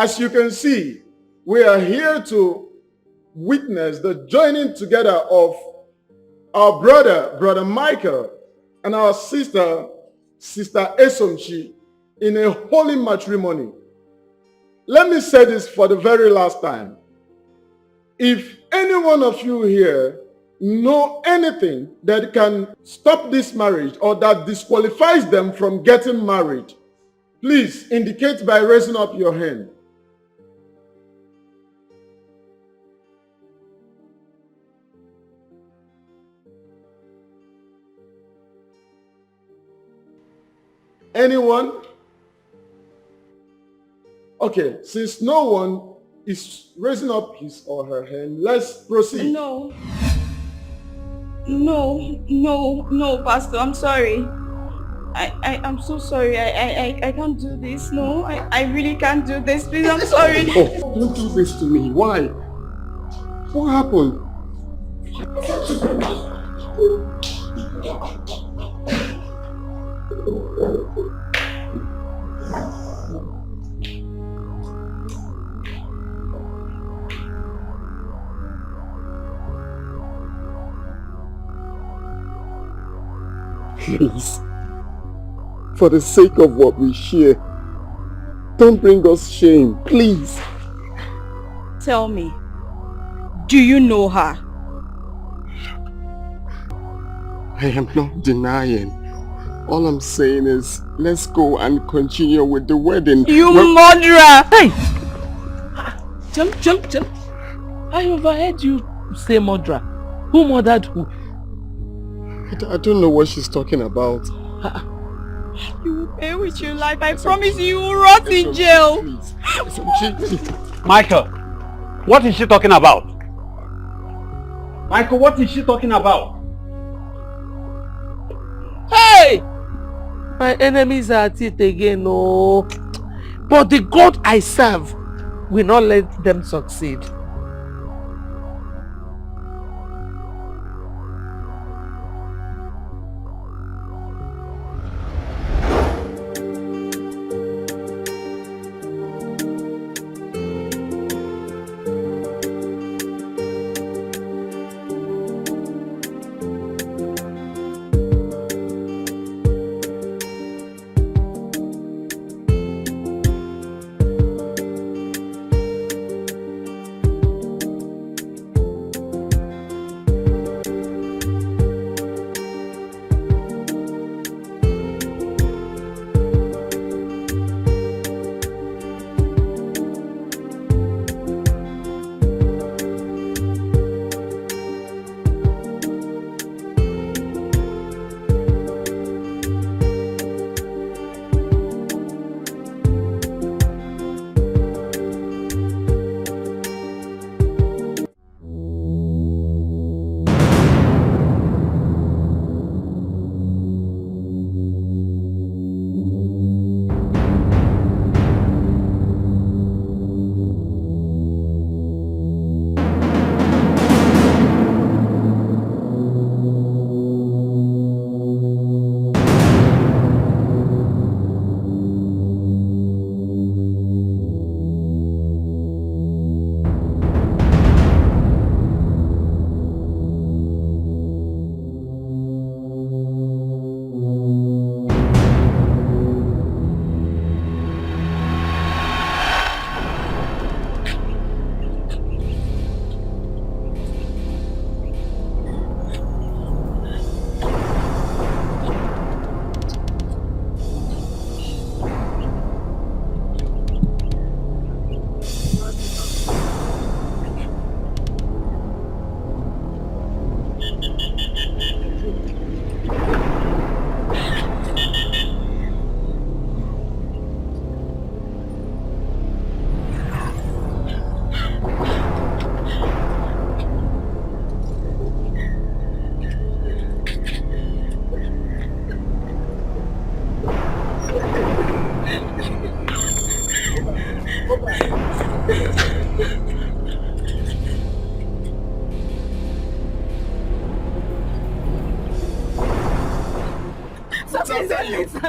As you can see, we are here to witness the joining together of our brother Michael, and our sister Esomchi in a holy matrimony. Let me say this for the very last time. If any one of you here know anything that can stop this marriage or that disqualifies them from getting married, please indicate by raising up your hand. Anyone? Okay, since no one is raising up his or her hand, let's proceed. No, Pastor, I'm sorry. I'm so sorry. I can't do this. No, I really can't do this. Please, I'm sorry. Oh, don't do this to me. Why? What happened? Please, for the sake of what we share, don't bring us shame, please. Tell me, do you know her? I am not denying. All I'm saying is, let's go and continue with the wedding. You murderer! Hey! Jump. I overheard you say murderer. Who murdered who? I don't know what she's talking about. You will pay with your life. I promise you will rot in jail. Michael, what is she talking about? Michael, what is she talking about? Hey! My enemies are at it again, no. But the God I serve will not let them succeed.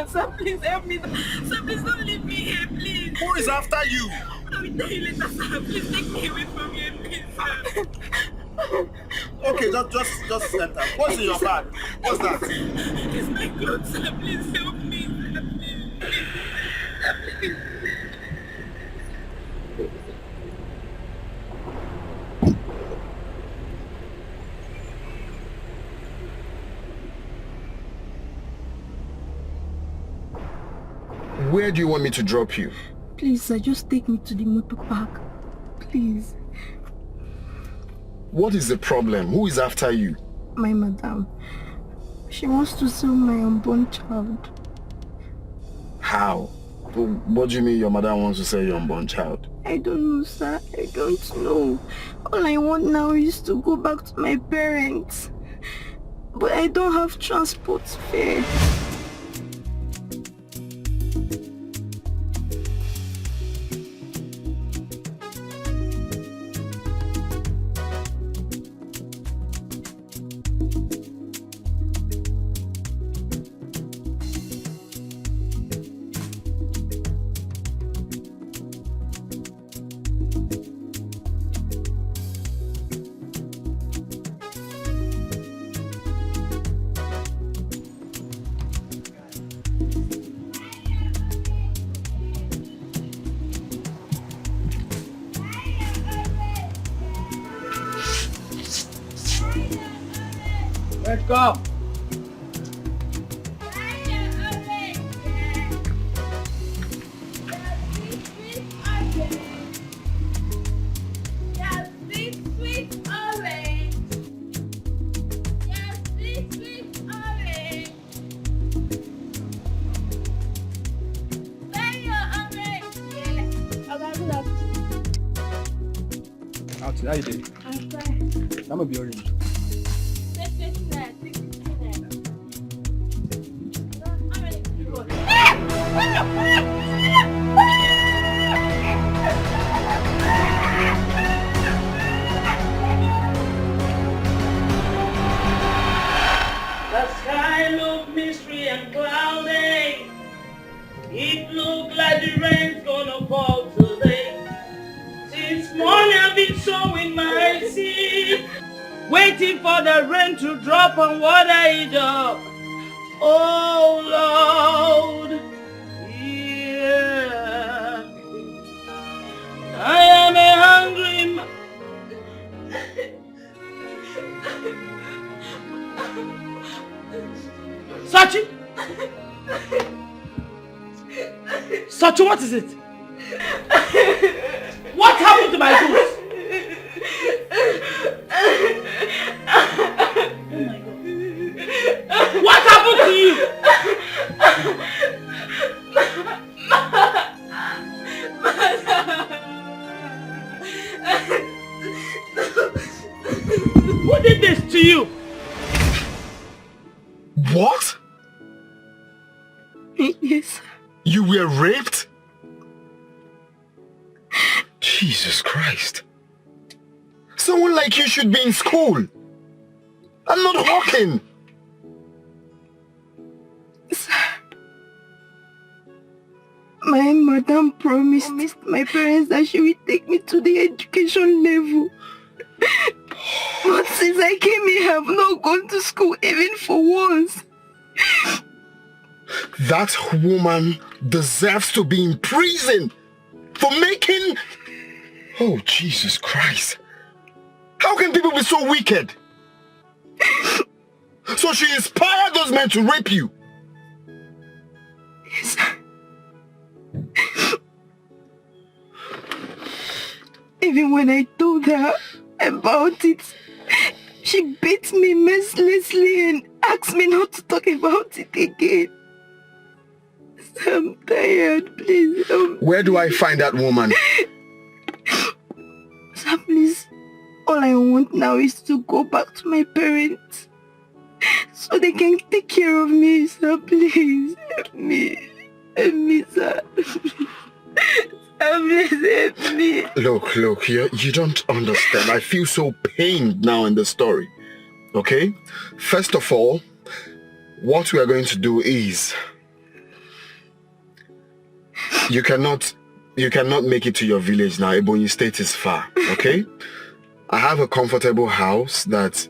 Sir, please help me. Sir, please don't leave me here, please. Who is after you? will tell you later, sir. Please take me away from here, please, sir. Okay, just enter. What's in your bag? What's that? It's my clothes, sir. Please help me, sir. Please. Where do you want me to drop you? Please, sir, just take me to the motor park. Please. What is the problem? Who is after you? My madam. She wants to sell my unborn child. How? What do you mean your mother wants to sell your unborn child? I don't know, sir. I don't know. All I want now is to go back to my parents. But I don't have transport fare. Come. How you doing? I'm fine. I'm gonna be orange. The sky looked mystery and cloudy. It looked like the rain's gonna fall today. Since morning I've been sowing my seed, waiting for the rain to drop and water it up. Oh Lord, yeah. I am a hungry man. Sachi! Sachi, what is it? What happened to my goods? Oh my God. What happened to you? Who did this to you? What? Yes. You were raped? Jesus Christ. Someone like you should be in school. I'm not walking. Sir, my madam promised my parents that she will take me to the education level. But since I came here, I have not gone to school even for once. That woman deserves to be in prison for making... Oh, Jesus Christ. How can people be so wicked? So she inspired those men to rape you? Yes. Even when I told her about it, she beat me mercilessly and asked me not to talk about it again. I'm tired, please help me. Where do I find that woman? Sir, please, all I want now is to go back to my parents so they can take care of me, sir. Please help me. Help me, sir. Please help me. Look, you don't understand. I feel so pained now in the story. Okay? First of all, what we are going to do is you cannot You cannot make it to your village now. Ebonyi State is far, okay? I have a comfortable house that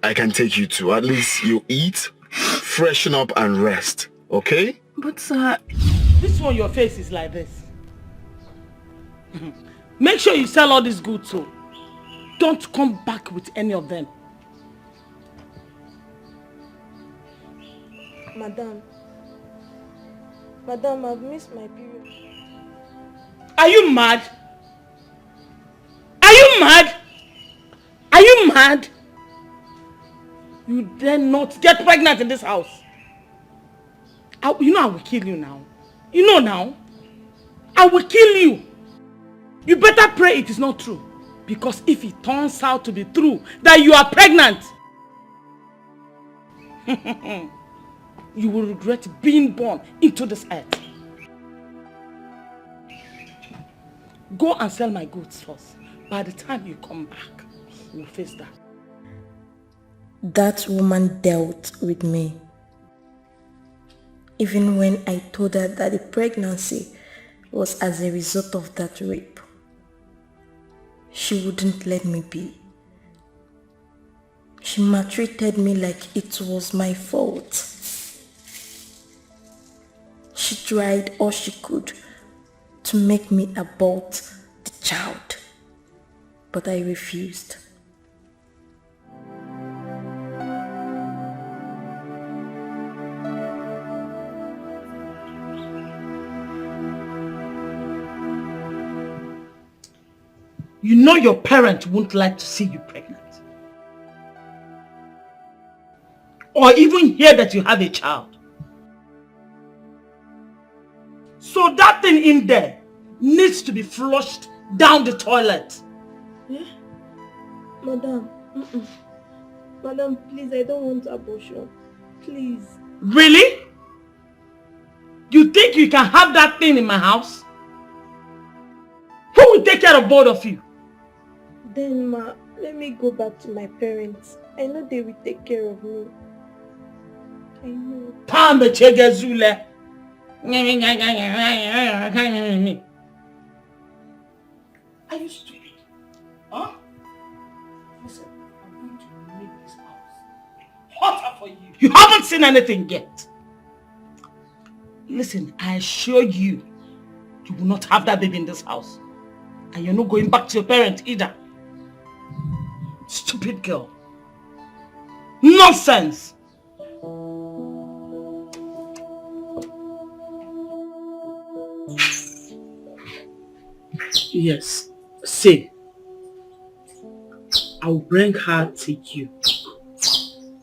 I can take you to. At least you eat, freshen up and rest, okay? But sir... This one, your face is like this. Make sure you sell all these goods so don't come back with any of them. Madam, I've missed my period. Are you mad? Are you mad? Are you mad? You dare not get pregnant in this house. You know I will kill you now. You know now. I will kill you. You better pray it is not true. Because if it turns out to be true that you are pregnant, you will regret being born into this earth. Go and sell my goods first. By the time you come back, we'll face that. That woman dealt with me. Even when I told her that the pregnancy was as a result of that rape. She wouldn't let me be. She maltreated me like it was my fault. She tried all she could to make me abort the child, but I refused. You know your parents won't like to see you pregnant. Or even hear that you have a child. So that thing in there needs to be flushed down the toilet. Yeah? Madam, Madam, please, I don't want abortion. Please. Really? You think you can have that thing in my house? Who will take care of both of you? Then, Ma, let me go back to my parents. I know they will take care of me. I know. Are you stupid? Huh? Listen, I'm going to make this house hotter for you. You haven't seen anything yet. Listen, I assure you, you will not have that baby in this house. And you're not going back to your parents either. Stupid girl. Nonsense! Yes, see, I'll bring her to you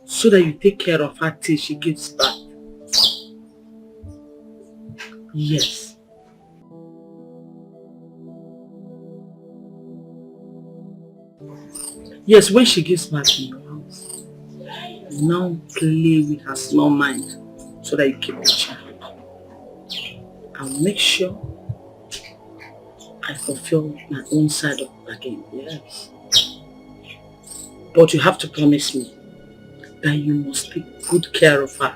so that you take care of her till she gives birth. Yes. Yes, when she gives birth in your house, now play with her small mind so that you keep the child. I'll make sure I fulfill my own side of the bargain, yes. But you have to promise me that you must take good care of her,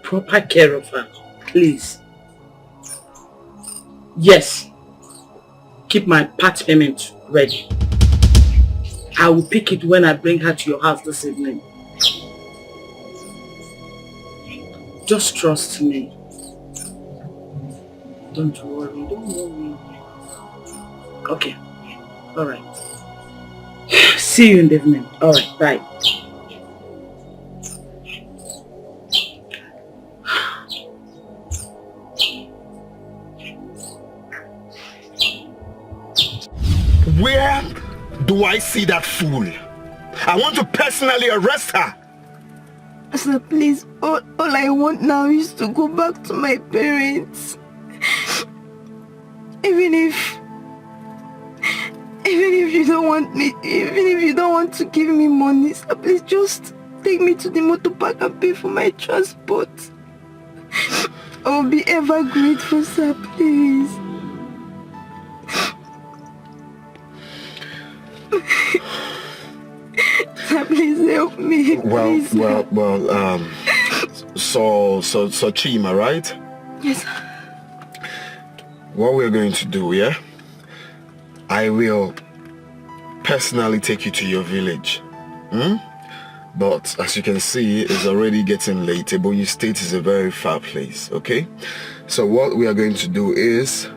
proper care of her, please. Yes, keep my part payment ready. I will pick it when I bring her to your house this evening. Just trust me. Don't worry, don't worry. Okay, alright. See you in the evening. Alright, bye. Where do I see that fool? I want to personally arrest her. Sir, please, all I want now is to go back to my parents. Even if you don't want me, even if you don't want to give me money, sir, please just take me to the motor park and pay for my transport. I will be ever grateful, sir, please. Sir, please help me. Please. So Chima, right? Yes. what we're going to do, yeah? I will personally take you to your village. But as you can see, it's already getting late. Ebonyi State is a very far place, okay? So what we are going to do is,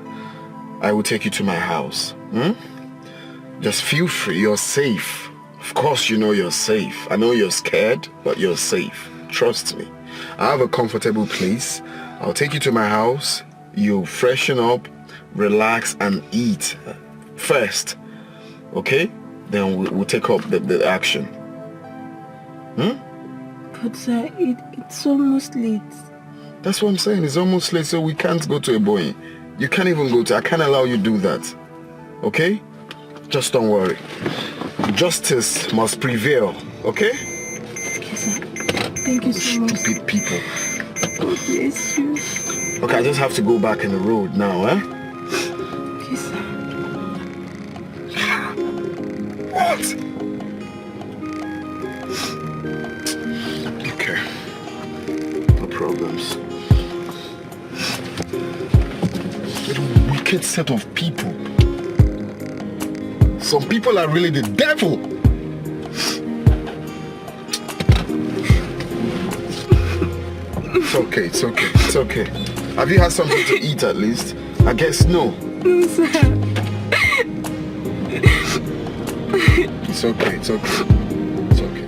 I will take you to my house. Just feel free, you're safe. Of course you know you're safe. I know you're scared, but you're safe. Trust me. I have a comfortable place. I'll take you to my house. You freshen up, relax, and eat first. Okay? Then we'll take up the action. But sir, it's almost late. That's what I'm saying. It's almost late, so we can't go to Ebonyi. You can't even go to... I can't allow you to do that. Okay? Just don't worry. Justice must prevail. Okay? Okay, sir. Thank you so much. Stupid people. God bless you. Okay, I just have to go back in the road now, eh? Okay, sir. What? Okay. No problems. What a wicked set of people. Some people are really the devil. It's okay, it's okay, it's okay. Have you had something to eat at least? I guess no. No, sir. It's okay, it's okay. It's okay.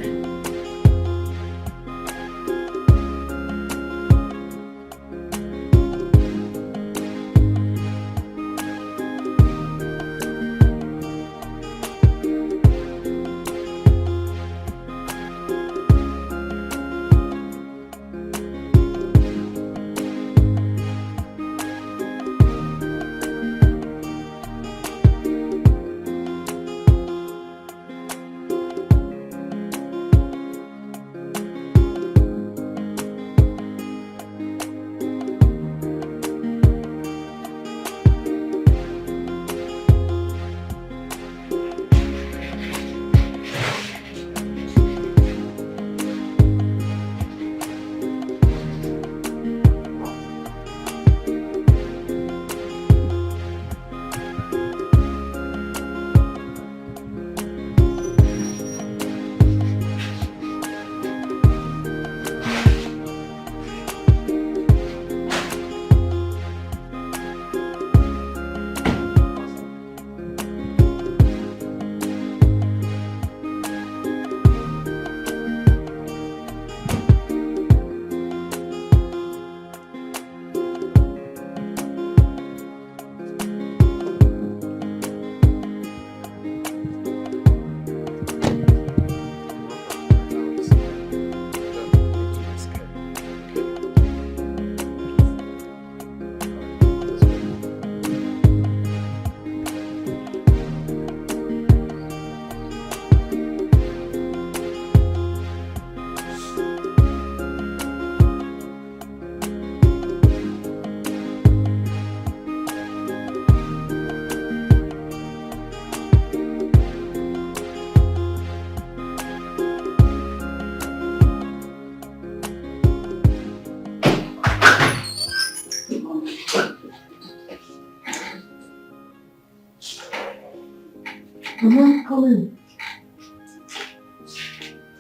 Come on, come in.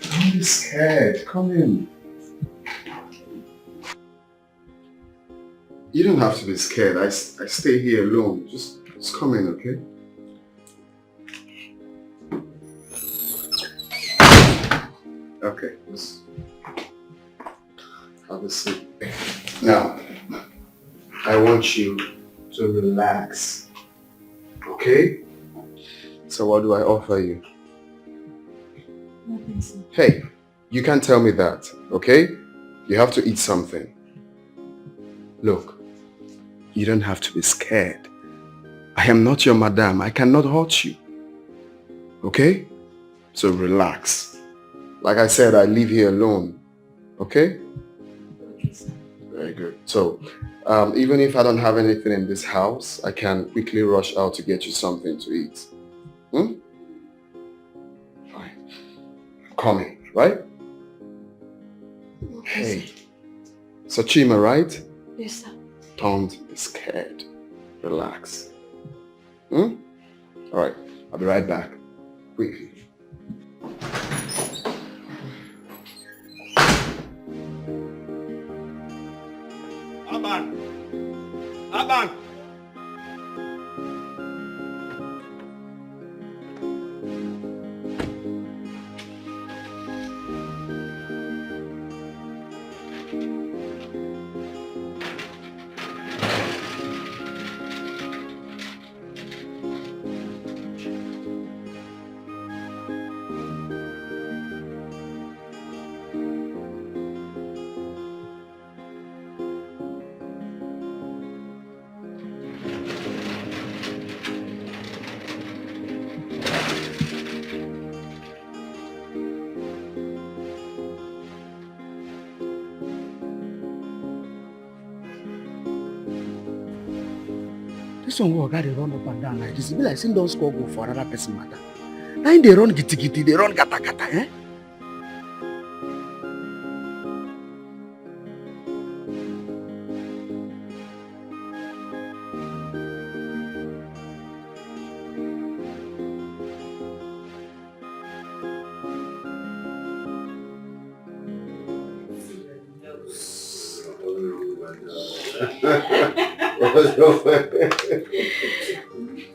Don't be scared. Come in. You don't have to be scared. I stay here alone. Just come in, okay? Okay, let's have a seat. Now, I want you to relax, okay? So what do I offer you? Nothing, sir. Hey, you can't tell me that, okay? You have to eat something. Look, you don't have to be scared. I am not your madam. I cannot hurt you. Okay? So relax. Like I said, I live here alone. Okay? Okay, sir. Very good. So, even if I don't have anything in this house, I can quickly rush out to get you something to eat. Fine. I'm coming, right? Okay, Hey. Sachima, right? Yes, sir. Don't be scared. Relax. Hmm? All right, I'll be right back. Quickly. Aban! This one will they run up and down like this. It be like saying don't score go for another person matter. Now they run gitty gitty, they run gata gata, eh?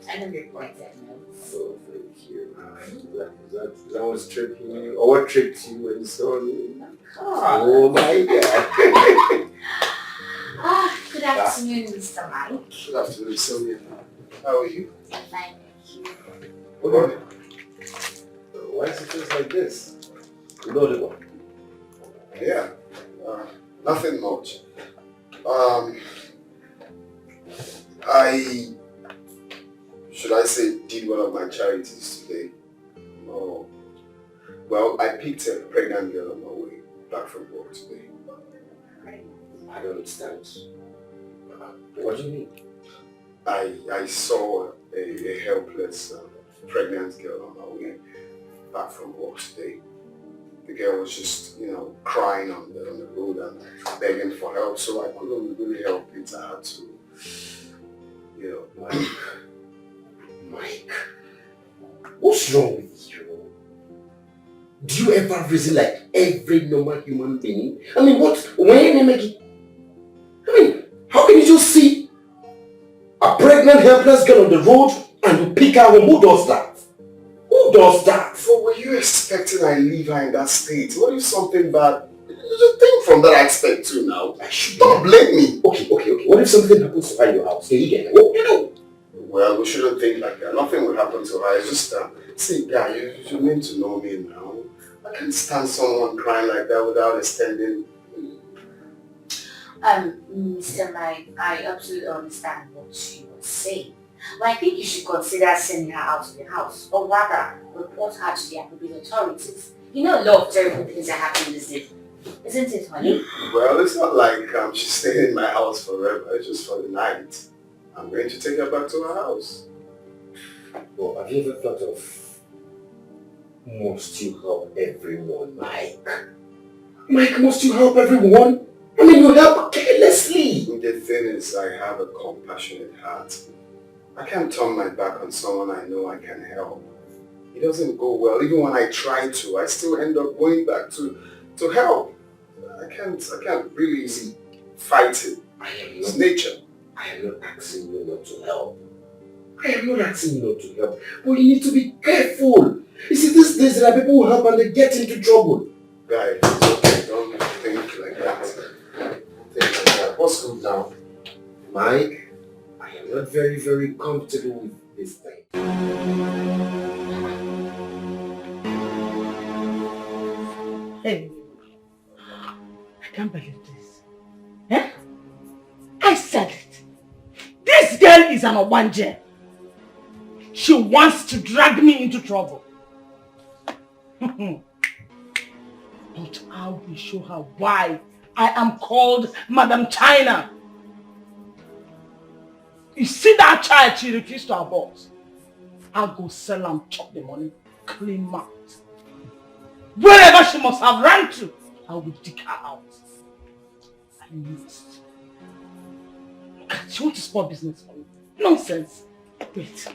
I know your point, Daniel. Oh, thank you. That was tripping you. Or what tripped you when you saw me? Oh my God. Good afternoon, Mr. Mike. Good afternoon, Sonia. How are you? I'm fine, thank you. What? Why does it feel like this? Nollywood. Yeah, nothing much. Should I say, did one of my charities today. Oh, well, I picked a pregnant girl on my way back from work today. I don't understand. What do you mean? I saw a helpless pregnant girl on my way back from work today. The girl was just, crying on the road and begging for help, so I couldn't really help it. I had to, Mike, what's wrong with you? Do you ever reason like every normal human being? I mean, how can you just see a pregnant helpless girl on the road and you pick her home? Who does that? Who does that? So were you expecting I leave her in that state? What if something bad? Just think from that aspect too now. Don't blame me. Okay. What if something happens to her in your house? What do you do? Well, we shouldn't think like that. Nothing will happen to her. It's just, see, guy, you need to know me now. I can't stand someone crying like that without extending. Mr. Mike, I absolutely understand what you were saying. But I think you should consider sending her out of the house, or rather, report her to the appropriate authorities. You know a lot of terrible things are happening these days. Isn't it, honey? Well, it's not like she's staying in my house forever. It's just for the night. I'm going to take her back to her house. Well, have you ever thought of, must you help everyone, Mike? Mike, must you help everyone? I mean, you help carelessly. The thing is, I have a compassionate heart. I can't turn my back on someone I know I can help. It doesn't go well. Even when I try to, I still end up going back to help. I can't really fight it. It's nature. I am not asking you not to help. But you need to be careful. You see, these days there are people who help and they get into trouble. Guys, it's okay. Don't think like that. What's good now? Mike, I am not very, very comfortable with this thing. Hey, I can't believe this. Eh? I said it. This girl is an obanje. She wants to drag me into trouble. But I will show her why I am called Madam China. You see that child she refused to abort? I'll go sell and chop the money, clean mouth. Wherever she must have run to, I will dig her out. I must. She wants to spoil business for me. Nonsense. Wait.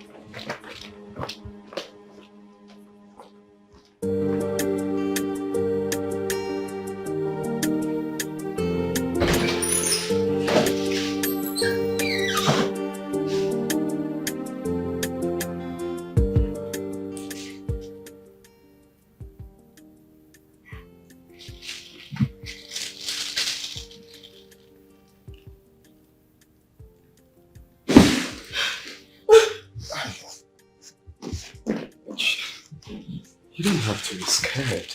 You don't have to be scared.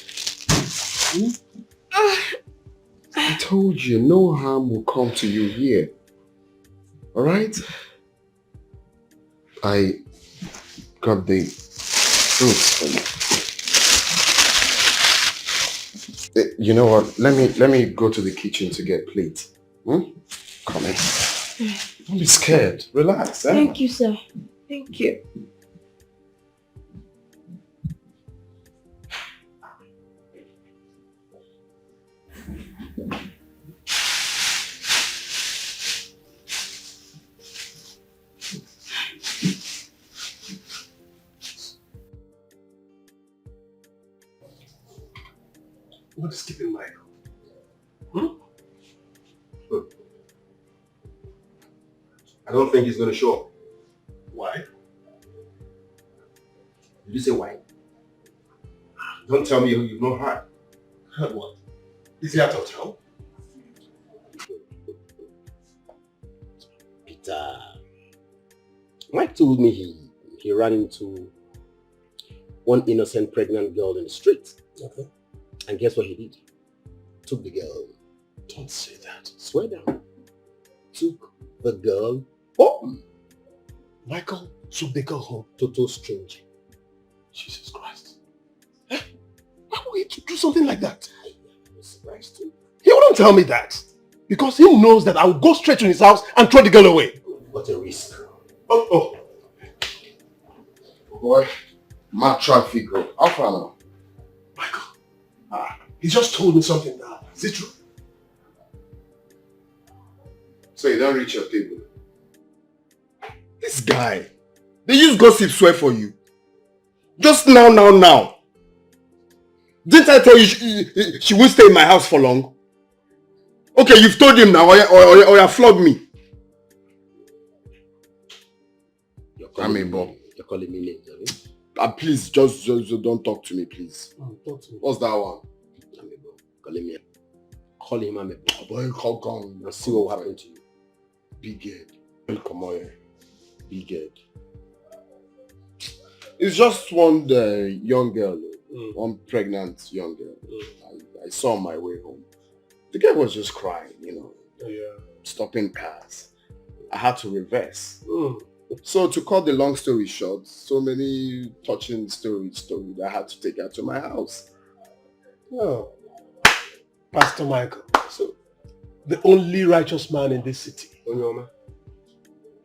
I told you, no harm will come to you here. Alright? I got the fruits for you. You know what? Let me go to the kitchen to get plates. Come in. Don't be scared. Relax. Thank you, sir. Thank you. What is keeping Michael? I don't think he's going to show up. Why? Did you say why? Don't tell me you've not heard. Heard what? Is he at hotel? Peter. Mike told me he ran into one innocent pregnant girl in the street. Okay. And guess what he did? Took the girl. Don't say that. Swear down. Took the girl home. Michael took the girl home. Total stranger. Jesus Christ. Why would he do something like that? I am surprised too. He wouldn't tell me that. Because he knows that I will go straight to his house and throw the girl away. What a risk. Oh. Boy, mad traffic. How far now? Michael. He just told me something now. Is it true? So you don't reach your table? This guy, they use gossip swear for you. Just now. Didn't I tell you she won't stay in my house for long? Okay, you've told him now, or you flog me. You're calling me names, have you? Please, just don't talk to me, please. Talk to me. What's that one? Call him Amebo. Boy, come. And see what will happen to you. Big head. Come on here. Big head. It's just one young girl, one pregnant young girl. I saw on my way home. The girl was just crying, stopping cars. I had to reverse. So to cut the long story short, so many touching stories I had to take her to my house. Oh, Pastor Michael, so the only righteous man in this city.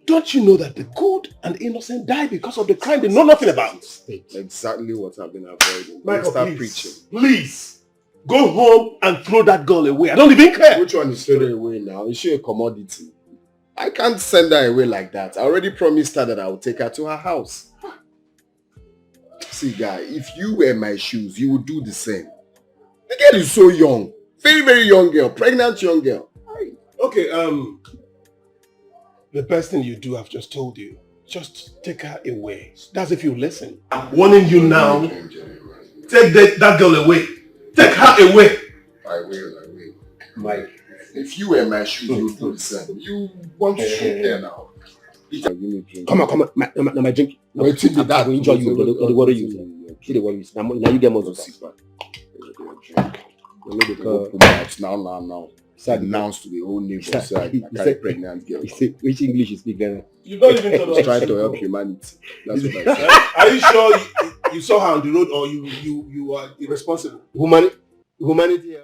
Don't you know that the good and innocent die because of the crime they know nothing about? Exactly what I've been avoiding. Michael, start please, preaching. Please, go home and throw that girl away. I don't even care. Which one is thrown away now? Is she a commodity? I can't send her away like that. I already promised her that I would take her to her house. See, guy, if you wear my shoes, you would do the same. The girl is so young. Very, very young girl. Pregnant young girl. Okay, the best thing you do, I've just told you. Just take her away. That's if you listen. I'm warning you now. Take that girl away. Take her away. I will. Mike, if you wear my shoes, you would do the same. You want to shoot there now. Come on. My drink. Wait till I will enjoy you. The water you. See the water you. Now you get more to Now. Start announced to the whole neighbor. So I carry pregnant girl. Which English you speak then? You don't even tell us. Trying to help humanity. That's what I said. Are you sure you saw her on the road, or you are irresponsible? Humanity.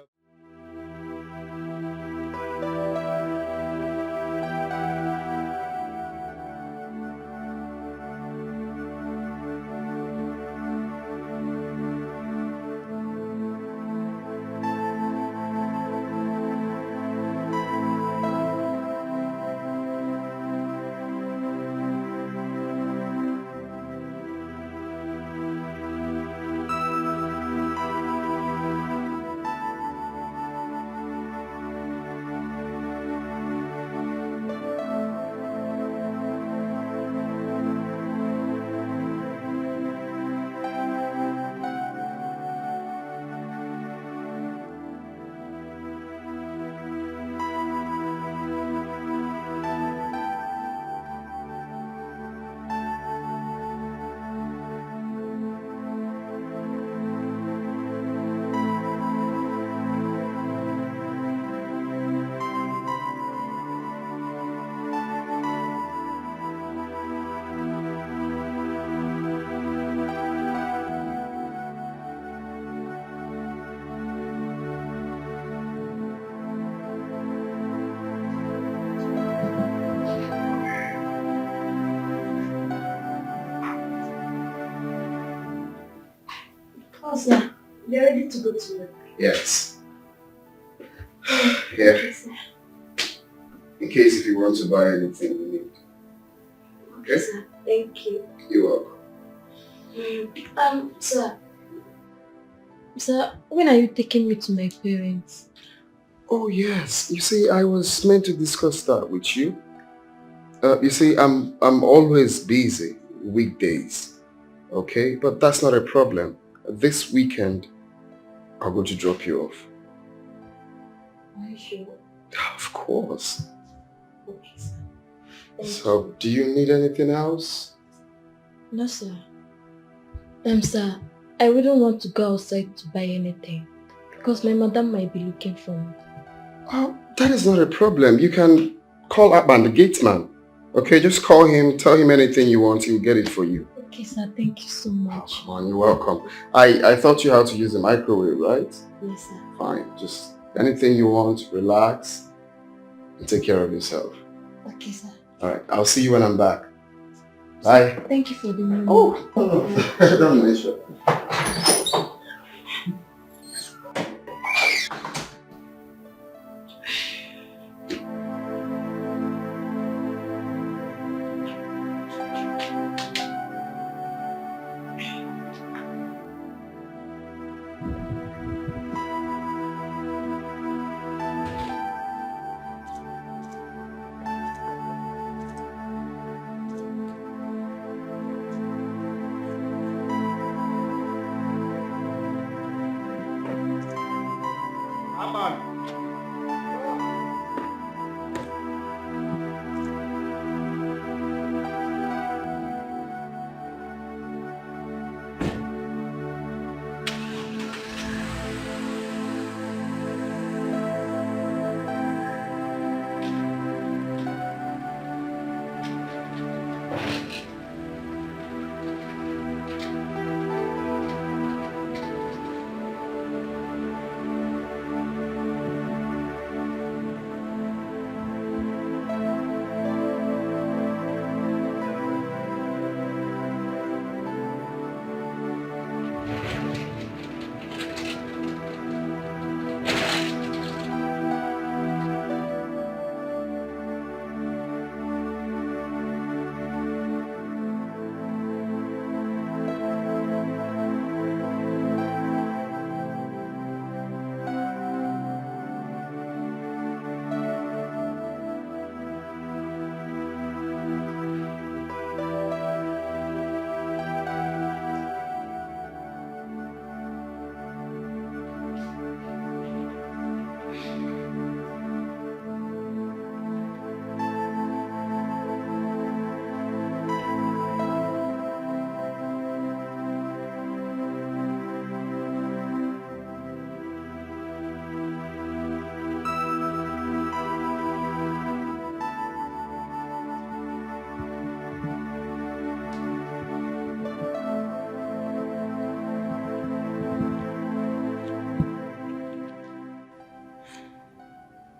sir. They're ready to go to work. Yes. Yeah. In case if you want to buy anything you need. Okay? Sir, thank you. You're welcome. Sir. Sir, when are you taking me to my parents? Oh yes. You see, I was meant to discuss that with you. You see, I'm always busy weekdays. Okay? But that's not a problem. This weekend, I'm going to drop you off. Are you sure? Of course. Okay, sir. So, do you need anything else? No, sir. Sir, I wouldn't want to go outside to buy anything because my madam might be looking for me. Oh, that is not a problem. You can call Abban, the gate man. Okay, just call him, tell him anything you want, he'll get it for you. Okay, sir. Thank you so much. Oh, you're welcome. I thought you had to use the microwave, right? Yes, sir. Fine. Just anything you want, relax, and take care of yourself. Okay, sir. Alright, I'll see you when I'm back. Bye. Thank you for the money. Oh, don't mention.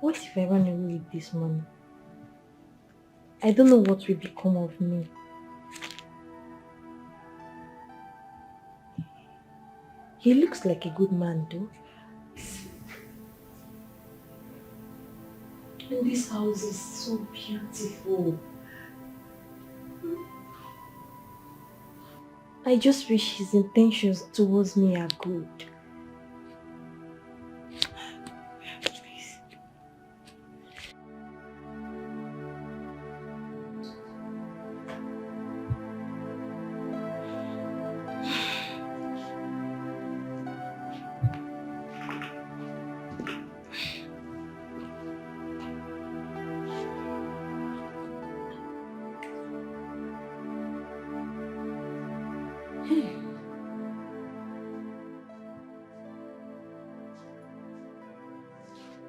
What if I run away with this money? I don't know what will become of me. He looks like a good man though. And this house is so beautiful. I just wish his intentions towards me are good.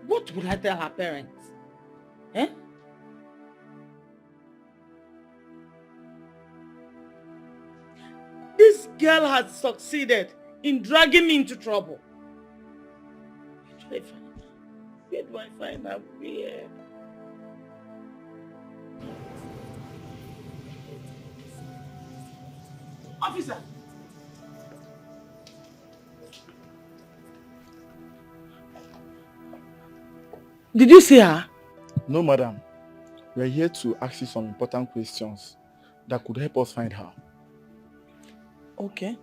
What would I tell her parents? Eh? This girl has succeeded in dragging me into trouble. Where do I find her? Where? Officer! Did you see her? No, madam. We are here to ask you some important questions that could help us find her. Okay.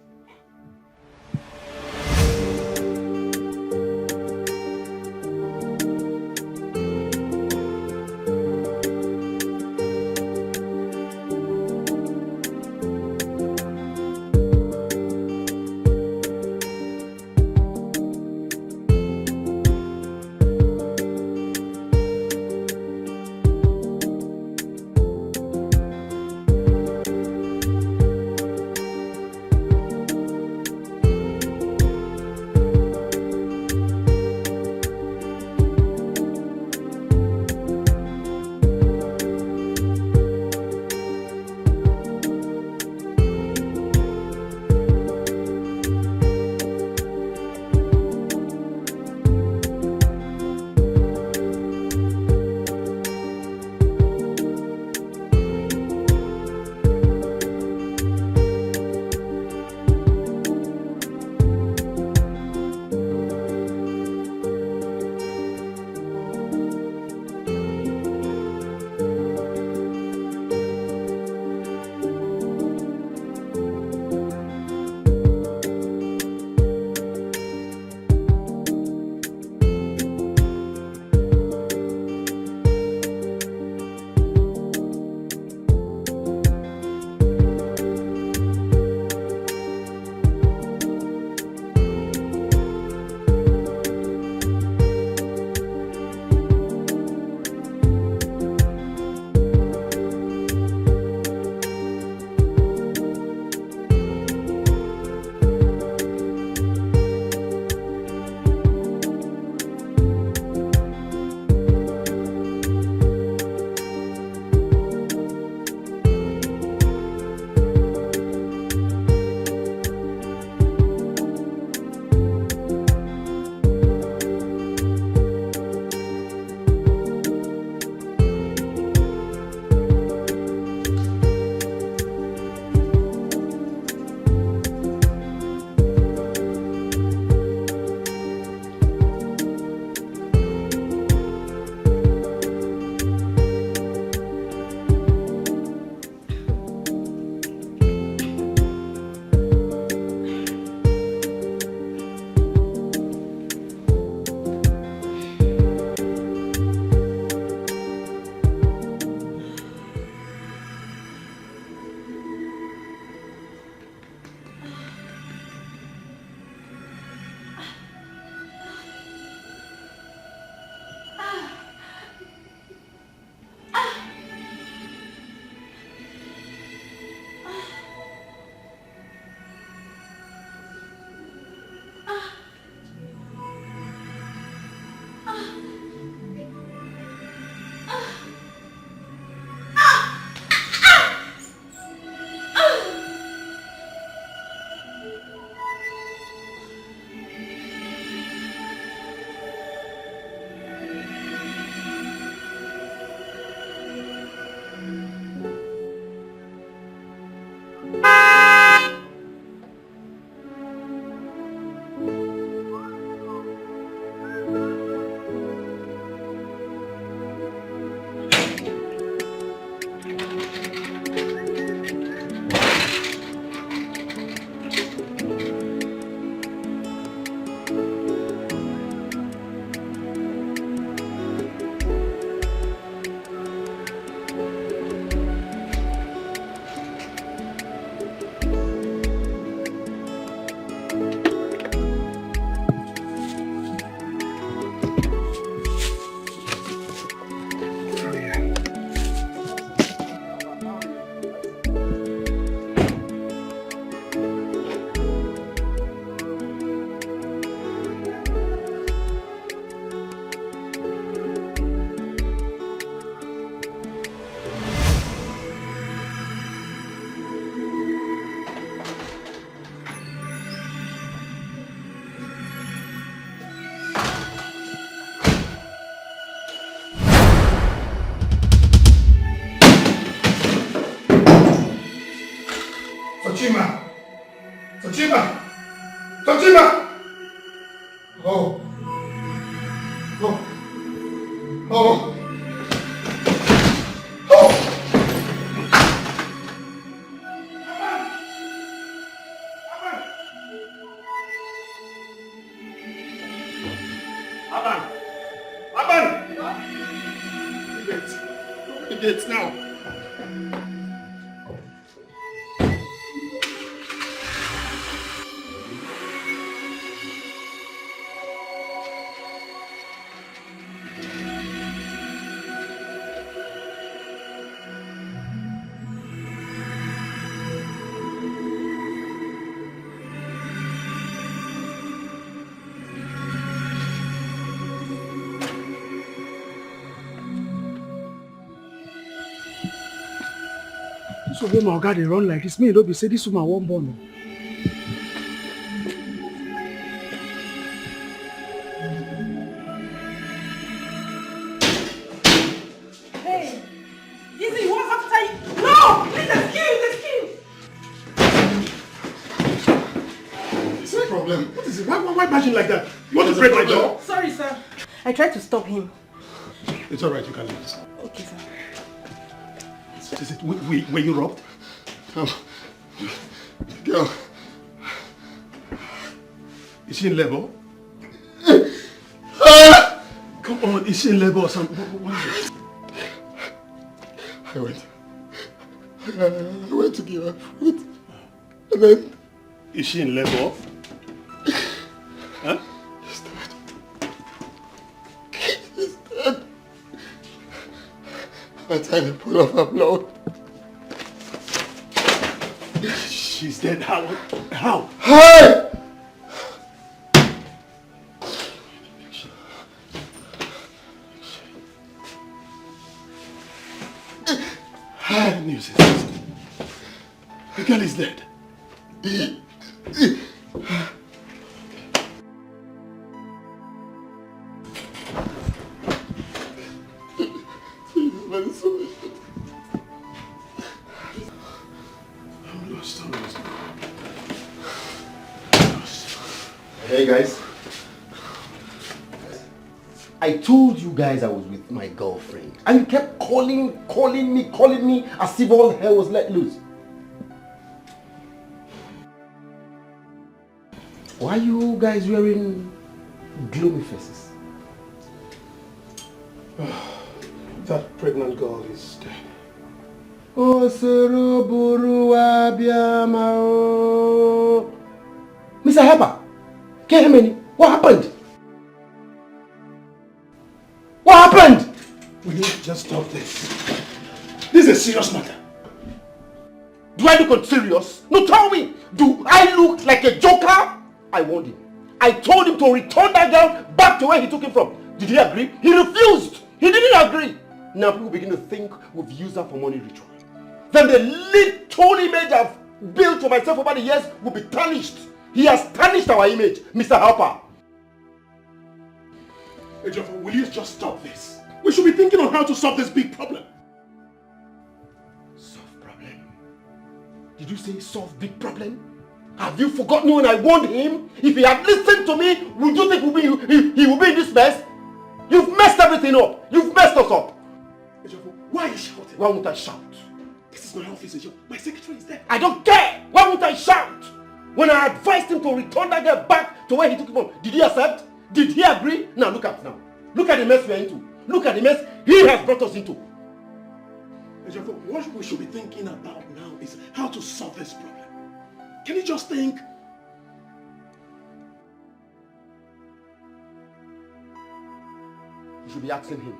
Fatima! Fatima! Fatima! Oh. Oh. Oh. It's now. So when my guy they run like this, me don't be say this woman won't born. Hey, Izzy, what's after you? No, please excuse. What's the problem? What is it? Why bashing like that? You want to break my door? Sorry, sir. I tried to stop him. It's alright, you can leave. Okay, sir. What is it? Were you robbed? Girl. Is she in labor? Come on, is she in labor or something? What is it? I went to give her food. And then... Is she in labor? Huh? She's dead. I'm trying to pull off her blood. She's dead. How? Hey! The news is the girl is dead. Hey guys. I told you guys I was with my girlfriend and you kept calling me as if all hell was let loose. Why are you guys wearing gloomy faces? That pregnant girl is dead. Oh, Soroburu Abiamao. Mr. Harper, what happened? What happened? Will you just stop this? This is a serious matter. Do I look serious? No, tell me. Do I look like a joker? I warned him. I told him to return that girl back to where he took him from. Did he agree? He refused. He didn't agree. Now people begin to think we've used her for money ritual. Then the little image I've built for myself over the years will be tarnished. He has tarnished our image, Mr. Harper. Hey, Joffa, will you just stop this? We should be thinking on how to solve this big problem. Solve problem? Did you say solve big problem? Have you forgotten when I warned him? If he had listened to me, would you think he would be in this mess? You've messed everything up. You've messed us up. Hey, Joffa, why are you shouting? Why won't I shout? This is my office, Joe. My secretary is there. I don't care. Why won't I shout? When I advised him to return that girl back to where he took him from, did he accept? Did he agree? Now look at now. Look at the mess we're into. Look at the mess he has brought us into. What we should be thinking about now is how to solve this problem. Can you just think? You should be asking him.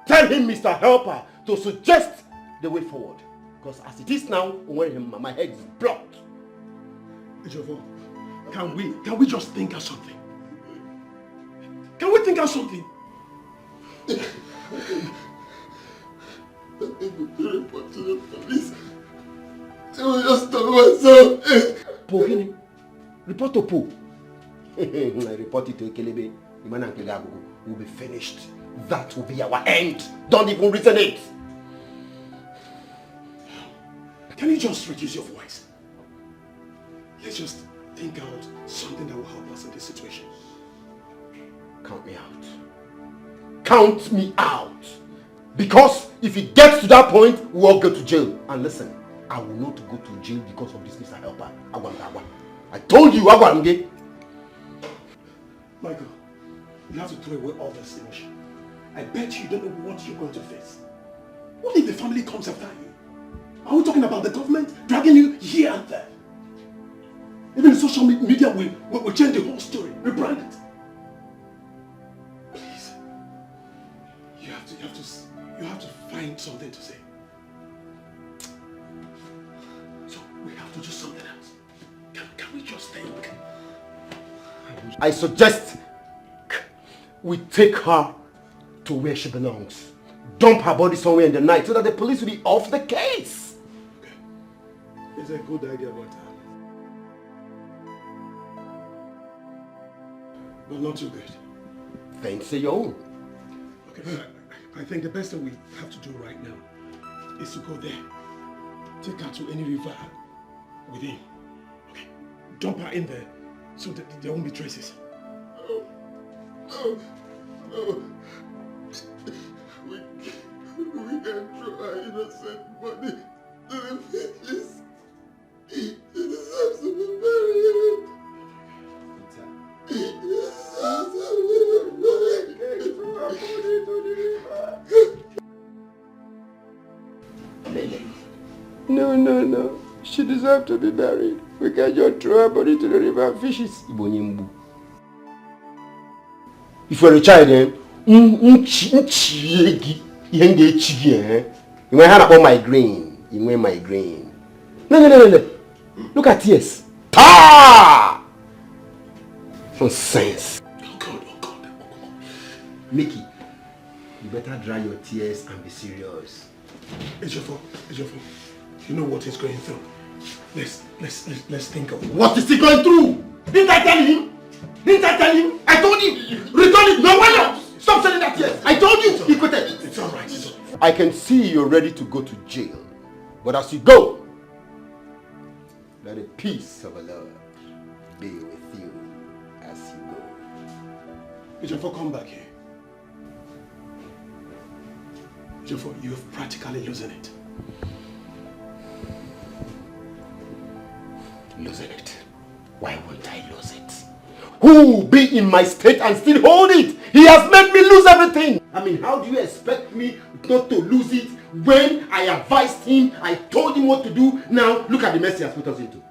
Tell him, Mr. Helper, to suggest the way forward. Because as it is now, my head is blocked. Ejofo, can we just think of something? Can we think of something? Report to the police. I will just tell myself. Pogini, report to Po. I report it to Ekelebe. Iman and Keleago will be finished. That will be our end. Don't even reason it. Can you just reduce your voice? Let's just think out something that will help us in this situation. Count me out. count me out. Because if it gets to that point, we all go to jail. And listen, I will not go to jail because of this Mr. Helper. I told you, Agwange. Michael, you have to throw away all this emotion. I bet you don't know what you're going to face. What if the family comes after you? Are we talking about the government dragging you here and there? Even the social media will change the whole story, rebrand it. Please, you have to find something to say. So we have to do something else. Can we just think? I suggest we take her to where she belongs. Dump her body somewhere in the night so that the police will be off the case. Okay. It's a good idea, but not too good. Then say your own. Okay, but I think the best thing we have to do right now is to go there. Take her to any river within. Okay. Dump her in there so that there won't be traces. No. We can throw our innocent body to the fishes. She deserves to be buried. She deserves to be buried. We can throw her body to the river. No. She deserves to be buried. We can just throw her body to the river and fishes. If you're a child, you might have about migraine. You might migraine. No. Look at tears. Ta! Nonsense. Oh God. Mickey, you better dry your tears and be serious. It's your fault. You know what he's going through. Let's think of what is he going through? Didn't I tell him? I told him. Return it. No, why not? Stop selling that tears. I told you. He quitted. It's all right. I can see you're ready to go to jail. But as you go, let the peace of the Lord be with you as you go. Ejiofor, come back here. Ejiofor, you're practically losing it. Losing it? Why won't I lose it? Who will be in my state and still hold it? He has made me lose everything. I mean, how do you expect me not to lose it when I advised him, I told him what to do? Now, look at the mess he has put us into.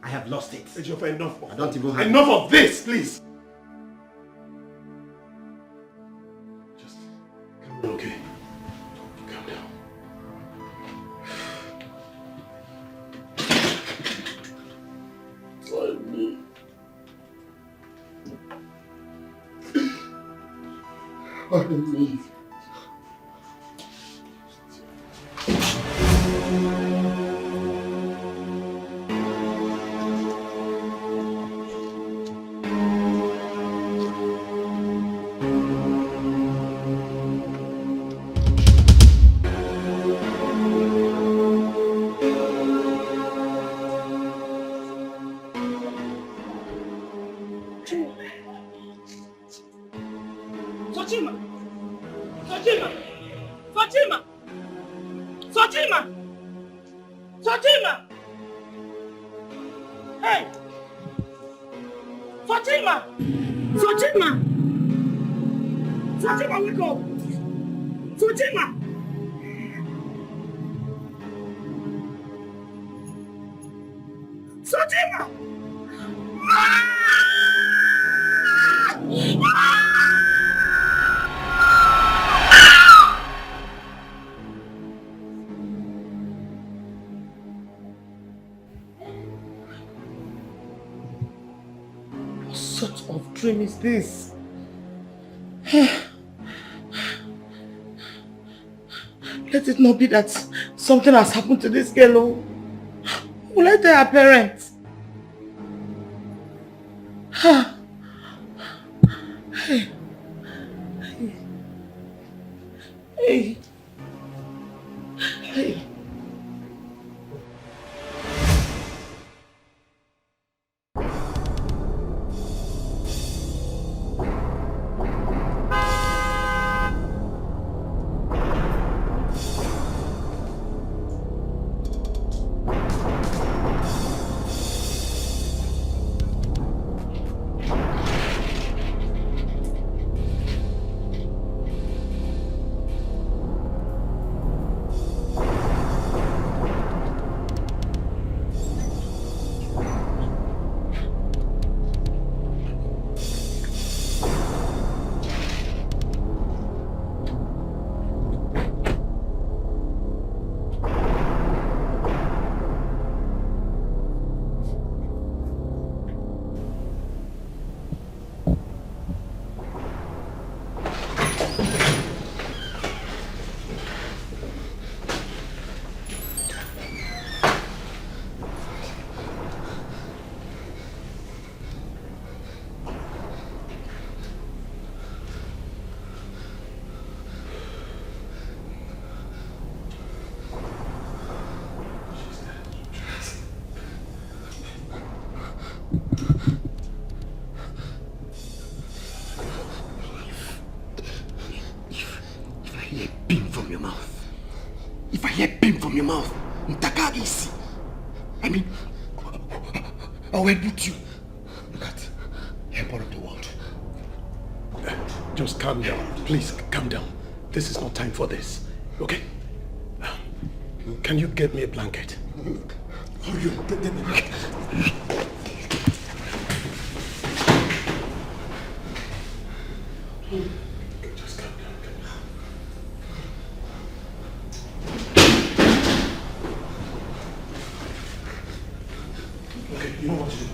I have lost it. Ejiofor, enough. I don't even have enough of this, please. Just calm down, okay? Calm down. Pardon me. Fatima! Hey! Fatima! Fatima! Fatima, wake up! Fatima! Fatima! What sort of dream is this? Let it not be that something has happened to this girl. Oh. Will I tell her parents? Hey. Hey. Hey. If I hear pim from your mouth, Ntakagisi. I mean, I'll boot you. Look at airport of the world. Just calm down. Please, calm down. This is not time for this. Okay? Can you get me a blanket? Hurry up, get me a blanket. Just calm down. Okay, you know what to do.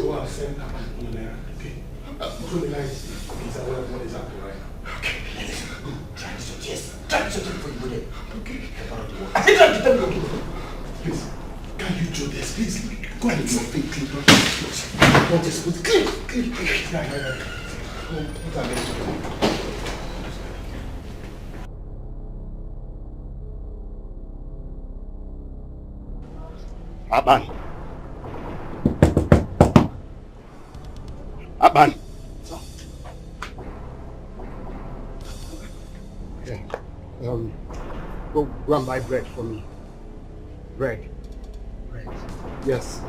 Go out, send Papa on an errand, okay? Tell me nice. He's aware of what is happening right now. Okay, try to search, yes. Try to search before you go there. Okay. I think try to tell me. Please, can you do this? Please, go ahead. Your feet clean. Not just put clean. Right. What are they doing? Aban. Aban. Yeah. Go and buy bread for me. Bread. Bread. Yes.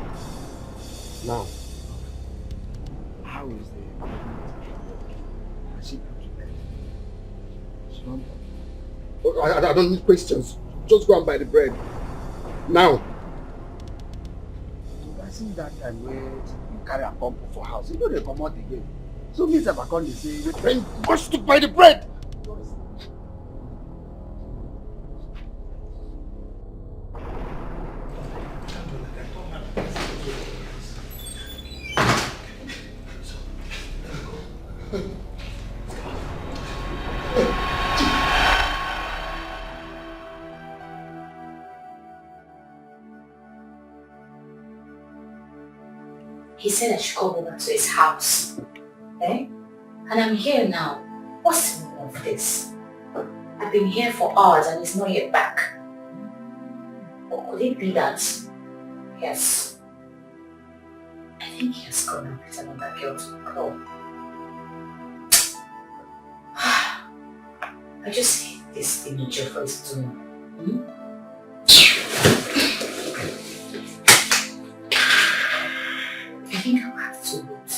Now. How is the... Has she come to bed? She's not done. Oh, I don't need questions. Just go and buy the bread. Now. I see that time where you carry a pump for house. You know they come out again. So me if I come and say, we train much to buy the bread. He said I should come over to his house. Eh? And I'm here now. What's the meaning of this? I've been here for hours and he's not yet back. Or could it be that? Yes. I think he has gone and with another girl to the club. I just hate this thing Jeffrey is doing. I think I'll have to wait.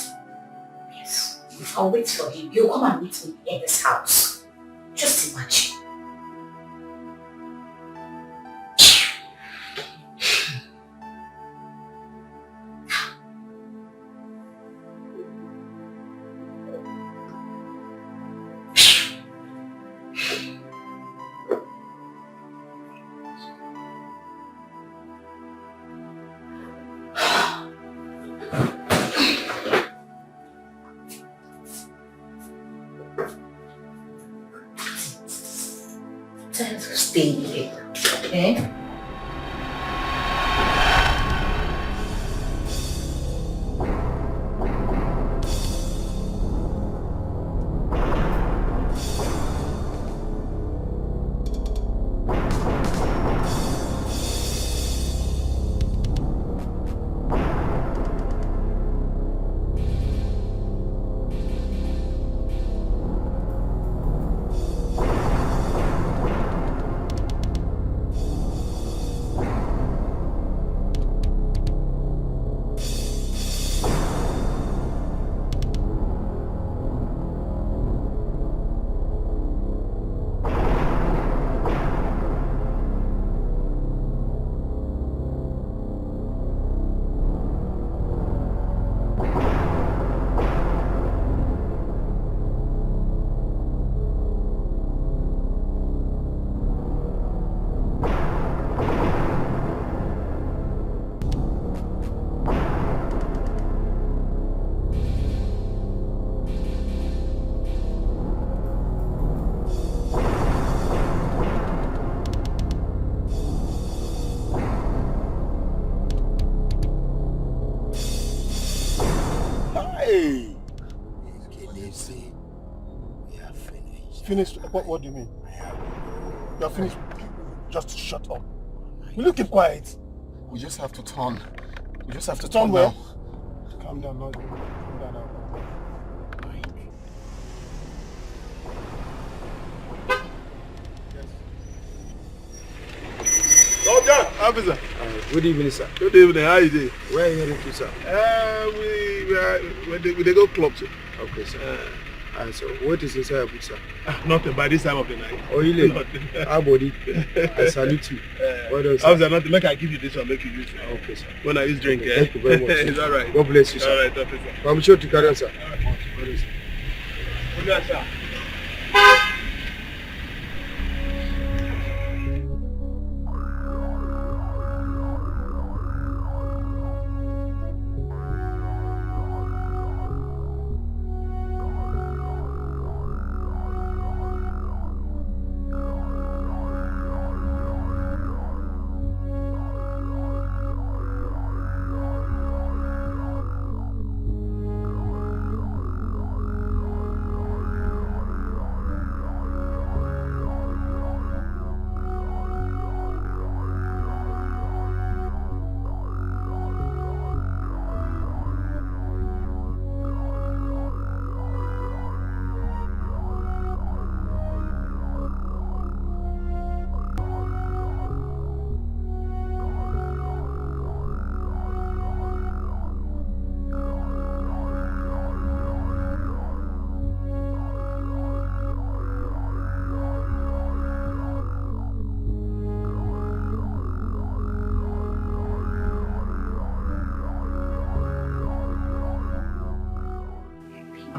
Yes. I'll wait for him. He'll come and meet me in this house. Just imagine. Stay here, okay? Finished? What do you mean? You're finished? Just shut up. Will you keep quiet? We just have to turn. We just have to turn turn where? now. Calm down, Lord. Calm down now. Soldier, officer. Good evening, sir. Good evening. How you doing? Where are you heading to, sir? We go club, sir. Okay, sir. So what is inside your boot, sir? Nothing by this time of the night. Oh, really? Nothing. How about it? I salute you. What else? Officer, nothing. Make I give you this one. Make you use it. Okay, sir. When I use drink, Okay, thank you very much. It's all right. God bless you, sir. All right, officer. I'm sure to carry on, sir. Good, sir.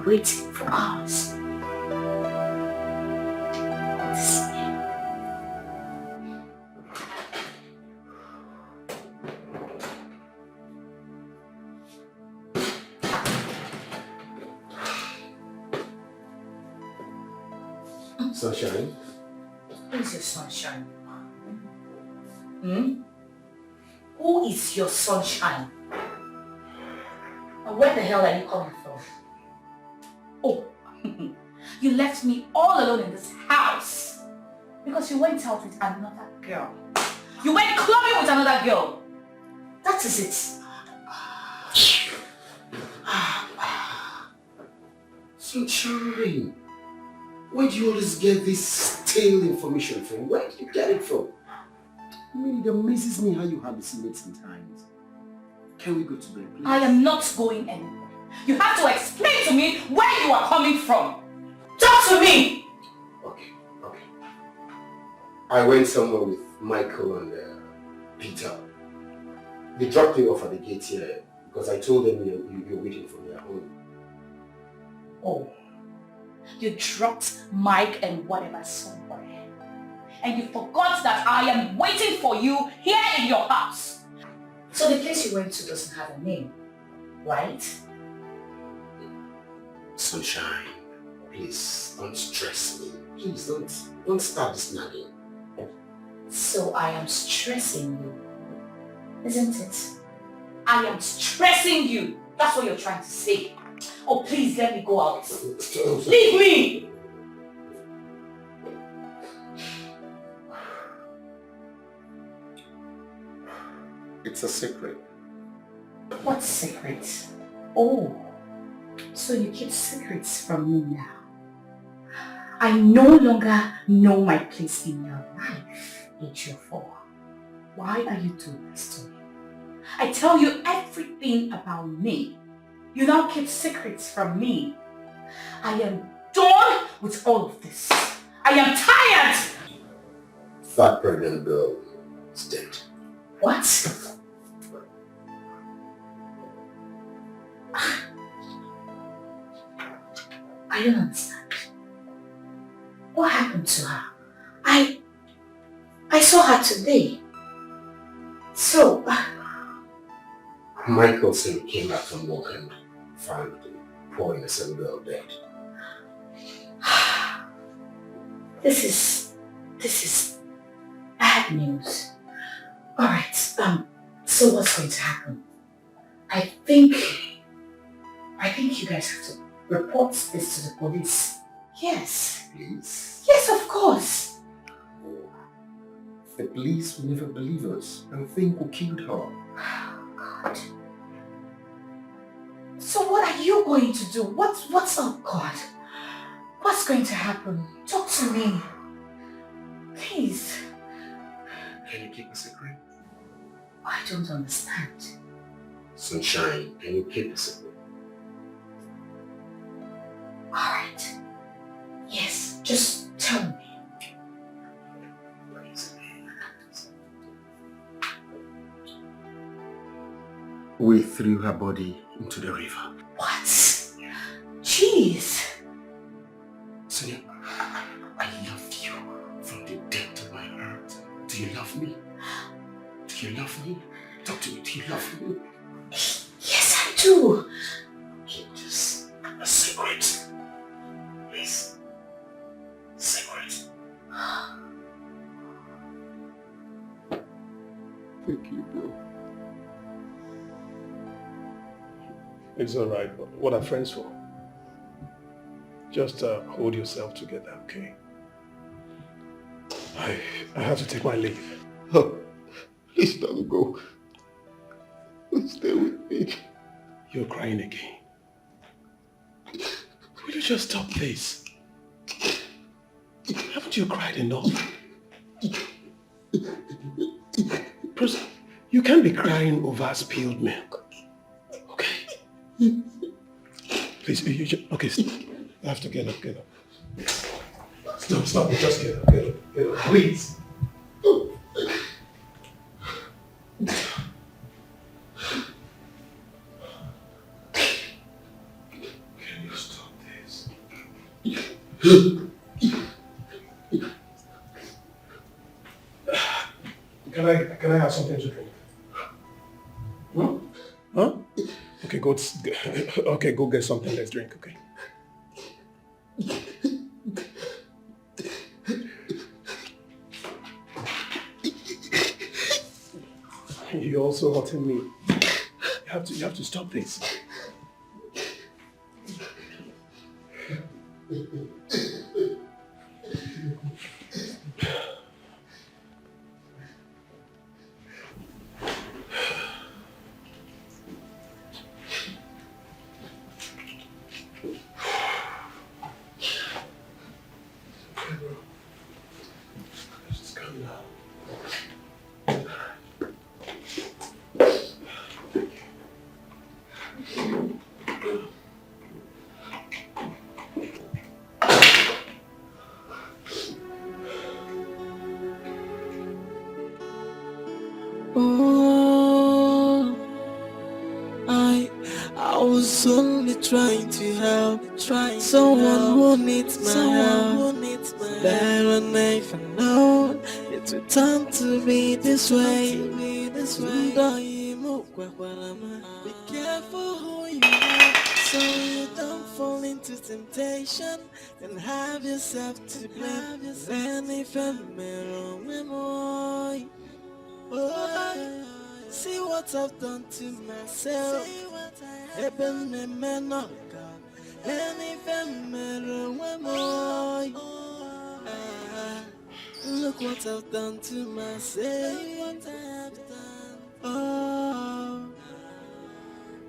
Waiting for hours. Sunshine? Who is your sunshine? Who is your sunshine? And where the hell are you coming from? Oh, you left me all alone in this house because you went out with another girl. You went clubbing with another girl. That is it. Sunshine, where do you always get this stale information from? Where did you get it from? I mean, it amazes me how you hallucinate sometimes. Can we go to bed, please? I am not going anywhere. You have to explain to me where you are coming from. Talk to me! Okay. I went somewhere with Michael and Peter. They dropped me off at the gate here because I told them you're waiting for me at home. Oh, you dropped Mike and whatever somewhere. And you forgot that I am waiting for you here in your house. So the place you went to doesn't have a name, right? Sunshine, please don't stress me. Please don't start this nagging. So I am stressing you, isn't it? I am stressing you. That's what you're trying to say. Oh, please let me go out. Leave me! It's a secret. What secret? Oh, so you keep secrets from me now. I no longer know my place in your life, H4. Why are you doing this to me? I tell you everything about me. You now keep secrets from me. I am done with all of this. I am tired! That pregnant girl is dead. What? I don't understand. What happened to her? I saw her today. So... Michael said he came back from work and found the poor innocent girl dead. This is bad news. Alright, so what's going to happen? I think you guys have to report this to the police. Yes. Please? Yes, of course. The police will never believe us and think we killed her. God. So what are you going to do? What's up, God? What's going to happen? Talk to me. Please. Can you keep a secret? I don't understand. Sunshine, can you keep a secret? Alright. Yes, just tell me. We threw her body into the river. What? Jeez. Sonia, I love you from the depth of my heart. Do you love me? Do you love me? Talk to me. Do you love me? Yes, I do. Keep this a secret. Please. Secret. Thank you, bro. It's alright. What are friends for? Just hold yourself together, okay? I have to take my leave. Oh, please don't go. Please stay with me. You're crying again. Will you just stop this? Haven't you cried enough? Bruce, you can't be crying over spilled milk. Okay? Please, you just, okay, I have to get up. Stop, just get up, please. Can you stop this? Can I have something to drink? Huh? Okay, go get something. Let's drink, okay? You're also hurting me. You have to stop this. I was only trying to help someone who needs my help. There and never known it would turn to be this way. Be careful who you are, so you don't fall into temptation and have yourself to blame. Then if I'm wrong, see what I've done to myself. Eben me menoka, anything look what I've done to myself.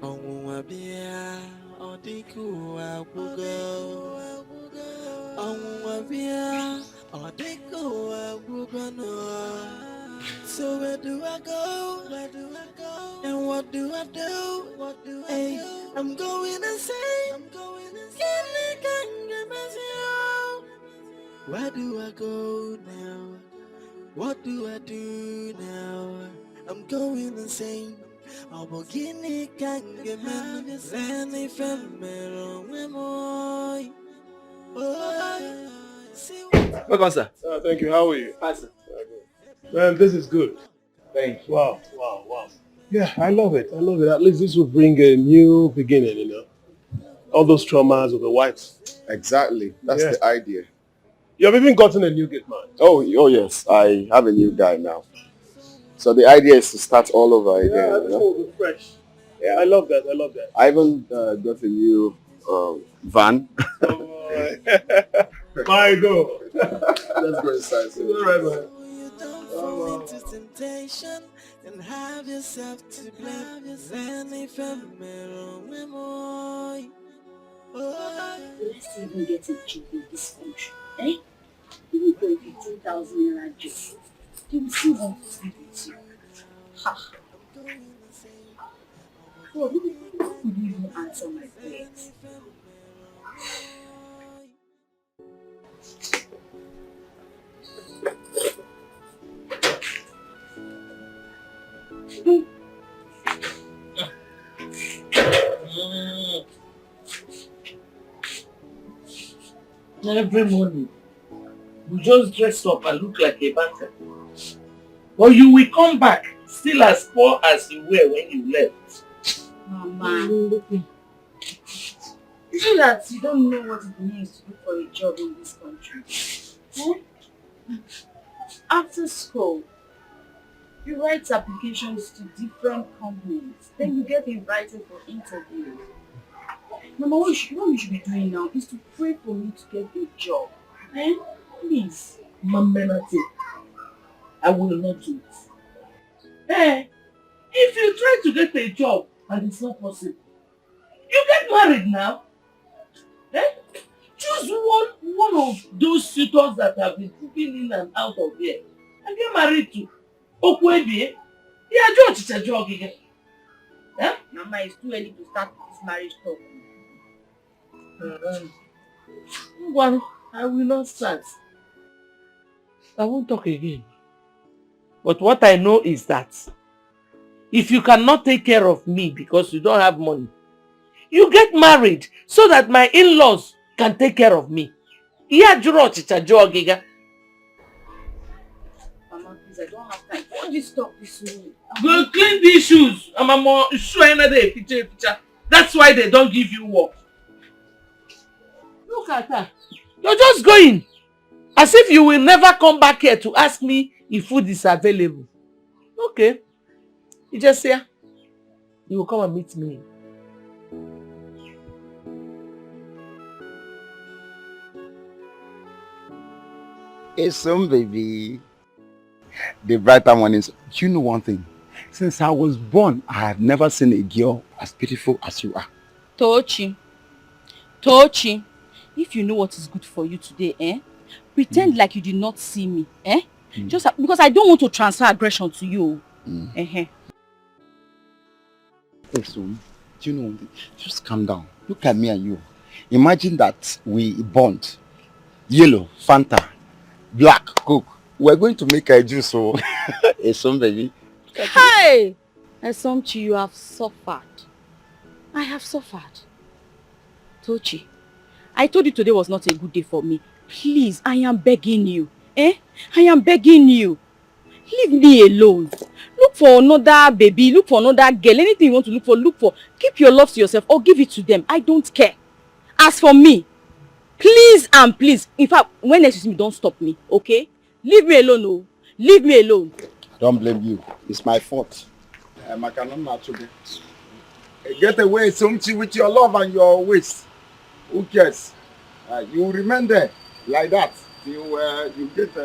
Oh, wabia, odiku wabugo. Wabia, odiku wabugo. So where do I go? And what do I do? Hey, I'm going insane. Where do I go now? What do I do now? I'm going insane. Abogini kangeman, any femero memoy. Welcome, sir. Thank you. How are you? Hi, sir. Man, this is good. Thank you. Wow. Yeah, I love it. At least this will bring a new beginning, you know. All those traumas will be wiped. Exactly. That's the idea. You have even gotten a new gate man. Oh yes. I have a new guy now. So the idea is to start all over again. Yeah, this will be fresh. Yeah, I love that. I even got a new van. My God. Let's go inside. All right, man. Fall into temptation and have yourself to blame. Then if I'm let's even get a job in this country, eh? Even for a 15,000 naira job. He will still want to sleep with you. Ha. God, who could you even answer my prayers? Every morning, you just dress up and look like a banker. But you will come back still as poor as you were when you left. Mama, is it that you don't know what it means to look for a job in this country? Eh? After school, you write applications to different companies. Then you get invited for interviews. Mama, what you should be doing now is to pray for me to get a job. Eh? Please. Mamenate, I will not do it. Eh? If you try to get a job and it's not possible, you get married now. Eh? Choose one of those suitors that have been cooking in and out of here and get married to. Okwebie, yeah, George jog again. Eh? Mama, it's too early to start this marriage talk. Well, I will not start. I won't talk again. But what I know is that if you cannot take care of me because you don't have money, you get married so that my in-laws can take care of me. Yeah, Mama, please, I don't have time. Why don't you stop this way? go clean these shoes. I'm a more sure another picture. That's why they don't give you work. Look at her. You're just going. As if you will never come back here to ask me if food is available. Okay. You just say, you will come and meet me. It's some baby. The brighter one is, you know one thing. Since I was born, I have never seen a girl as beautiful as you are. Tochi, if you know what is good for you today, pretend like you did not see me, Just because I don't want to transfer aggression to you. Hey, so, do you know one thing? Just calm down. Look at me and you. Imagine that we bond. Yellow, Fanta, black, Coke. We're going to make a juice, so hey, some baby. Hey! Esomchi, you have suffered. I have suffered. Tochi, I told you today was not a good day for me. Please, I am begging you. I am begging you. Leave me alone. Look for another baby, look for another girl. Anything you want to look for. Keep your love to yourself or give it to them. I don't care. As for me, please and please, in fact, when next you see me, don't stop me, okay? Leave me alone, oh. Leave me alone. I don't blame you. It's my fault. I cannot match you. Get away, Somchi, with your love and your waist. Who cares? You remain there like that till you get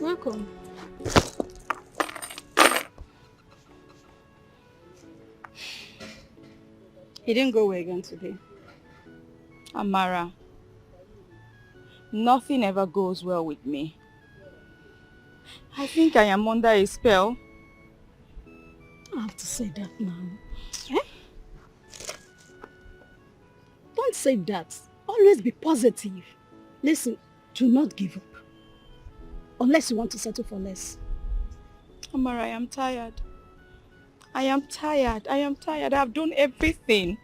Welcome. He didn't go away again today. Amara, nothing ever goes well with me. I think I am under a spell. I have to say that now. Don't say that. Always be positive. Listen, do not give up. Unless you want to settle for less. Amara, I am tired. I am tired. I have done everything.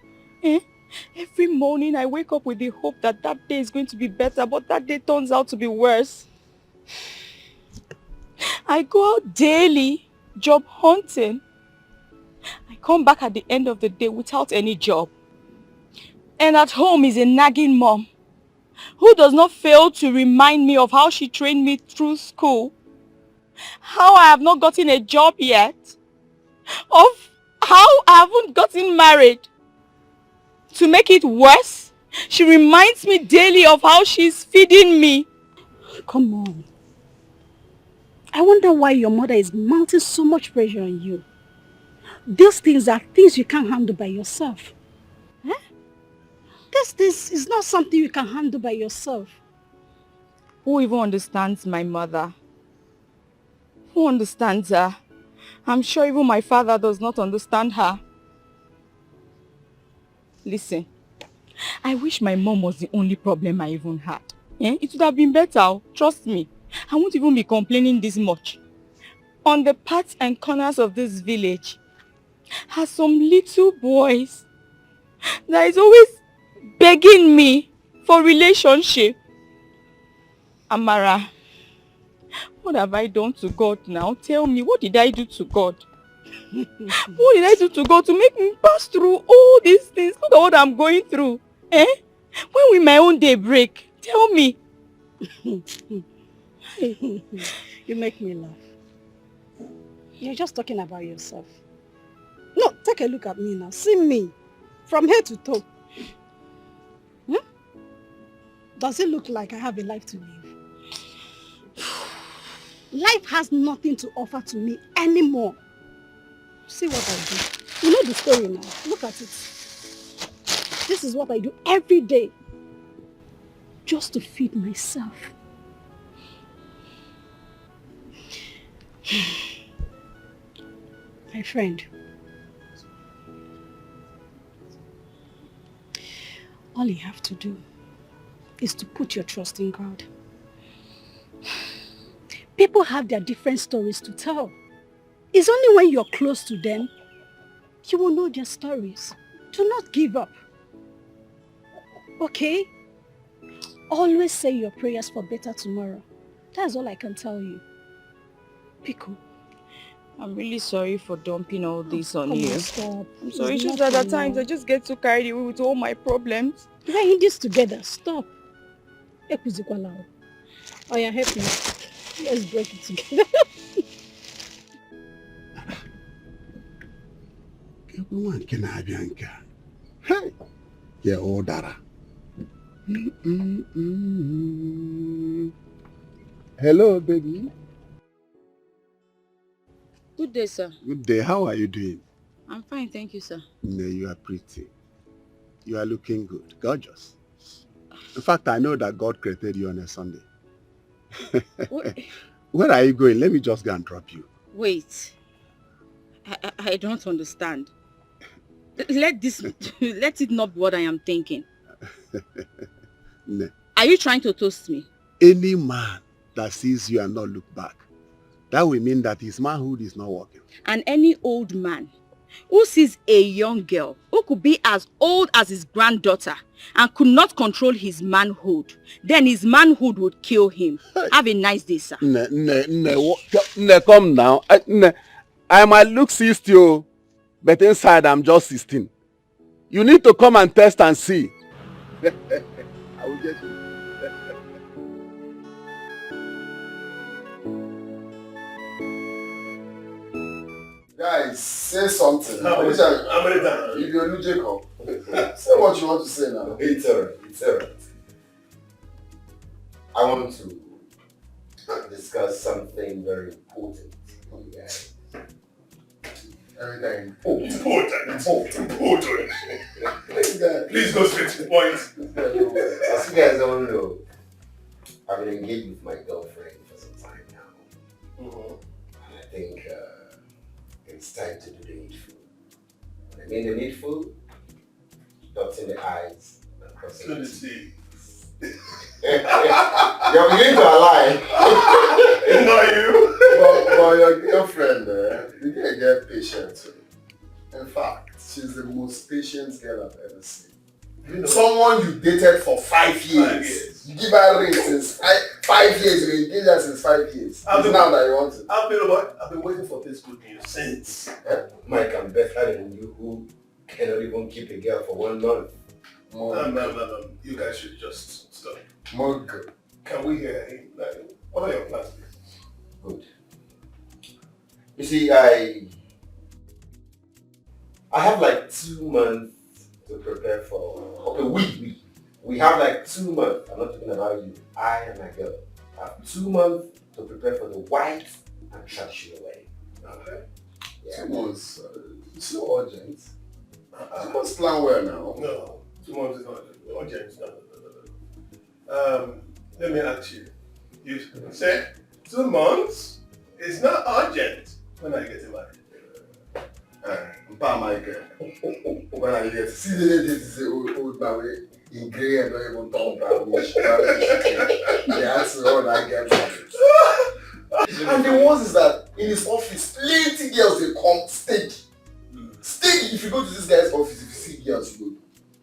Every morning I wake up with the hope that that day is going to be better, but that day turns out to be worse. I go out daily, job hunting. I come back at the end of the day without any job. And at home is a nagging mom who does not fail to remind me of how she trained me through school, how I have not gotten a job yet, of how I haven't gotten married. To make it worse, she reminds me daily of how she's feeding me. Come on. I wonder why your mother is mounting so much pressure on you. These things are things you can't handle by yourself. Eh? This is not something you can handle by yourself. Who even understands my mother? Who understands her? I'm sure even my father does not understand her. Listen, I wish my mom was the only problem I even had. Eh? It would have been better, trust me. I won't even be complaining this much. On the parts and corners of this village are some little boys that is always begging me for relationship. Amara, what have I done to God now? Tell me, what did I do to God? What did I do to God to make me pass through all these things? Look at what I'm going through. Eh? When will my own day break? Tell me. You make me laugh. You're just talking about yourself. No, take a look at me now. See me. From head to toe. Does it look like I have a life to live? Life has nothing to offer to me anymore. See what I do. You know the story now. Look at it. This is what I do every day. Just to feed myself. My friend. All you have to do is to put your trust in God. People have their different stories to tell. It's only when you're close to them, you will know their stories. Do not give up. Okay? Always say your prayers for better tomorrow. That's all I can tell you. Pico. I'm really sorry for dumping all this on you. Stop. I'm sorry, it's just that at times I just get too carried away with all my problems. We're in this together. Stop. Oh yeah, help me. Let's break it together. Yeah, oh, Dara. Hello, baby. Good day, sir. Good day. How are you doing? I'm fine, thank you, sir. No, you are pretty. You are looking good. Gorgeous. In fact, I know that God created you on a Sunday. Where are you going? Let me just go and drop you. Wait. I don't understand. Let it not be what I am thinking. No. Are you trying to toast me? Any man that sees you and not look back, that will mean that his manhood is not working. And any old man who sees a young girl who could be as old as his granddaughter and could not control his manhood, then his manhood would kill him. Have a nice day, sir. Come now. I might look 60, but inside I'm just 16. You need to come and test and see. I will get you. Guys, say something. I'm ready down. If you're Jacob, say what you want to say now. It's alright. I want to discuss something very important with you guys. Everything. Important. Please go straight to the point. As you guys all know, I've been engaged with my girlfriend for some time now. And I think it's time to do the needful. When I mean the needful, dotting the I's and crossing the T's. You're beginning to lie. Not you. But your girlfriend, you can get patient. In fact, she's the most patient girl I've ever seen. You know, someone you dated for 5 years. You give her ring since 5 years. You engage her since 5 years. It's now that you want it. I've been waiting for this good news since. Mike, I'm better than you who cannot even keep a girl for 1 month. No. You guys should just stop. Mug. Can we hear him? What are your plans? Good. You see, I have like 2 months to to prepare for... Okay, we have like 2 months. I'm not talking about you. I and my girl have 2 months to prepare for the white and traditional wedding. Okay? Yeah. 2 months. It's not urgent. 2 months plan well now. No, 2 months is not urgent. No. Let me ask you. You said 2 months is not urgent. When are you getting married? Mpa Michael. When are you getting? See the lady is old man in grey and not even talk about me. They ask me when I get married. And the worst is that in his office, plenty girls they come stage. Stage, if you go to this guy's office, if you see girls, you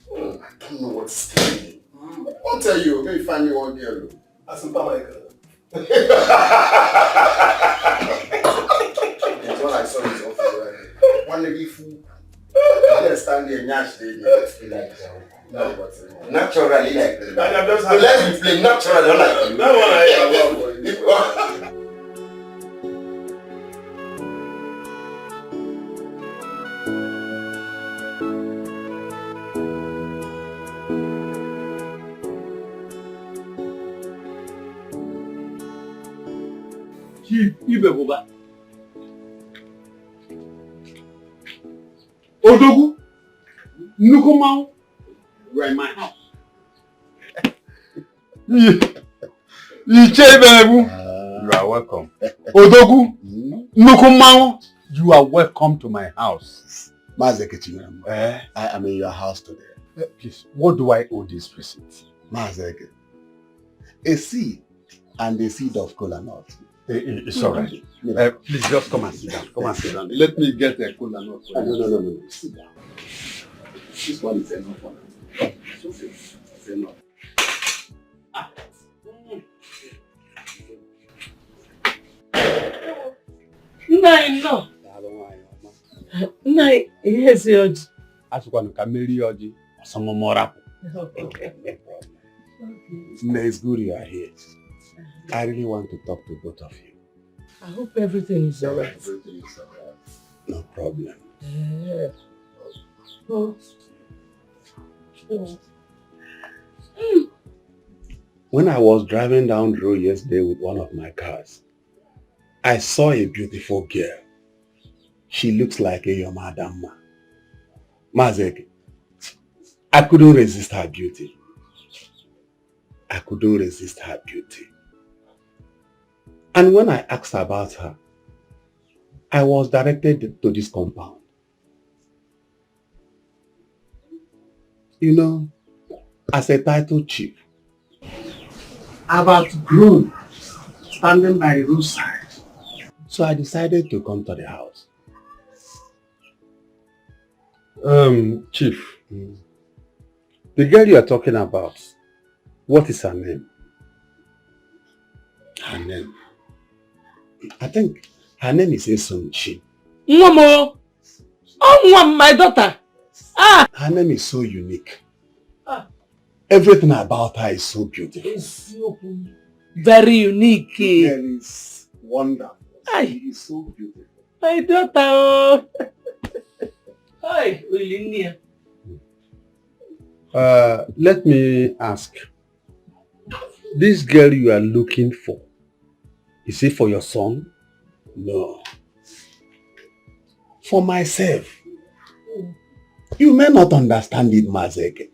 go, I don't know what's staging. I'll tell you, maybe find me one girl. As Mpa Michael. That's what I saw in his office right here. One lady fool. You stand there and yash lady. Like no, but naturally like I'm just so let me play naturally, not like you. That one Chief Ibebuba. Odogu, Nukumau, you are in my house. You are welcome. Odogu, Nukumau, you are welcome to my house. Mazeke, I am in your house today. Please, what do I owe this visit? Mazeke, a seed and a seed of kola nut. It's all right. Please just come and sit down. Come and sit down. Let me get a kola nut for you. No. Sit down. This one is enough for now. It's okay. It's enough. No. No, yes, Yoji. As one can marry Yoji, some more up. Okay. It's good you are here. I really want to talk to both of you. I hope everything is alright. Everything is alright. No problem. Yeah. Oh. When I was driving down the road yesterday with one of my cars, I saw a beautiful girl. She looks like a Yomadama. Mazek, I couldn't resist her beauty. And when I asked about her, I was directed to this compound. You know, as a title chief, I've outgrown standing by the roadside. So I decided to come to the house. Chief, the girl you are talking about, what is her name? Her name? I think her name is Esonchi. Momo! Oh, my daughter! Her name is so unique. Everything about her is so beautiful. Very unique. Girl is wonderful. She is so beautiful. My daughter! Hi, Olinia. Let me ask. This girl you are looking for, is it for your son? No. For myself. You may not understand it, Mazeke.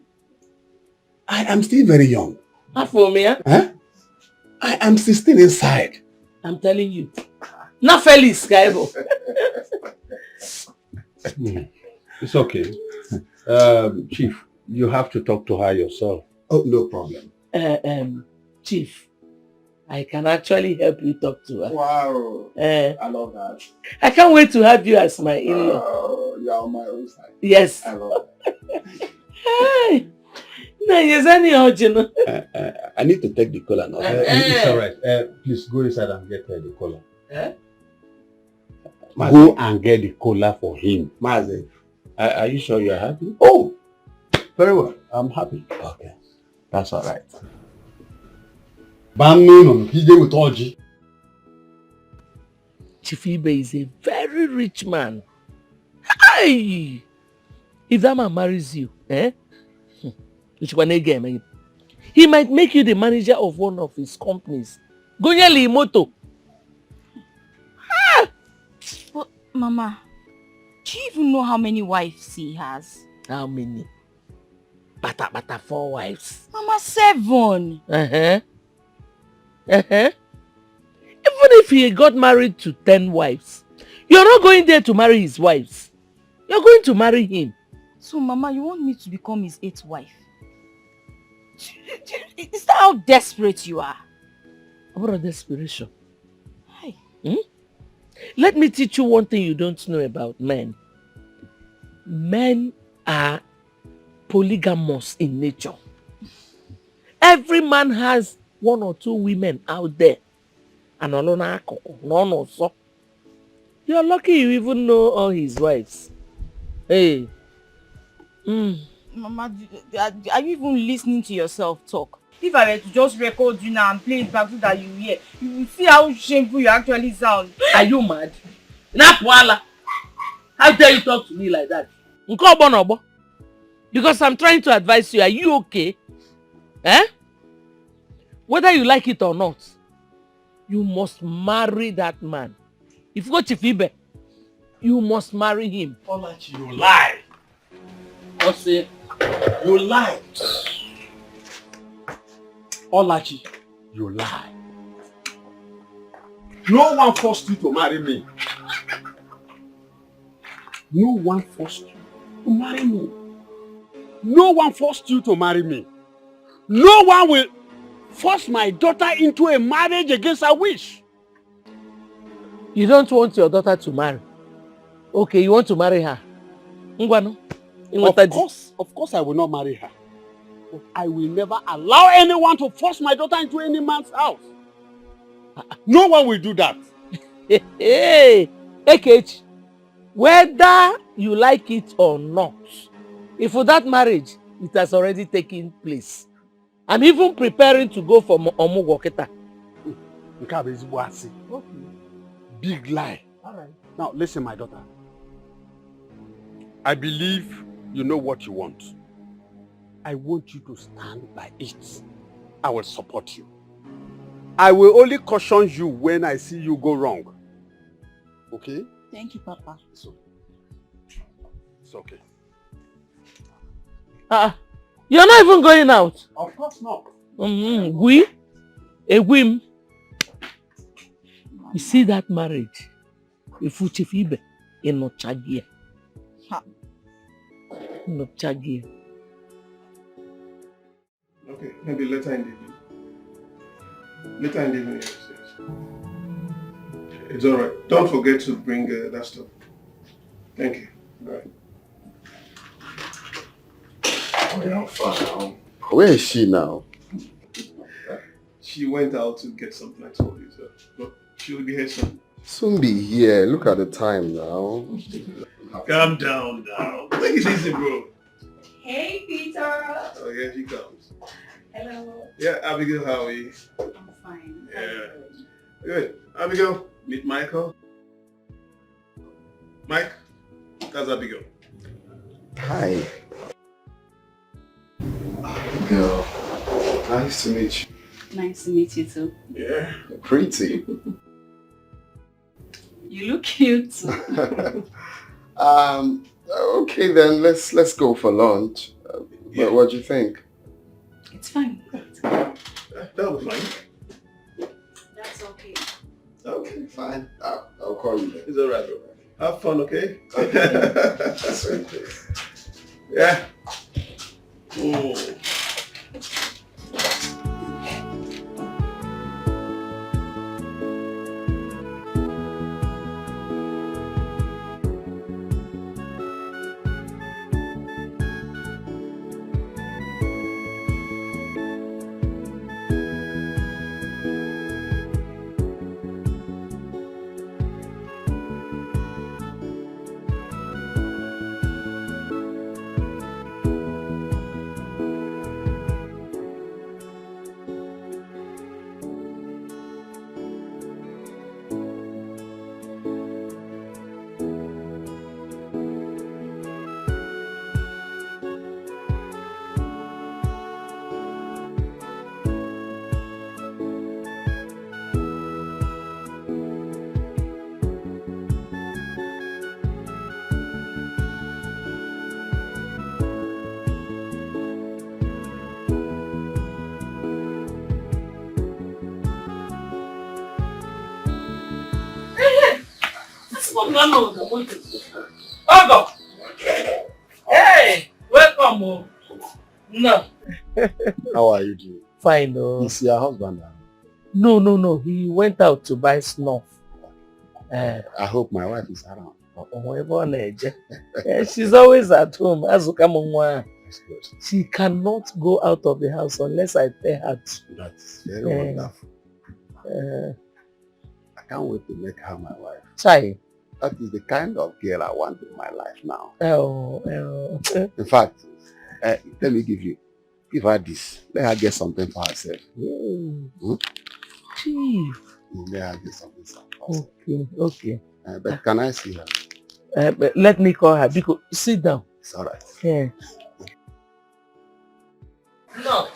I am still very young. For me, huh? I am 16 inside. I'm telling you. Not Felix, Kaibo. It's okay. Chief, you have to talk to her yourself. Oh, no problem. Chief, I can actually help you talk to her. Wow. I love that. I can't wait to have you as my in-law. Oh, you are on my own side. Yes. I love that. Hey. No, yes, any original. I need to take the collar now. It's all right. Please go inside and get the collar. Go and get the collar for him. Maze, are you sure you are happy? Oh, very well. I'm happy. Okay, that's all right. Chief Ibe is a very rich man. Hey! If that man marries you, Eh? Which one again? He might make you the manager of one of his companies. Gonyeli moto. But Mama, do you even know how many wives he has? How many? Bata 4 wives. Mama, 7. Uh-huh. Uh-huh. Even if he got married to 10 wives, you're not going there to marry his wives. You're going to marry him. So Mama, you want me to become his 8th wife? Is that how desperate you are? About desperation. Hi. Let me teach you one thing you don't know about men. Men are polygamous in nature. Every man has 1 or 2 women out there. And you're lucky you even know all his wives. Hey. Mama, are you even listening to yourself talk? If I were to just record you now and play it back so that you hear, you will see how shameful you actually sound. Are you mad? How dare you talk to me like that? Because I'm trying to advise you. Are you okay? Eh? Whether you like it or not, you must marry that man. If you go to Chifibe, you must marry him. Olachi, you lie. What's it? You lie. Olachi, you lie. No one forced you to marry me. No one forced you to marry me. No one forced you to marry me. No one will force my daughter into a marriage against her wish. You don't want your daughter to marry. Okay, you want to marry her. Of course I will not marry her. But I will never allow anyone to force my daughter into any man's house. No one will do that. Hey, Ekech, whether you like it or not, if for that marriage, it has already taken place. I'm even preparing to go for Omugoketa. Big lie. All right. Now listen, my daughter. I believe you know what you want. I want you to stand by it. I will support you. I will only caution you when I see you go wrong. Okay? Thank you, Papa. It's okay. You're not even going out. Of course not. You see that marriage? If you chifibe, in no chagia. No chagia. Okay, maybe later in the evening. Later in the evening, yes. It's alright. Don't forget to bring that stuff. Thank you. Alright. Where is she now? She went out to get something, I told you, so. But she'll be here soon. Soon be here. Look at the time now. Calm down now. Take it easy, bro. Hey, Peter. Oh, here she comes. Hello. Yeah, Abigail, how are you? I'm fine. Yeah. Good. Abigail, meet Michael. Mike, that's Abigail. Hi. Abigail, nice to meet you. Nice to meet you too. Yeah. You're pretty. You look cute. Okay then, let's go for lunch. What do you think? It's fine. That'll be fine. That's okay. Okay, fine. I'll call you then. It's alright, bro. Have fun, okay? Okay. Yeah. Ogo! Hey! Welcome, oh. No. How are you doing? Fine, oh. Is your husband now? No. He went out to buy snuff. I hope my wife is around. She's always at home. That's good. She cannot go out of the house unless I tell her to. That's very wonderful. I can't wait to make her my wife. Chai. That is the kind of girl I want in my life now. Oh. In fact, let me give her this. Let her get something for herself. Chief. Let her get something for herself. Okay. But can I see her? But let me call her. Because sit down. It's all right. Yeah. No.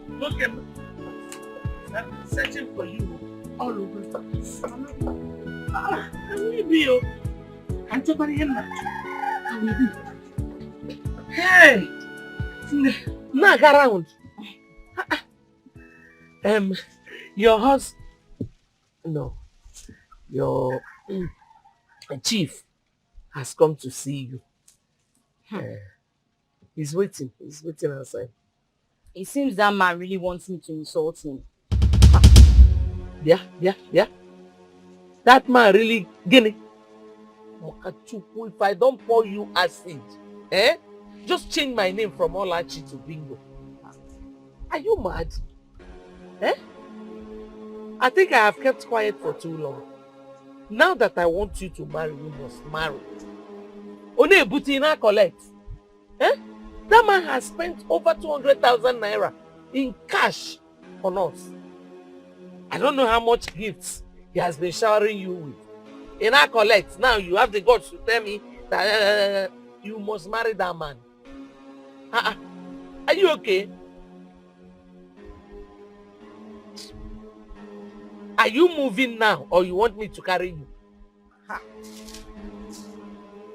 Look at me. I'm searching for you all over the place. I will be you. I'm talking him now. I will be. Hey! Knock around. Your husband. No. Your chief has come to see you. He's waiting outside. It seems that man really wants me to insult him. Yeah. That man really guinea. If I don't pour you acid, just change my name from Olachi to Bingo. Are you mad? I think I have kept quiet for too long. Now that I want you to marry, you must marry. One Butina collect. That man has spent over 200,000 naira in cash on us. I don't know how much gifts he has been showering you with. In our collect, now you have the guts to tell me that you must marry that man. Are you okay? Are you moving now or you want me to carry you?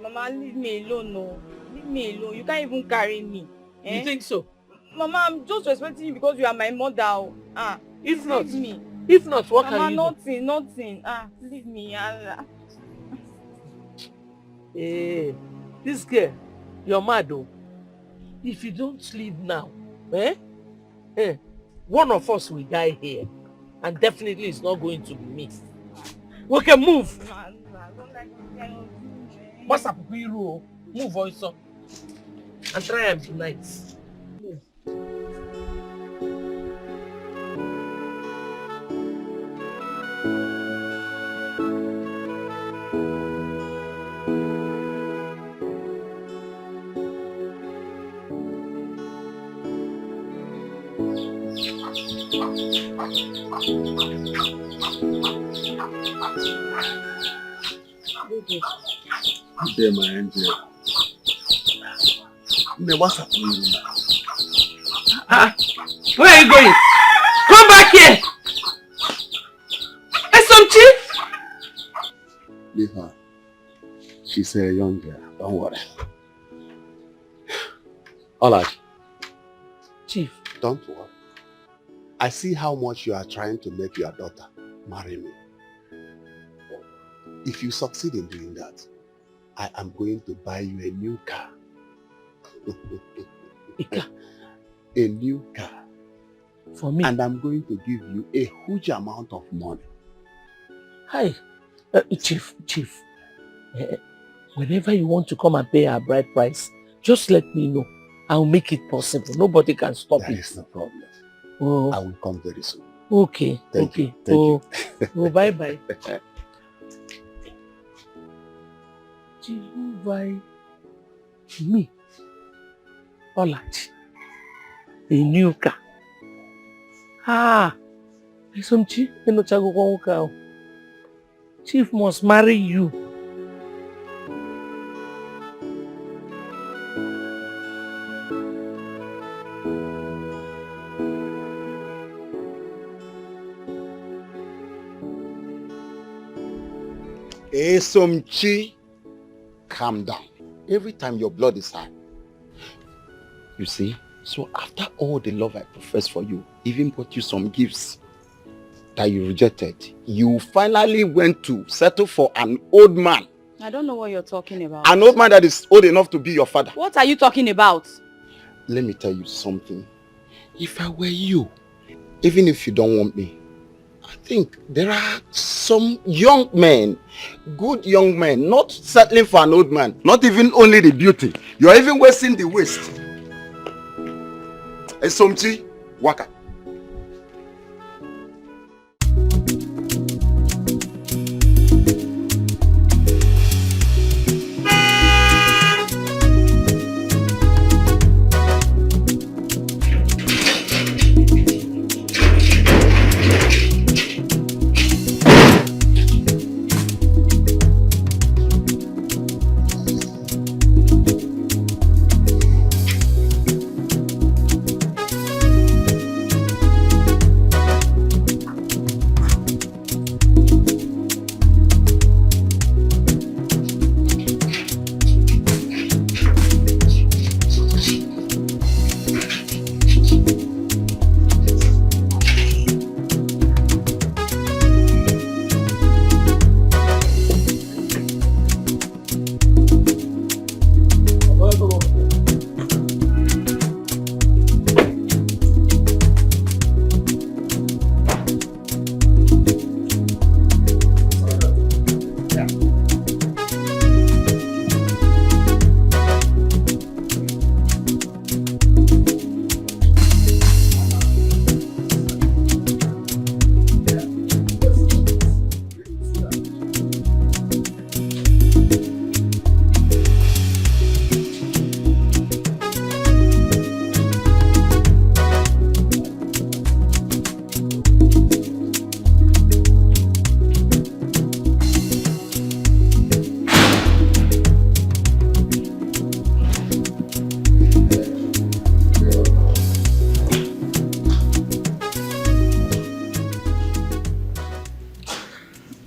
Mama, leave me alone, no. Leave me alone. You can't even carry me. You think so? Mama, I'm just respecting you because you are my mother. If leave me. If not, what Mama, can you do? nothing. Leave me. Hey, this girl, you're mad though. If you don't leave now, one of us will die here. And definitely it's not going to be me. We can move. What's up, Move also. And try and be nice. Move. Good day, my angel. What's up with you now? Where are you going? Come back here! Esomchi! Leave her. She's a young girl. Don't worry. Alright. Chief. Don't worry. I see how much you are trying to make your daughter marry me. If you succeed in doing that, I am going to buy you a new car. A new car. For me? And I'm going to give you a huge amount of money. Hi. Chief. Whenever you want to come and pay our bride price, just let me know. I'll make it possible. Nobody can stop it. That is no problem. Oh. I will come very soon. Okay. Thank you. Oh, bye-bye. Jehovah, me, Olachi, a new car. Esomchi, Chief must marry you. Esomchi, calm down. Every time your blood is high. You see, so after all the love I profess for you, even bought you some gifts that you rejected, you finally went to settle for an old man. I don't know what you're talking about. An old man that is old enough to be your father. What are you talking about? Let me tell you something. If I were you, even if you don't want me, I think there are some young men, good young men, not settling for an old man, not even only the beauty. You're even wasting the waste. Esomchi, waka.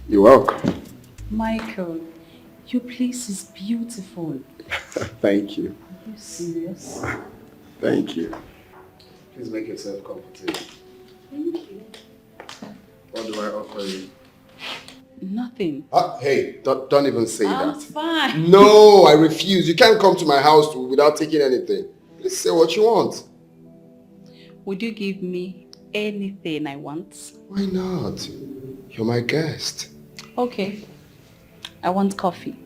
You're welcome. Michael, your place is beautiful. Thank you. Are you serious? Thank you. Please make yourself comfortable. Thank you. What do I offer you? Nothing. Hey, don't even say I'm that. fine. No, I refuse. You can't come to my house without taking anything. Please say what you want. Would you give me anything I want? Why not? You're my guest. Okay. I want coffee.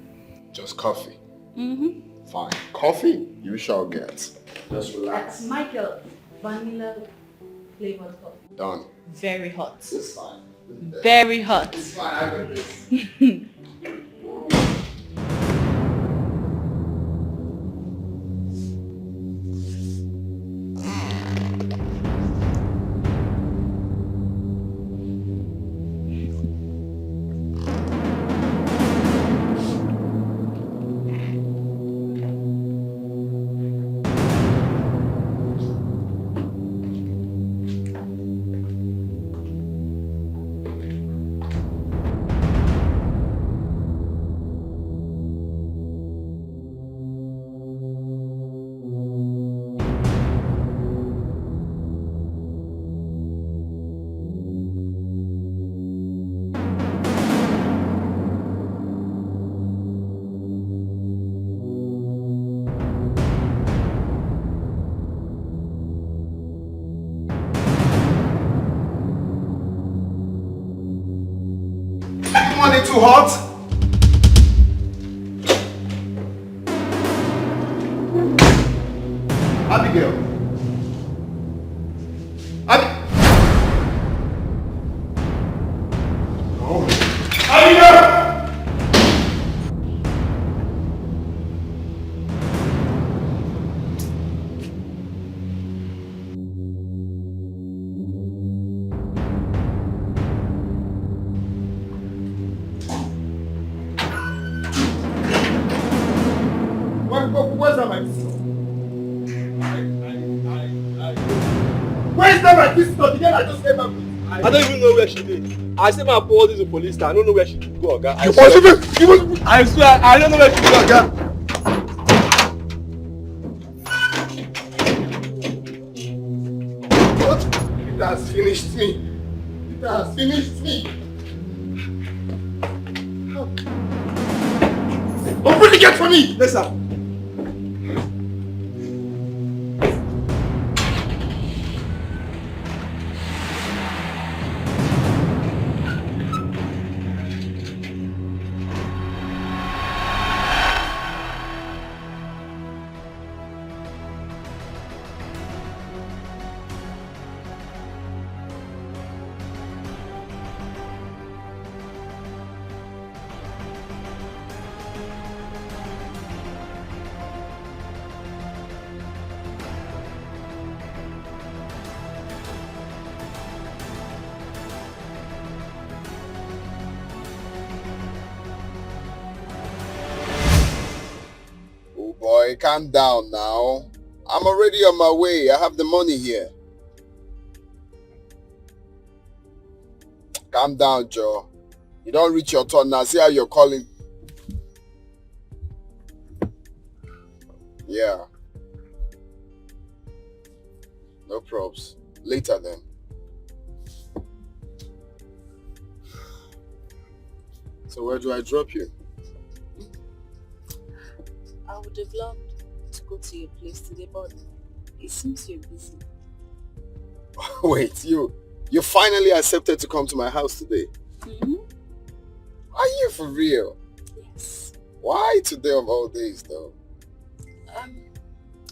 Just coffee. Mm-hmm. Fine. Coffee? You shall get. Just relax. Michael, vanilla flavored coffee. Done. Very hot. It's fine. Very hot. It's fine. I got this. Money too hot? Abigail. Abigail! Where's that my pistol? Where's that my pistol? The girl I just came up with. I don't even know where she is. I say my forward is a police star. I don't know where she go, Oga. I swear, I don't know where she go, Oga. What? It has finished me. It has finished me. Open the gate for me! Yes, sir. Boy, calm down now. I'm already on my way. I have the money here. Calm down, Joe. You don't reach your turn now. See how you're calling. Yeah. No probs. Later then. So where do I drop you? I would have loved to go to your place today, but it seems you're busy. Wait, you finally accepted to come to my house today? Mm-hmm. Are you for real? Yes. Why today of all days though?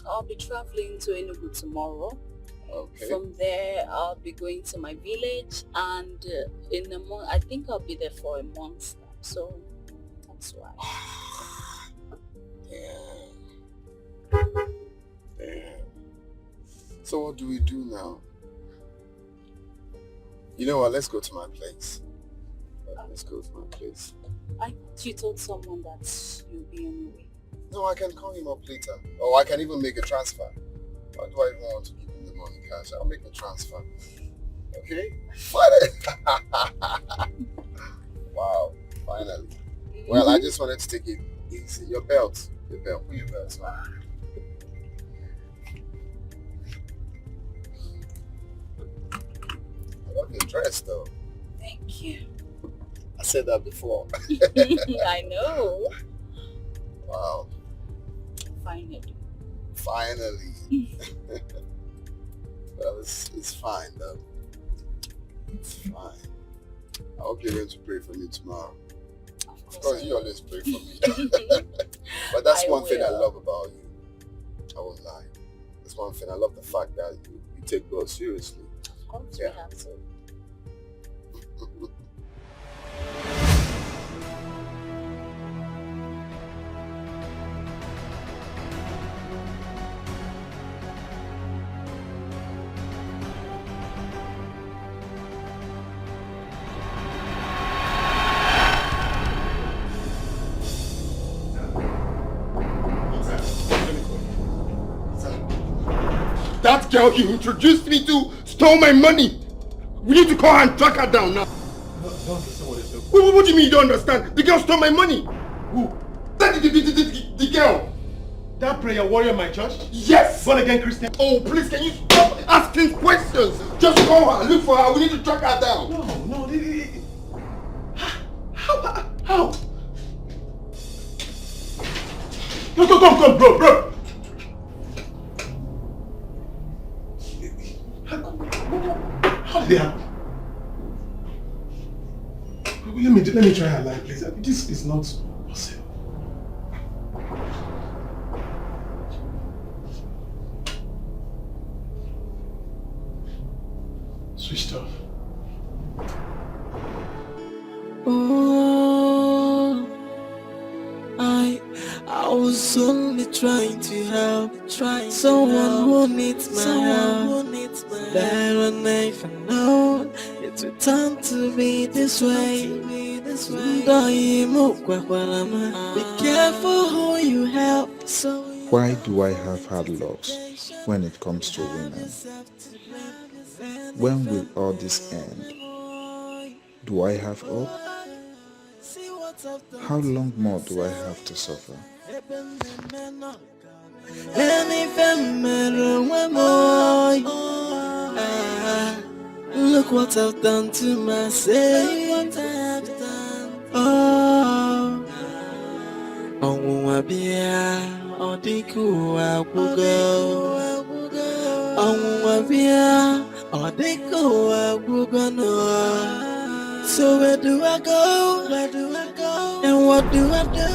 I'll be traveling to Enugu tomorrow. Okay. From there, I'll be going to my village, and in a month, I think I'll be there for a month. So that's why. Damn. So what do we do now? You know what? Let's go to my place. Let's go to my place. I thought you told someone that you'll be on your way. No, I can call him up later. Or I can even make a transfer. Why do I even want to give him the money cash? I'll make a transfer. Okay? Wow, finally. Well, I just wanted to take it easy. Your belt. Put your belt on. I love your dress though. Thank you. I said that before. I know. Wow. Finally. Well, it's fine though. It's fine. I hope you're going to pray for me tomorrow. Of course, you always pray for me. But that's one thing I love about you. I won't lie. That's one thing. I love the fact that you take God seriously. Of course, we have to. That girl you introduced me to stole my money. We need to call her and track her down now. Don't understand what you're saying. What do you mean you don't understand? The girl stole my money. Who? The girl. That prayer warrior in my church? Yes. Born again Christian? Oh, please, can you stop asking questions? Just call her, look for her. We need to track her down. No. How? Come, bro. How did it happen? Let me try her line, please. This is not possible. Switched off. Oh, I was only trying to help, someone who needs my help. Better never known it would turn to be this way. Be careful who you help. Why do I have hard loves when it comes to women? When will all this end? Do I have hope? How long more do I have to suffer? Look what I've done to myself. Oh, Onwabia, Odiku Abugo. Onwabia, Odiku Abugo no. So where do I go? Where do I go? And what do I do?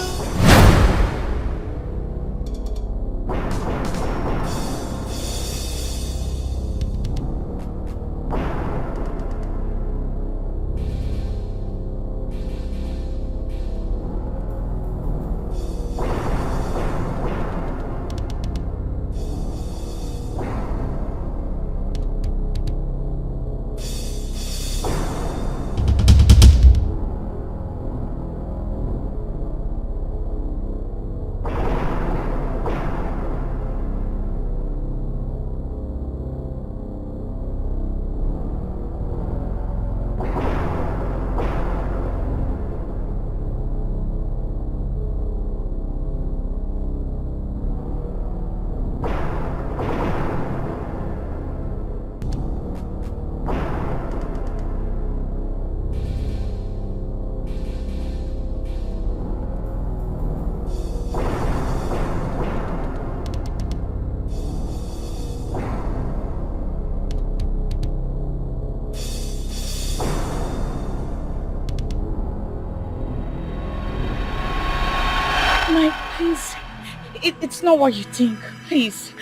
It's not what you think. Please.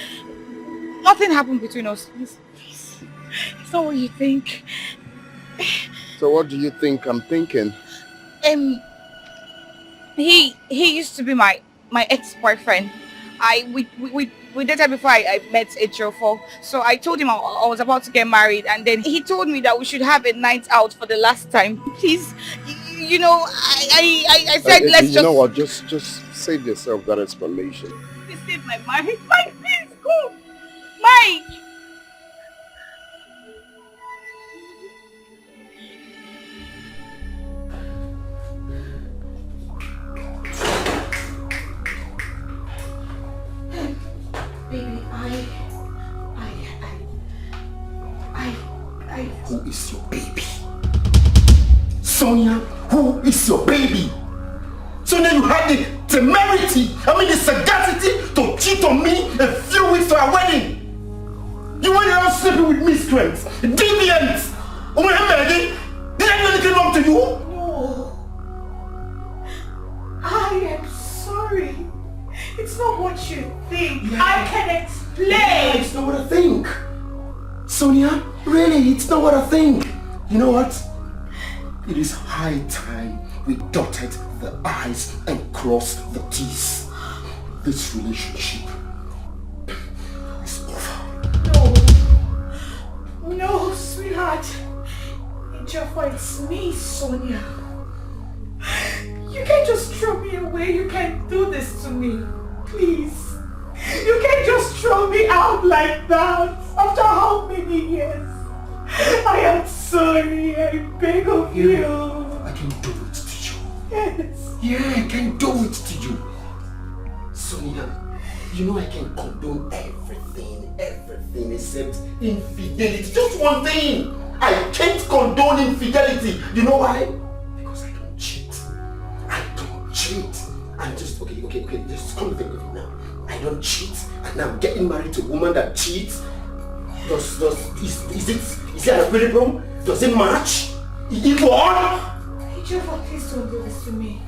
Nothing happened between us. Please. It's not what you think. So what do you think I'm thinking? He used to be my ex-boyfriend. We dated before I met Ejiofor. So I told him I was about to get married, and then he told me that we should have a night out for the last time. Please, you know, I said let's just... You know what, just save yourself that explanation. Please save my marriage. Mike, please go. Mike! Baby, who is your baby? Sonia, who is your baby? Sonia, you had the temerity, the sagacity to cheat on me a few weeks to our wedding. You went around sleeping with miscreants, deviants. Did I do anything wrong to you? No. I am sorry. It's not what you think. Yeah. I can explain. Yeah, it's not what I think. Sonia, really, it's not what I think. You know what? It is high time we dotted the I's and crossed the T's. This relationship is over. No, sweetheart. Ejiofor, it's me, Sonia. You can't just throw me away. You can't do this to me. Please. You can't just throw me out like that. After how many years? I am sorry. I beg of you. I can do it to you. Yes. Yeah, I can do it to you. Sonia, you know I can condone everything except infidelity. Just one thing. I can't condone infidelity. You know why? Because I don't cheat. I'm just, okay, just come think of it now. I don't cheat, and now I'm getting married to a woman that cheats. Is it an equilibrium? Does it match? Equal? Ejiofor, please don't do this to me.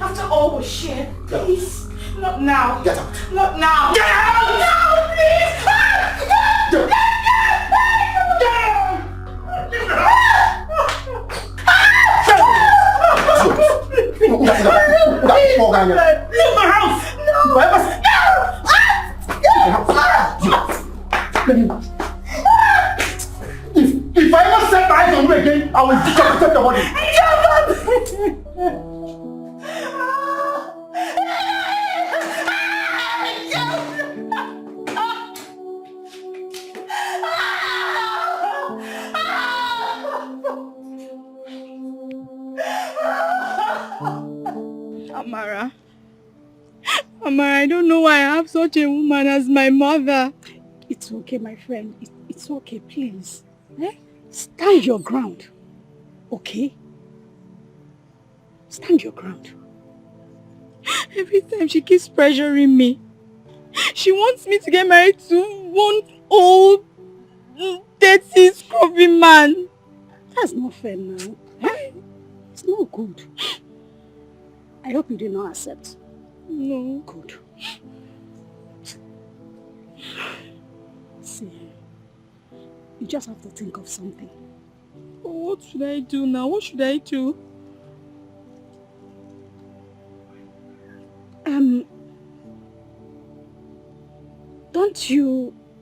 After all we shared, please. Not now. Get out. Not now. Get out! No, please! Get out! Leave my house! If I ever set my eyes on you again, I will decapitate your body. Amara, I don't know why I have such a woman as my mother. It's okay, my friend. It's okay, please. Stand your ground. Okay? Stand your ground. Every time she keeps pressuring me. She wants me to get married to one old, dirty, scruffy man. That's not fair now. It's not good. I hope you did not accept. No. Good. See, you just have to think of something. What should I do now? What should I do?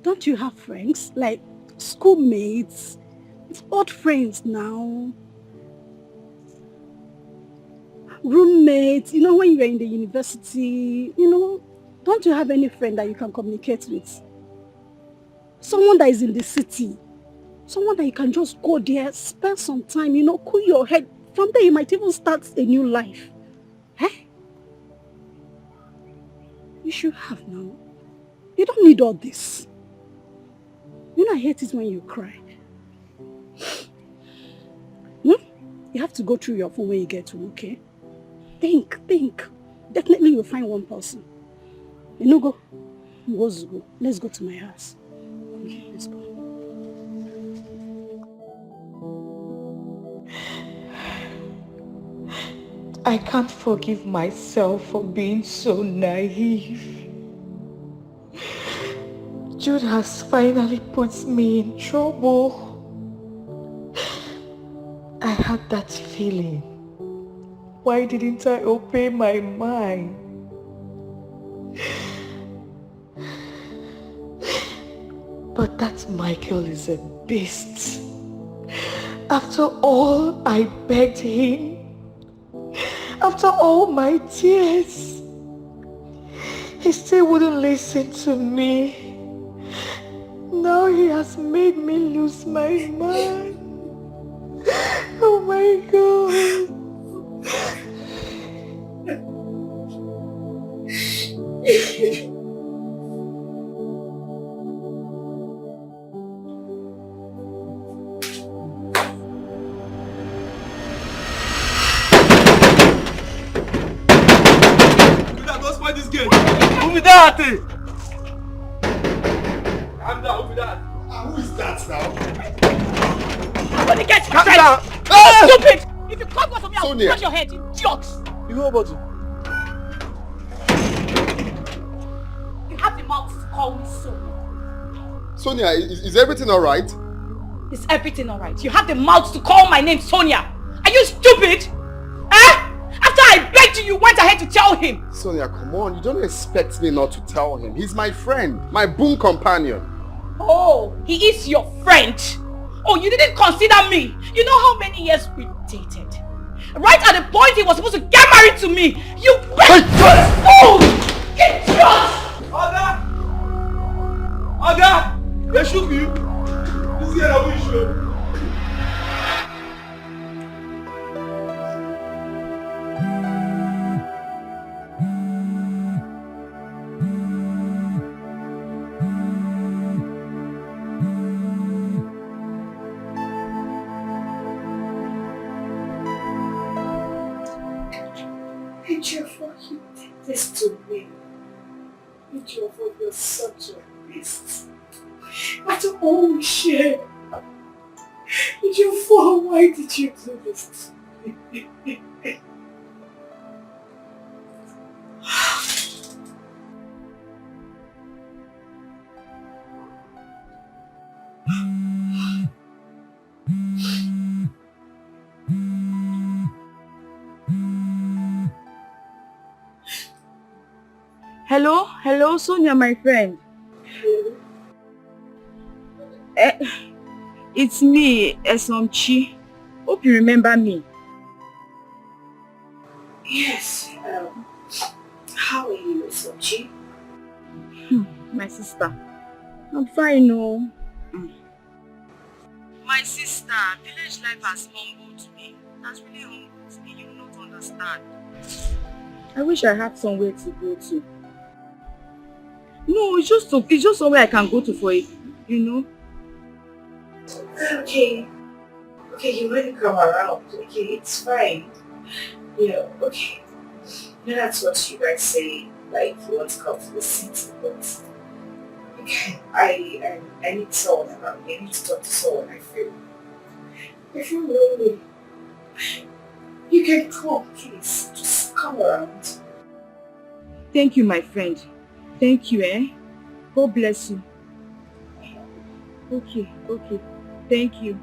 Don't you have friends? Like schoolmates? Old friends now? Roommates? You know, when you were in the university, don't you have any friend that you can communicate with? Someone that is in the city. Someone that you can just go there, spend some time, cool your head. From there you might even start a new life. You should have now. You don't need all this. I hate it when you cry. You have to go through your phone when you get home, okay? Think. Definitely you'll find one person. Go. Let's go to my house. Okay, let's go. I can't forgive myself for being so naive. Jude has finally put me in trouble. I had that feeling. Why didn't I obey my mind? But that Michael is a beast. After all I begged him, after all my tears, he still wouldn't listen to me. Now he has made me lose my mind. Oh my God. Don't spoil this game. Who be that? Calm down, who be that? Who is that now? When you get Calm straight. down. Oh, stupid! If you come for me, I'll Sonia. crush your head, idiot! You know about it? You have the mouth to call me Sonia. Sonia, is everything alright? Is everything alright? You have the mouth to call my name Sonia. Are you stupid? After I begged you, you went ahead to tell him. Sonia, come on. You don't expect me not to tell him. He's my friend, my boon companion. Oh, he is your friend. Oh, you didn't consider me. You know how many years we dated? Right at the point he was supposed to get married to me, you fool! Get shot! Oga! They shoot you. This guy will shoot. Ejiofor, you did this to me. Ejiofor, you're such a beast. After all we shared, Ejiofor, why did you do this to me? Hello, Sonia, my friend. It's me, Esomchi. Hope you remember me. Yes, how are you, Sachi? My sister. I'm fine, no. My sister, village life has humbled me. That's really humbled me. You will not understand. I wish I had somewhere to go to. No, it's just somewhere I can go to for it, you know. Okay. Okay, you want to come around. Okay, it's fine. Yeah, okay. You know, that's what you guys say, like you want to come to the city, but okay, I need someone around me. I need to talk to someone. I feel lonely. You can come, please. Just come around. Thank you, my friend. Thank you, eh? God bless you. Okay. Thank you.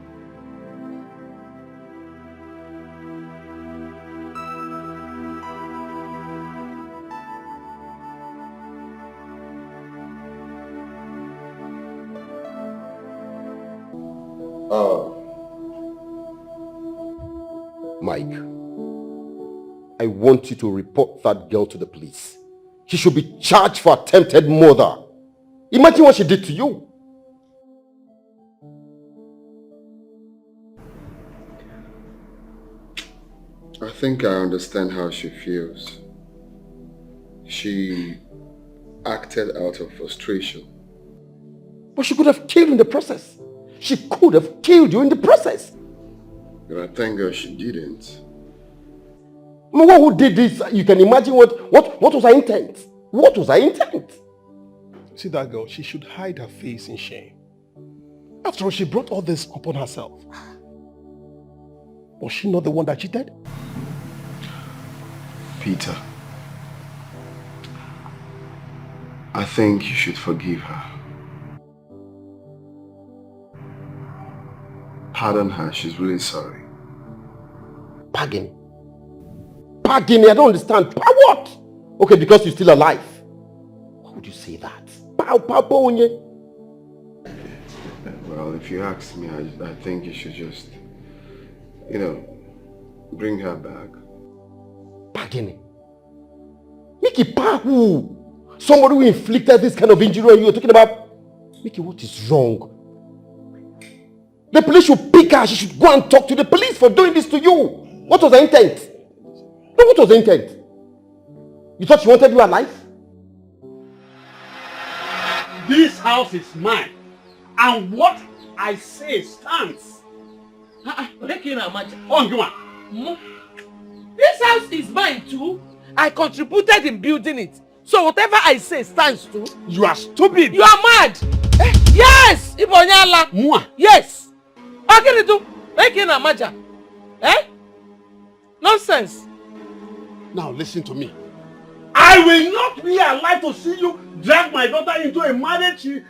Mike, I want you to report that girl to the police. She should be charged for attempted murder. Imagine what she did to you. I think I understand how she feels. She acted out of frustration. But she could have killed you in the process. She could have killed you in the process. But I thank God she didn't. I mean, who did this? You can imagine what was her intent? What was her intent? See that girl, she should hide her face in shame. After all, she brought all this upon herself. Was she not the one that cheated? Peter, I think you should forgive her. Pardon her, she's really sorry. Pardon? Pardon? I don't understand. What? Okay, because you're still alive. Why would you say that? Well, if you ask me, I think you should just, bring her back. Pardon? Mickey, who? Somebody who inflicted this kind of injury on you. You're talking about? Mickey, what is wrong? The police should pick her. She should go and talk to the police for doing this to you. What was her intent? No, what was her intent? You thought she wanted you alive? This house is mine. And what I say stands. This house is mine too. I contributed in building it. So whatever I say stands too. You are stupid. You are mad. Yes. Ibonyala. Yes. Nonsense. Now listen to me. I will not be alive to see you drag my daughter into a marriage she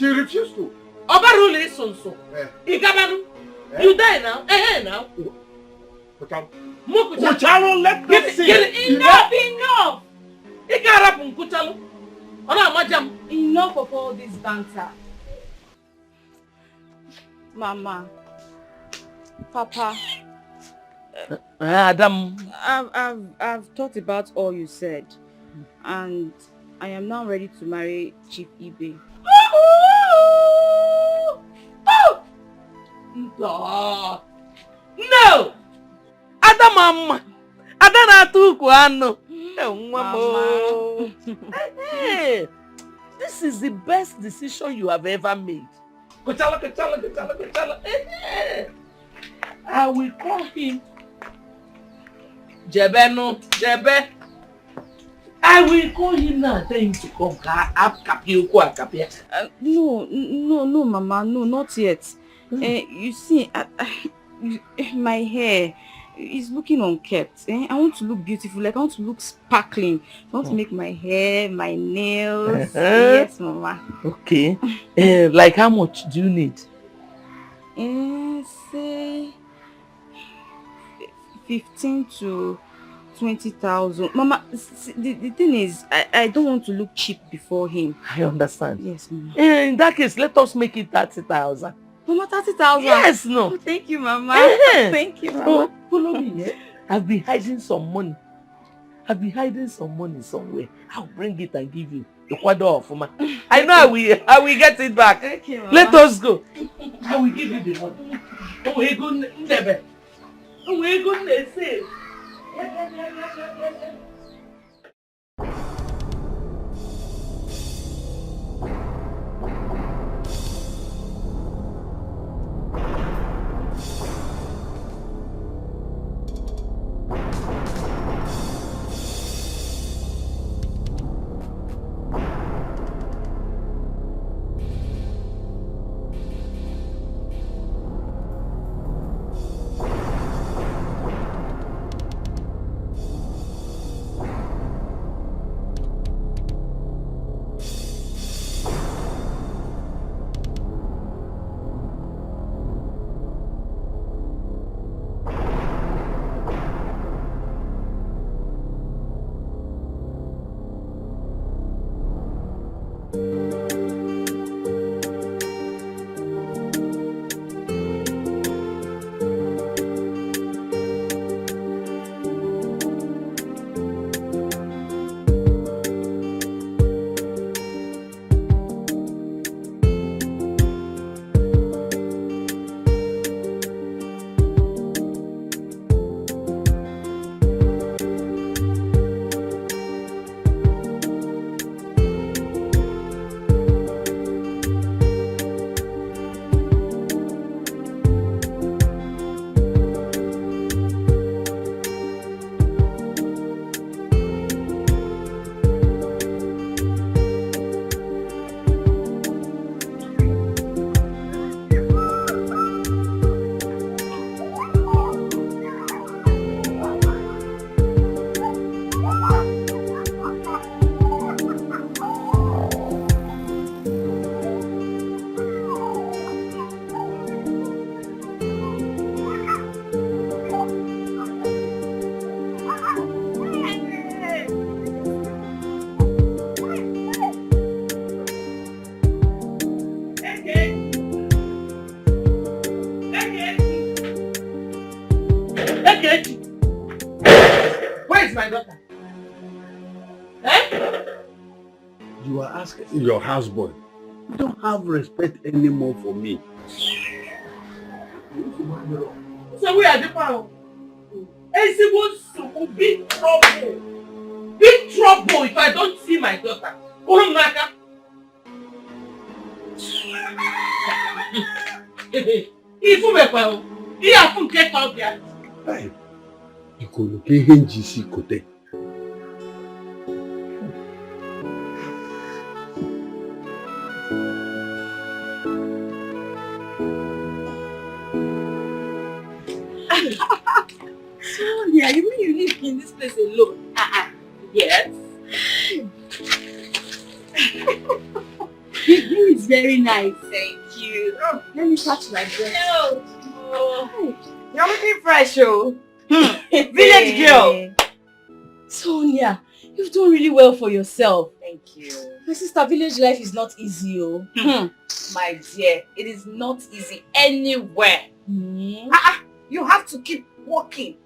refused to. Obarule sonso. Igabanu. You die now. Now. Kuchalo, let me see. Enough. Enough of all this banter. Mama, Papa, Adam, I've thought about all you said, and I am now ready to marry Chief Ibe. No! Adam, Hey, this is the best decision you have ever made. I will call him Jebe. I will call him now and tell him to come. No, Mama, no, not yet. You see, my hair is looking unkept. I want to look beautiful, like I want to look sparkling. I want to make my hair, my nails. Yes, Mama. Okay. Like how much do you need? Say 15 to 20,000. Mama, the thing is, I don't want to look cheap before him. I understand. Yes, Mama. In that case, let us make it 30,000. Mama, 30,000? Yes, no. Oh, thank you, Mama. Thank you, Mama. Oh, follow me, eh? I've been hiding some money. Somewhere. I'll bring it and give you the quarter of Mama. I know I will get it back. Okay, Mama. Let us go. I will give you the money. Oh, we go never. Oh, we go never. Your houseboy. You don't have respect anymore for me. So we are the power. Big trouble. Big trouble if I don't see my daughter. Get out there. Hey, you could look at NGC Kote. Sonia, you mean you live in this place alone? Yes. This view is very nice. Thank you. Oh, let me touch my breast. No. Oh. You're looking fresh, oh. Village girl. Sonia, you've done really well for yourself. Thank you. My sister, village life is not easy, oh. My dear, it is not easy anywhere. You have to keep working,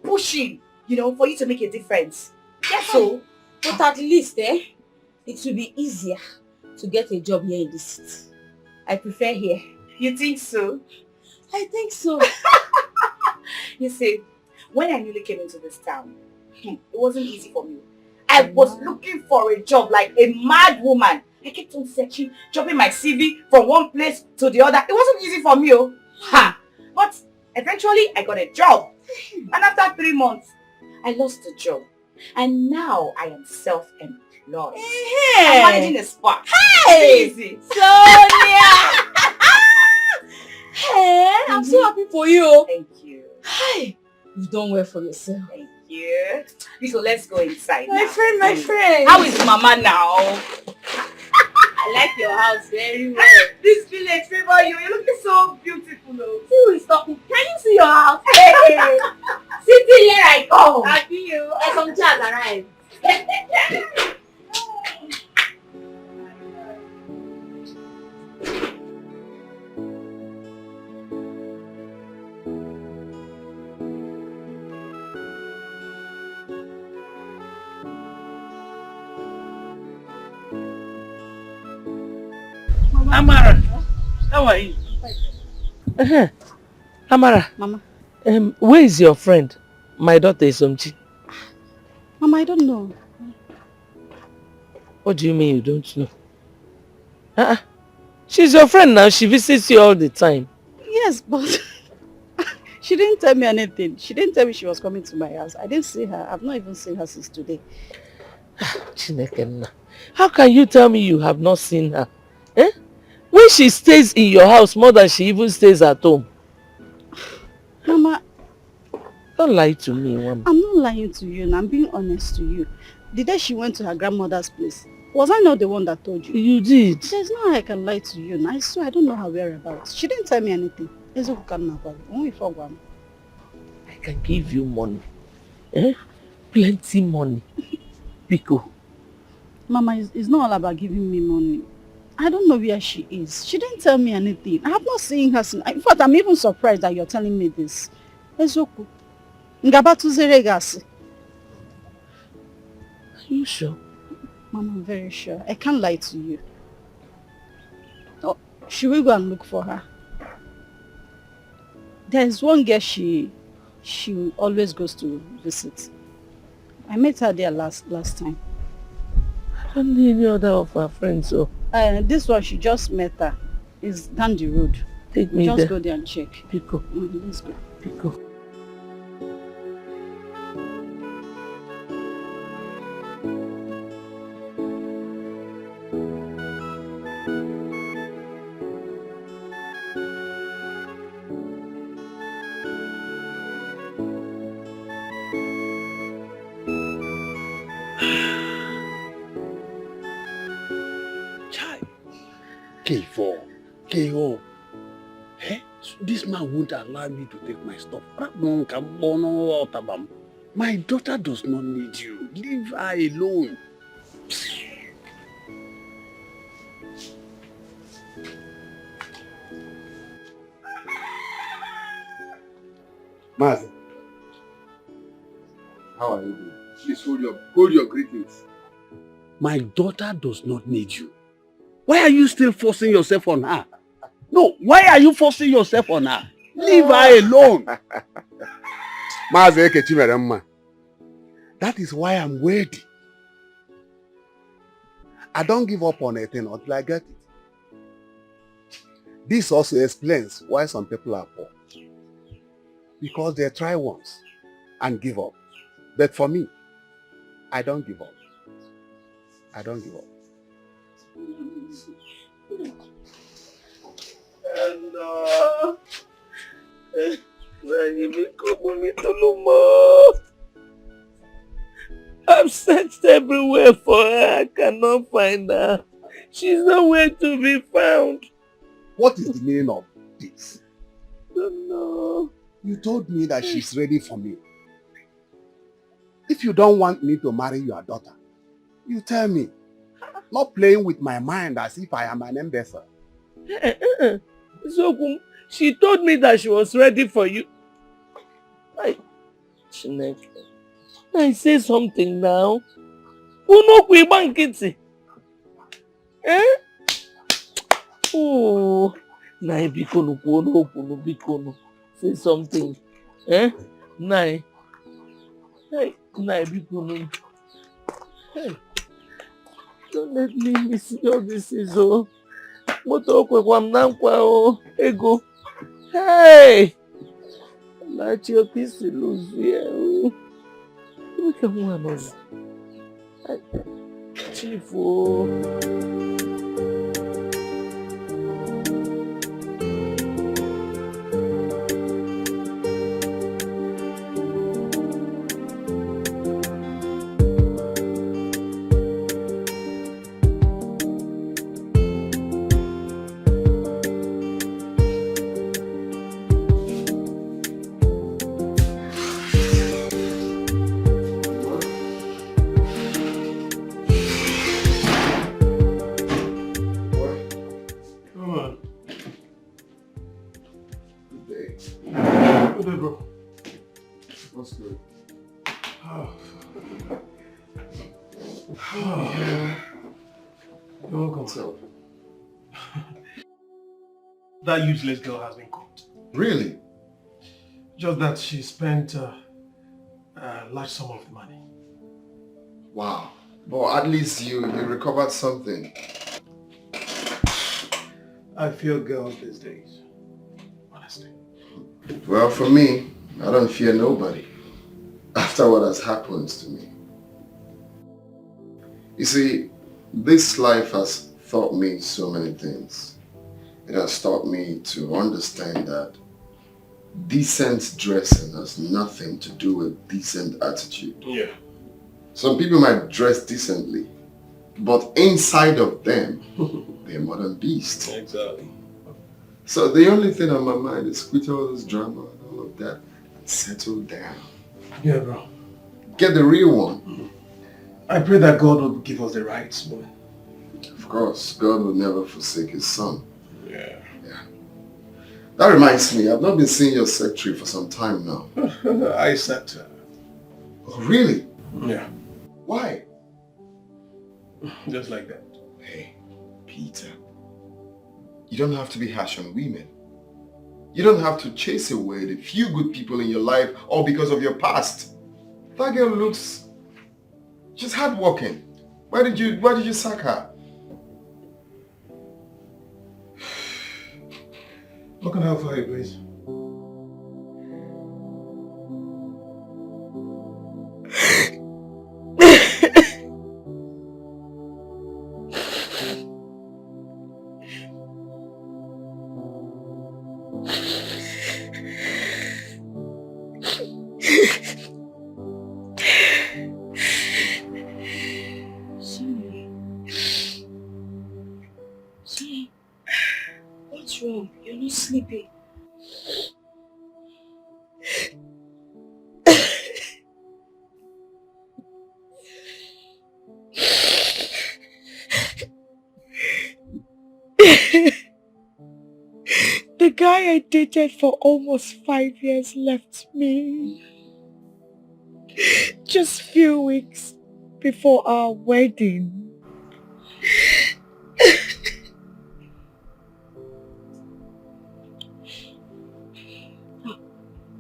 pushing, for you to make a difference. Yes, so. But at least, it will be easier to get a job here in the city. I prefer here. You think so? I think so. You see, when I newly came into this town, it wasn't easy for me. I was looking for a job like a mad woman. I kept on searching, dropping my CV from one place to the other. It wasn't easy for me. But eventually, I got a job. And after 3 months, I lost the job. And now I am self-employed. I'm managing a spa. Hey! Easy. Sonia! Hey, I'm so happy for you. Thank you. Hey, you've done well for yourself. Thank you. So let's go inside My now. friend. How is Mama now? I like your house very well. This village favor you. You're looking so beautiful. See who is talking. Can you see your house? Hey. Sitting here I come. I see you. And some chairs arrive. Amara, how are you? Amara, Mama. Where is your friend? My daughter is Somchi. Mama, I don't know. What do you mean you don't know? She's your friend now. She visits you all the time. Yes, but she didn't tell me anything. She didn't tell me she was coming to my house. I didn't see her. I've not even seen her since today. Chineke, how can you tell me you have not seen her? Eh? When she stays in your house more than she even stays at home. Mama, don't lie to me, Mama. I'm not lying to you, and I'm being honest to you. The day she went to her grandmother's place, was I not the one that told you? You did. There's no way I can lie to you. And I swear I don't know her whereabouts. She didn't tell me anything. I can give you money. Eh? Plenty money. Pico. Mama, it's not all about giving me money. I don't know where she is. She didn't tell me anything. I have not seen her since. In fact, I'm even surprised that you're telling me this. Ezoku. Are you sure? Mama, I'm very sure. I can't lie to you. Oh, should we go and look for her? There's one girl she always goes to visit. I met her there last time. I don't need any other of her friends, so. This one, she just met her. It's down the road. Take me just there. Go there and check. Pico. Let's go. Pico. K4, KO. Eh? So this man won't allow me to take my stuff. My daughter does not need you. Leave her alone. Mazi, how are you doing? Please hold your greetings. My daughter does not need you. Why are you still forcing yourself on her? No, why are you forcing yourself on her? Leave her alone. That is why I'm ready. I don't give up on anything until I get it. This also explains why some people are poor. Because they try once and give up. But for me, I don't give up. I don't give up. I've searched everywhere for her. I cannot find her. She's nowhere to be found. What is the meaning of this? I don't know. You told me that she's ready for me. If you don't want me to marry your daughter, you tell me. Not playing with my mind as if I am an imbecile. So, she told me that she was ready for you. I say something now. Eh? Oh, Nai bikono kuono kuno bikono. Say something. Eh? Nai. Hey, Nai bikono. Hey. Don't let me miss all this is oh. Moto kwe kwa mnankwa oh. Ego. Hey! Let your peace lose here. Look at one of us. Chief oh. That useless girl has been caught. Really? Just that she spent a large sum of money. Wow. But at least you recovered something. I fear girls these days, honestly. Well, for me, I don't fear nobody after what has happened to me. You see, this life has taught me so many things. It has taught me to understand that decent dressing has nothing to do with decent attitude. Yeah. Some people might dress decently, but inside of them, they're modern beasts. Exactly. So the only thing on my mind is quit all this drama and all of that and settle down. Yeah, bro. Get the real one. I pray that God will give us the right woman. Of course, God will never forsake his son. Yeah. That reminds me, I've not been seeing your secretary for some time now. I sacked her. Oh, really? Yeah. Why? Just like that. Hey, Peter. You don't have to be harsh on women. You don't have to chase away the few good people in your life all because of your past. That girl looks... she's hardworking. Why did you sack her? What can I help for you, please? Sorry. What's wrong? You're not sleeping. The guy I dated for almost 5 years left me. Just few weeks before our wedding.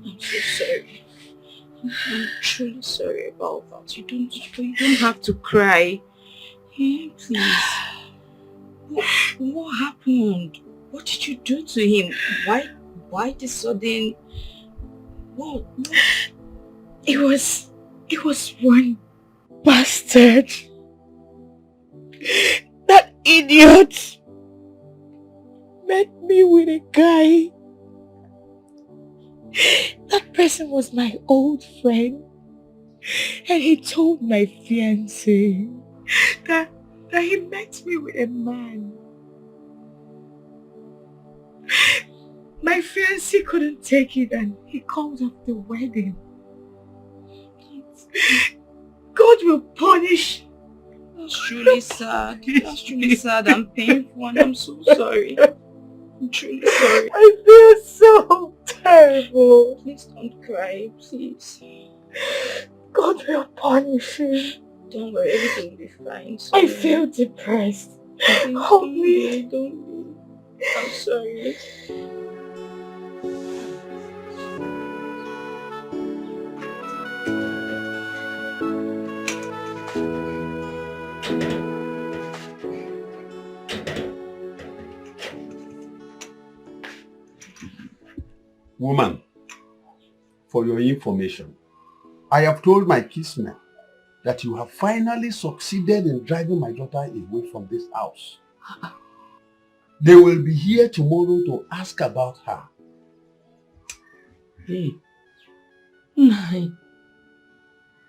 I'm so sorry. I'm truly sorry about that. You don't have to cry. Hey, please. What happened? What did you do to him? Why the sudden... What? It was one bastard. That idiot met me with a guy. That person was my old friend. And he told my fiancé that he met me with a man. My fiancé couldn't take it and he called off the wedding. God will punish. That's truly sad. That's truly sad and painful, and I'm so sorry. I'm truly sorry. I feel so terrible. Please don't cry, please. God will punish him. Don't worry, everything will be fine. I feel depressed. Help me. Don't be. I'm sorry. Woman, for your information, I have told my kinsmen that you have finally succeeded in driving my daughter away from this house. They will be here tomorrow to ask about her. Hey, Nai,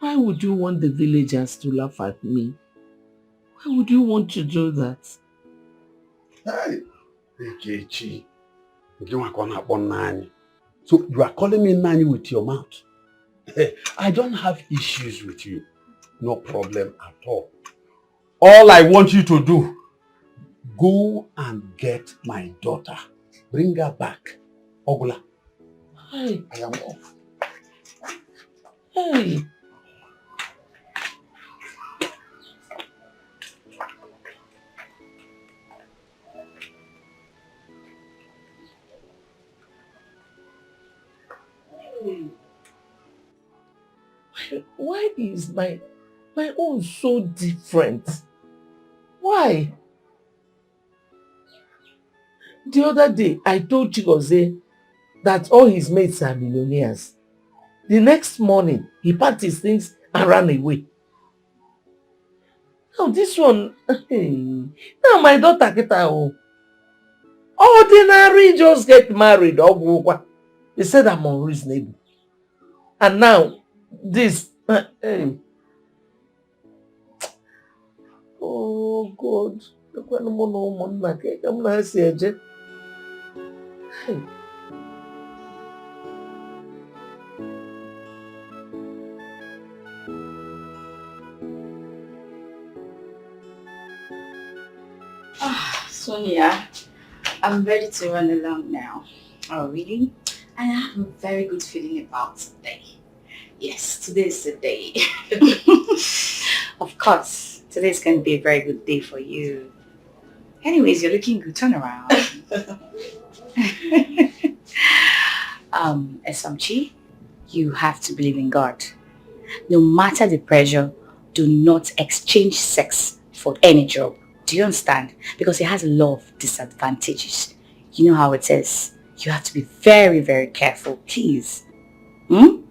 why would you want the villagers to laugh at me? Why would you want to do that? Hey, Ekechi, so you are calling me Nani with your mouth? I don't have issues with you. No problem at all. All I want you to do, go and get my daughter. Bring her back. Ogula. Hey. I am off. Hey. Why is my own so different? Why? The other day, I told Chigozie that all his mates are millionaires. The next morning, he packed his things and ran away. Now this one, hey, now my daughter get her ordinary just get married. They said I'm unreasonable. And now, this, hey. Oh God. Hey. Sonia, I'm ready to run along now. Oh, really? And I have a very good feeling about today. Yes, today is the day. Of course, today is going to be a very good day for you. Anyways, you're looking good. Turn around. Esamchi, you have to believe in God. No matter the pressure, do not exchange sex for any job. Do you understand? Because it has a lot of disadvantages. You know how it is. You have to be very, very careful, please. You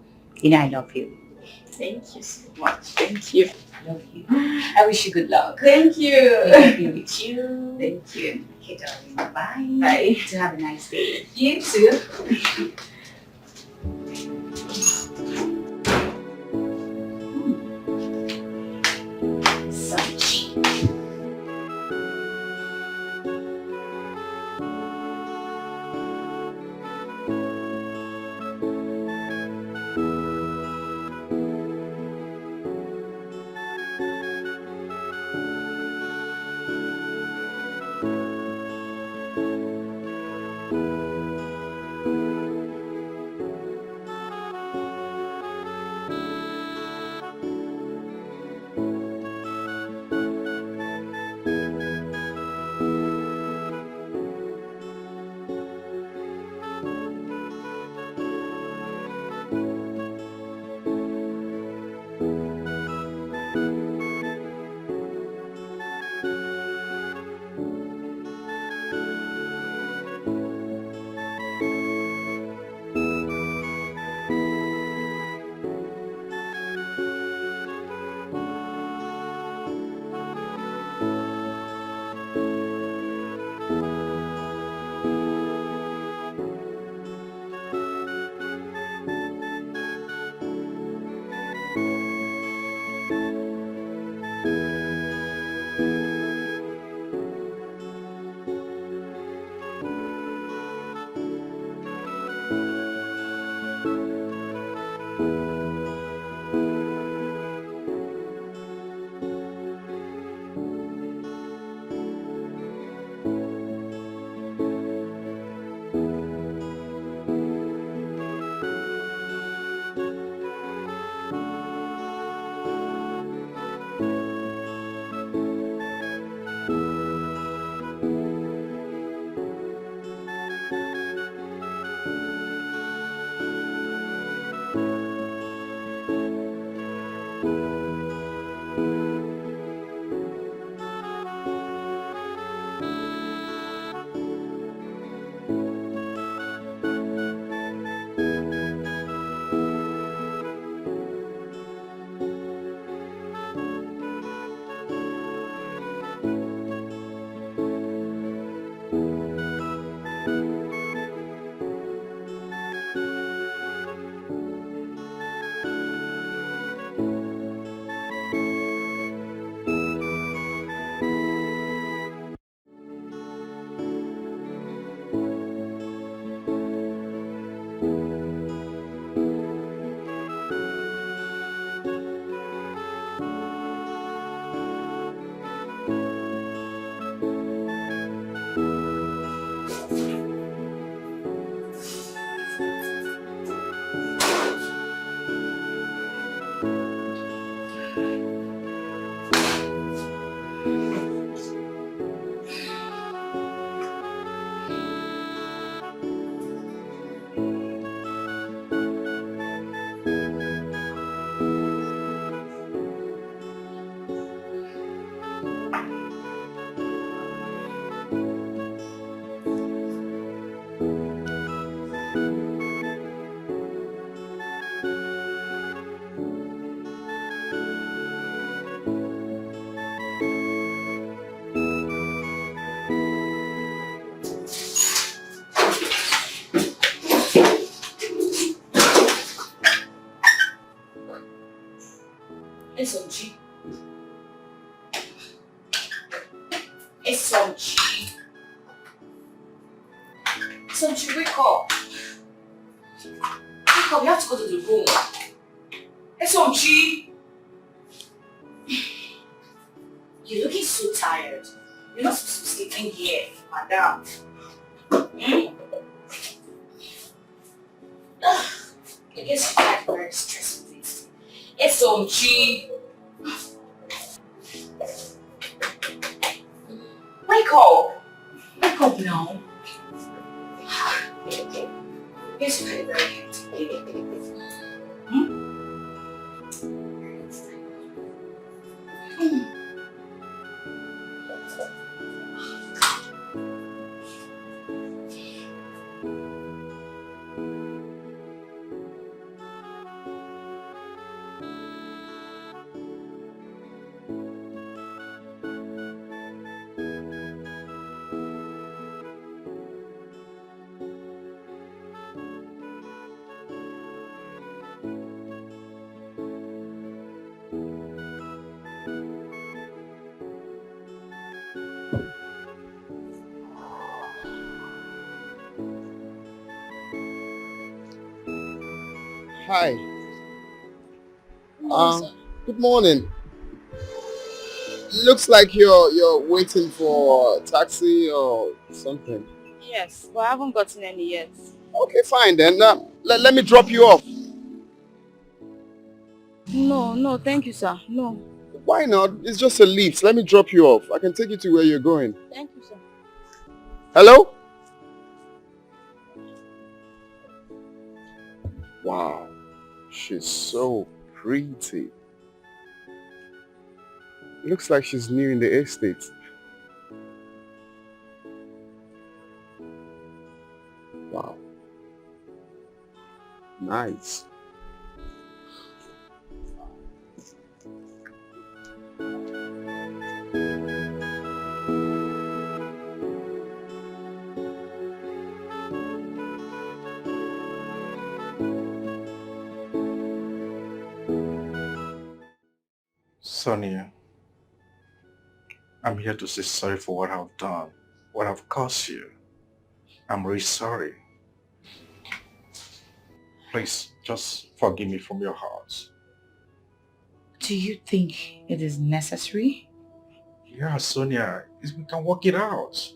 know I love you. Thank you so much. Thank you. I love you. I wish you good luck. Thank you. Happy with you. Thank you. Okay, darling. Bye. Bye. To have a nice day. You too. Sachi. SMG. SMG. SMG, wake up. Wake up, you have to go to the room. SMG. You're looking so tired. You're not supposed to be sleeping here, madam. I guess you had very stressful things. SMG. Wake up! Wake up now. Yes, you had very hectic. Hi. Good morning. Looks like you're waiting for a taxi or something. Yes, but I haven't gotten any yet. Okay, fine then. Let me drop you off. No, thank you, sir. No. Why not? It's just a lift. Let me drop you off. I can take you to where you're going. Thank you, sir. Hello? Wow. She's so pretty. Looks like she's new in the estate. Wow. Nice. Sonia, I'm here to say sorry for what I've done, what I've caused you. I'm really sorry. Please, just forgive me from your heart. Do you think it is necessary? Yeah, Sonia, we can work it out.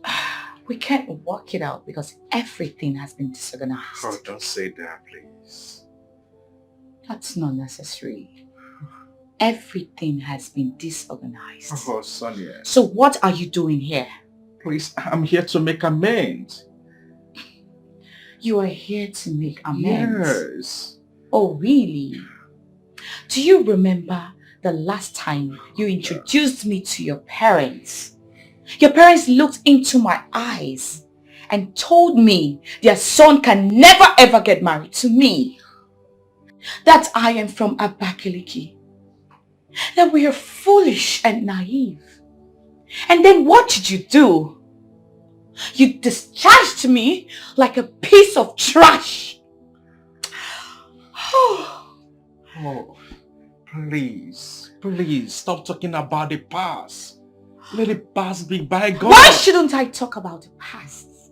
We can't work it out because everything has been disorganized. Oh, don't say that, please. That's not necessary. Everything has been disorganized. Oh, Sonia. So what are you doing here? Please, I'm here to make amends. You are here to make amends? Yes. Oh, really? Do you remember the last time you introduced me to your parents? Your parents looked into my eyes and told me their son can never ever get married to me. That I am from Abakaliki. That we are foolish and naive. And then what did you do? You discharged me like a piece of trash. Oh, please, stop talking about the past. Let the past be bygone. Why shouldn't I talk about the past?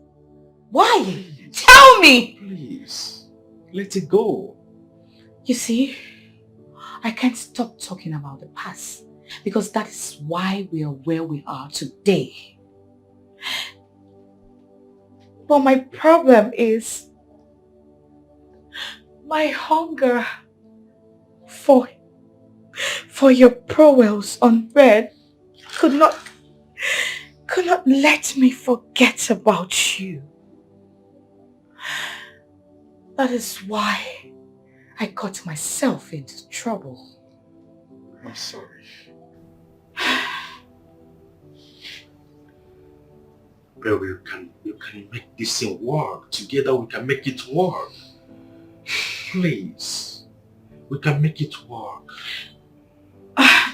Why? Tell me! Please, let it go. You see, I can't stop talking about the past because that is why we are where we are today. But my problem is my hunger for your prowess on bed could not let me forget about you. That is why I got myself into trouble. I'm sorry. But you can make this thing work. Together we can make it work. Please. We can make it work.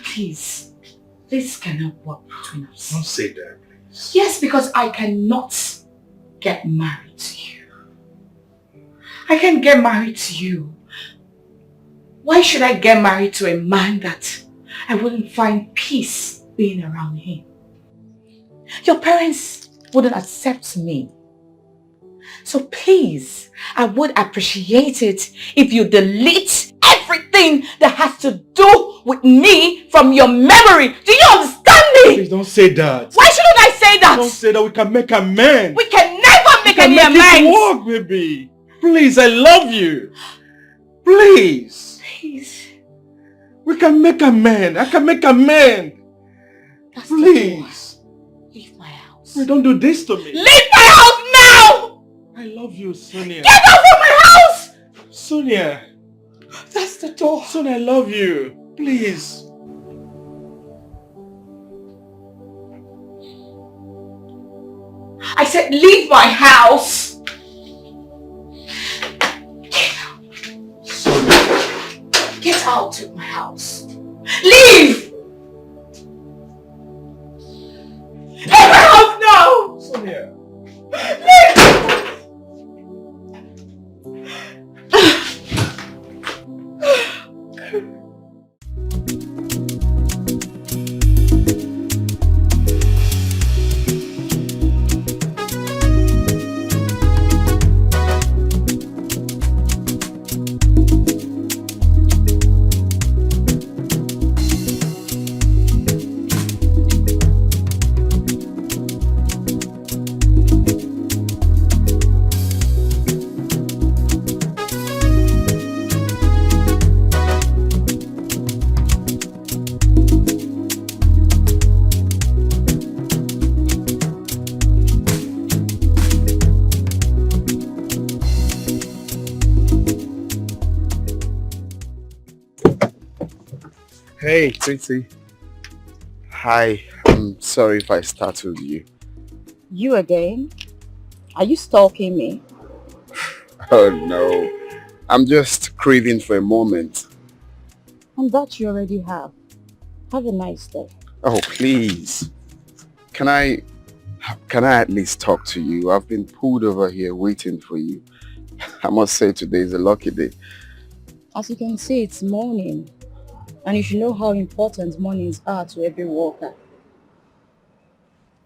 Please. This cannot work between us. Don't say that, please. Yes, because I cannot get married to you. I can't get married to you. Why should I get married to a man that I wouldn't find peace being around him. Your parents wouldn't accept me. So please, I would appreciate it if you delete everything that has to do with me from your memory. Do you understand me? Please don't say that. Why shouldn't I say that? Don't say that. We can make amends. We can never make any amends. amends. Work, baby. Please, I love you. Please. Please. We can make amends. I can make amends. Please. Leave my house. Hey, don't do this to me. Leave my house now! I love you, Sonia. Get out of my house! Sonia. That's the door. Sonia, I love you. Please. I said leave my house. Sonia. Get out of my house. Leave! Leave my house now! Sonia. Leave! Hey, Tracy. Hi, I'm sorry if I startled you. You again? Are you stalking me? Oh no, I'm just craving for a moment. And that you already have. Have a nice day. Oh, please. Can I at least talk to you? I've been pulled over here waiting for you. I must say today is a lucky day. As you can see, it's morning. And you should know how important mornings are to every worker.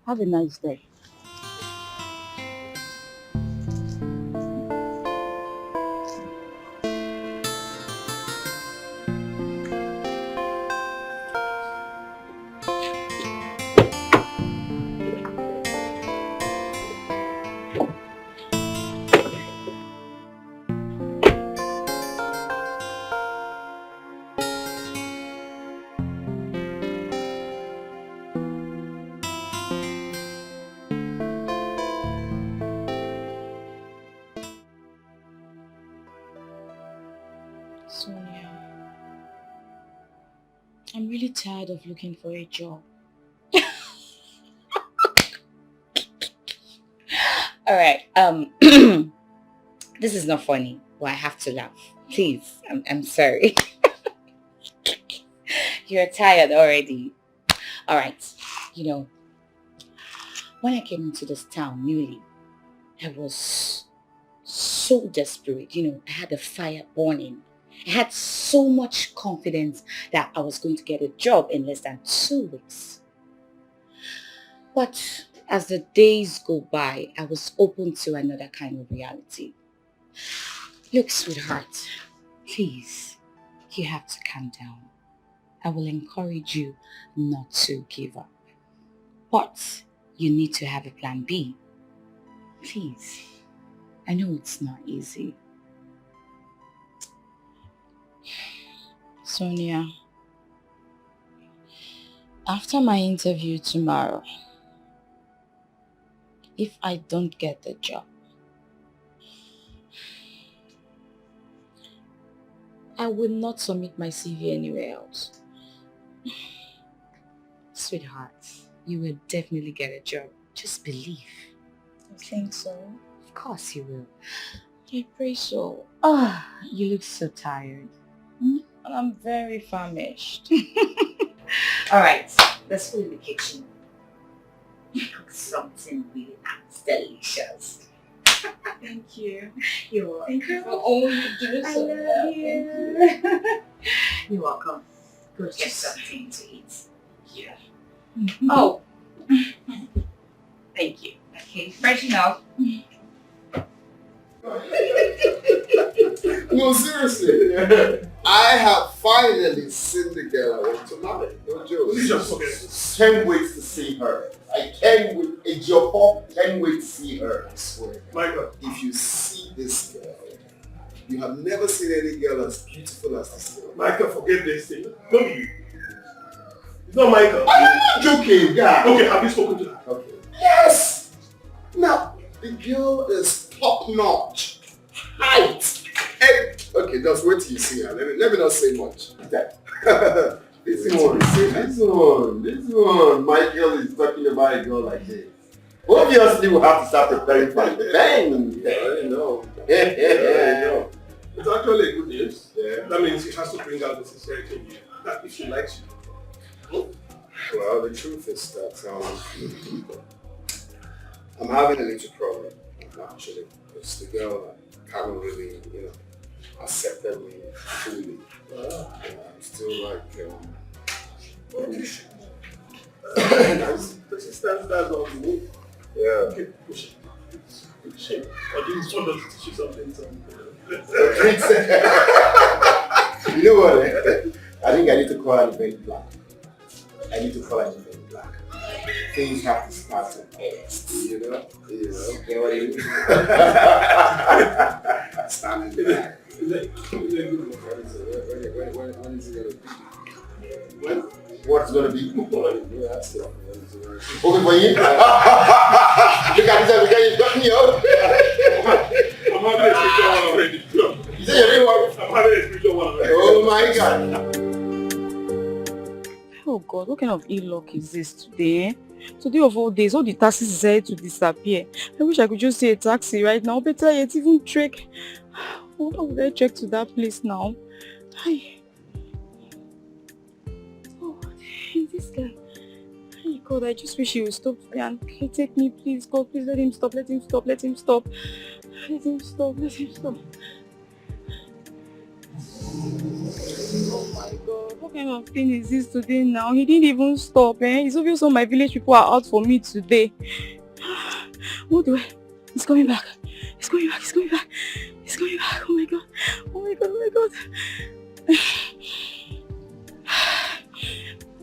Have a nice day. Sonia, I'm really tired of looking for a job. Alright, this is not funny, but I have to laugh. Please, I'm sorry. You're tired already. Alright, you know, when I came into this town newly, I was so desperate. You know, I had a fire burning. I had so much confidence that I was going to get a job in less than 2 weeks. But as the days go by, I was open to another kind of reality. Look, sweetheart, please, you have to calm down. I will encourage you not to give up. But you need to have a plan B. Please, I know it's not easy. Sonia, after my interview tomorrow, if I don't get the job, I will not submit my CV anywhere else. Sweetheart, you will definitely get a job. Just believe. You think so? Of course you will. I pray so. Ah, you look so tired. And I'm very famished. Alright, let's go in the kitchen. Cook something really nice, delicious. Thank you. You're welcome. Thank you for all you do. I love you. You're welcome. Go get something to eat. Yeah. Oh, Thank you. okay. Freshen up. No, seriously. I have finally seen the girl I want to marry. No joke. Can't wait to see her. I can't wait. Can't wait to see her. I swear. My God. If you see this girl, you have never seen any girl as beautiful as this girl. Michael, forget this thing. Don't be you. It's not Michael. I'm not joking, yeah. Okay, have you spoken to her? Okay. Yes! Now, the girl is top notch. Height. Okay, just wait till you see her. Let me not say much. This one. Michael is talking about a girl like this. Obviously, we'll have to start preparing for the bang. I know. Yeah. It's actually a good news. Yeah. That means he has to bring out the sincerity in you. That if she likes you. Well, the truth is that I'm having a little problem, actually, because the girl haven't really, accepted me fully. I'm still like, that's all you need. Yeah. Okay, push it. Push it. Or do you just want us to teach you something? You know what? I think I need to call her event black. Things have to start with S, you know? Get what I mean? Standing back. When is it gonna be? What's gonna be? Okay for you? Look at this, you got me out. I'm having a spiritual one already. You say you're doing what? I'm having a spiritual one already. Oh my God. Oh God, what kind of ill luck is this today? Today of all days, all the taxis decided to disappear. I wish I could just see a taxi right now. Better yet, even trek. How would I trek to that place now? Hi. Oh, this guy. Hey God, I just wish he would stop today and take me, please. God, please let him stop. Let him stop. Let him stop. Let him stop. Let him stop. Oh my God, what kind of thing is this today now? He didn't even stop, eh? It's obvious all my village people are out for me today. What do I? He's coming back. He's coming back. He's coming back. He's coming back. Oh my God. Oh my God. Oh my God.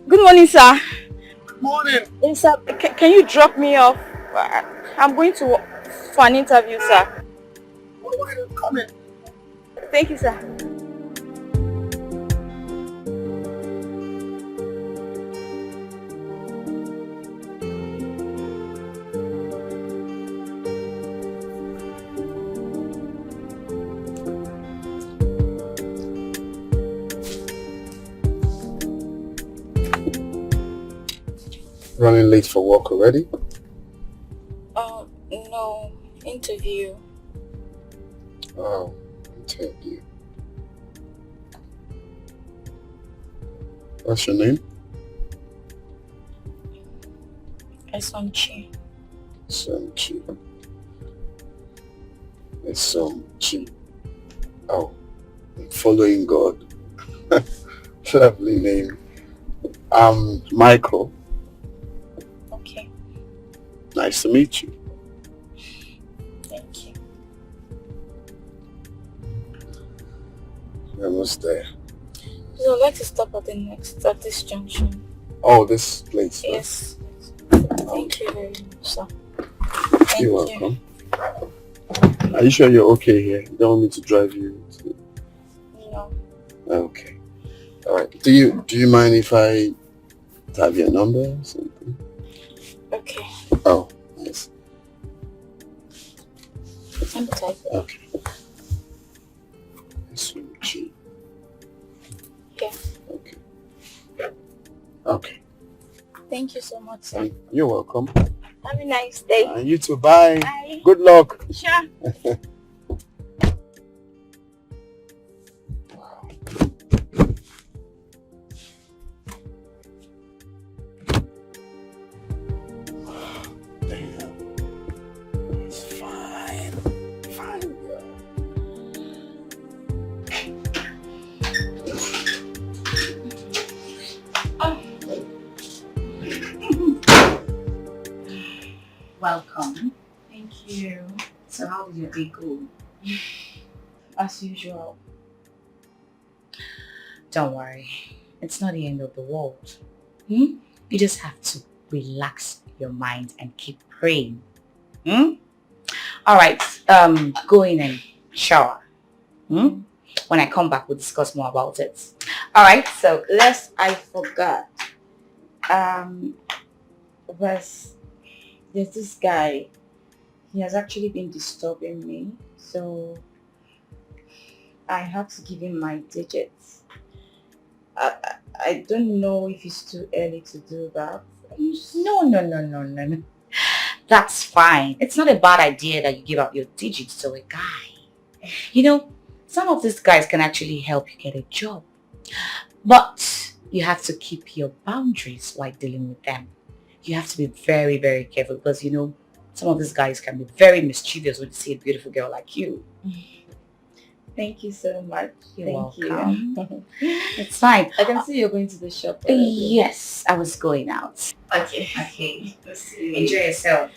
Good morning, sir. Morning. Yes, sir. Can you drop me off? I'm going to for an interview, sir. Why are you coming? Thank you, sir. Running late for work already? No. Interview. Oh, interview. What's your name? Sachi. Sachi. Sachi. Oh, following God. Lovely name. Michael. Okay. Nice to meet you. Thank you. We're almost there. So I'd like to stop at this junction. Oh, this place? Yes. Thank you very much, sir. You're welcome. Are you sure you're okay here? You don't want me to drive you? No. Okay. Alright. Do you mind if I have your number or something? Okay. Oh, nice. I'm typing. Okay. Sachi. Okay. Okay. Okay. Thank you so much, sir. You're welcome. Have a nice day. And you too. Bye. Bye. Good luck. Sure. Welcome. Thank you. So how did your day go? As usual. Don't worry. It's not the end of the world. You just have to relax your mind and keep praying. Alright, go in and shower. When I come back, we'll discuss more about it. Alright, so I forgot. There's this guy. He has actually been disturbing me, so I have to give him my digits. I don't know if it's too early to do that. No. That's fine. It's not a bad idea that you give out your digits to a guy. You know, some of these guys can actually help you get a job. But you have to keep your boundaries while dealing with them. You have to be very, very careful because, you know, some of these guys can be very mischievous when they see a beautiful girl like you. Thank you so much. You're Thank welcome. you. It's fine. I can see you're going to the shop already. Yes, I was going out. Okay. Enjoy yourself.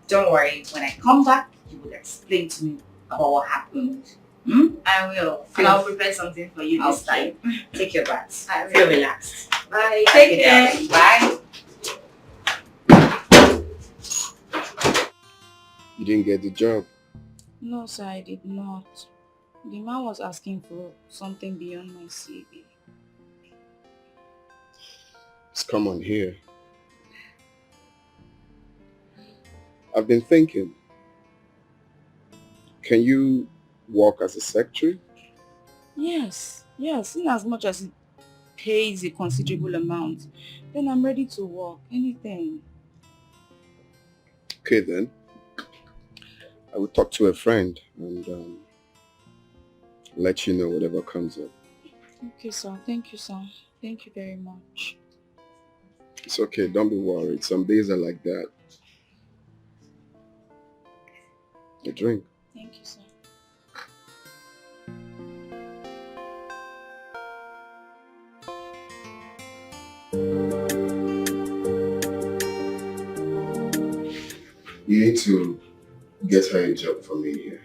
Don't worry. When I come back, you will explain to me about what happened. I will. And I'll prepare something for you this time. Take your bath. I will. Feel relaxed. Bye. Take care. Darling. Bye. You didn't get the job. No, sir, I did not. The man was asking for something beyond my CV. It's come on here. I've been thinking, can you work as a secretary? Yes, in as much as it pays a considerable amount, then I'm ready to work. Anything. Okay then. I will talk to a friend and let you know whatever comes up. Okay, sir. Thank you, sir. Thank you very much. It's okay, don't be worried. Some days are like that. A drink. Thank you, sir. You need to get her a job for me here.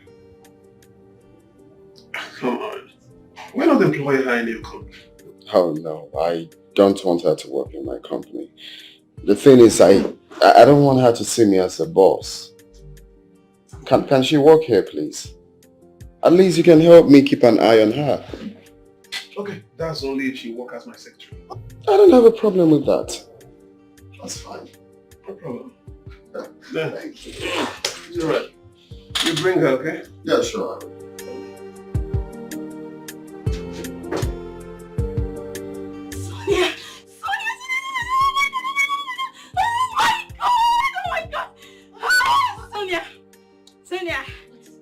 Come on. Why not employ her in your company? Oh no, I don't want her to work in my company. The thing is, I don't want her to see me as a boss. Can she work here, please? At least you can help me keep an eye on her. Okay, that's only if she works as my secretary. I don't have a problem with that. That's fine. No problem. Then, thank you. You're right. You bring her, okay? Yeah, sure. Sonia,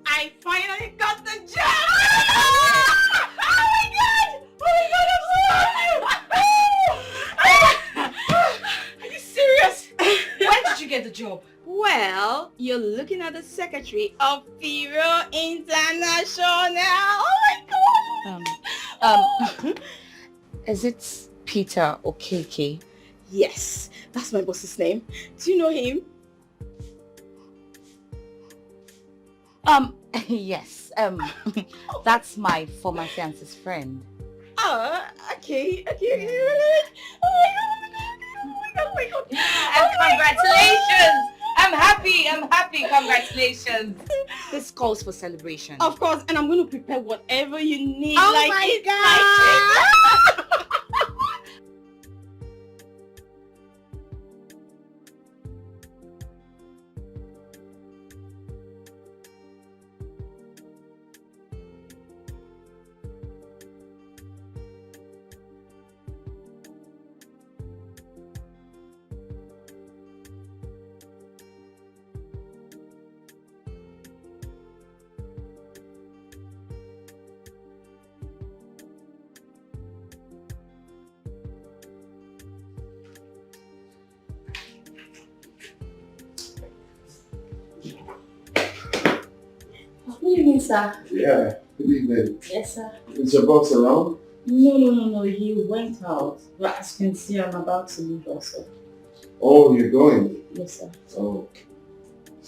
I finally got the job! Oh my god! I'm so happy! Are you serious? When did you get the job? Well, you're looking at the secretary of Firo International. Oh my god! Is it Peter Okeke? Yes, that's my boss's name. Do you know him? Yes. That's my former fiance's friend. Oh, okay. Oh my god. And congratulations! I'm happy. Congratulations. This calls for celebration. Of course, and I'm going to prepare whatever you need. Oh like my god! Good evening, sir. Yeah, good evening. Yes, sir. Is your boss around? No. He went out. But as you can see, I'm about to leave also. Oh, you're going? Yes, sir. Oh,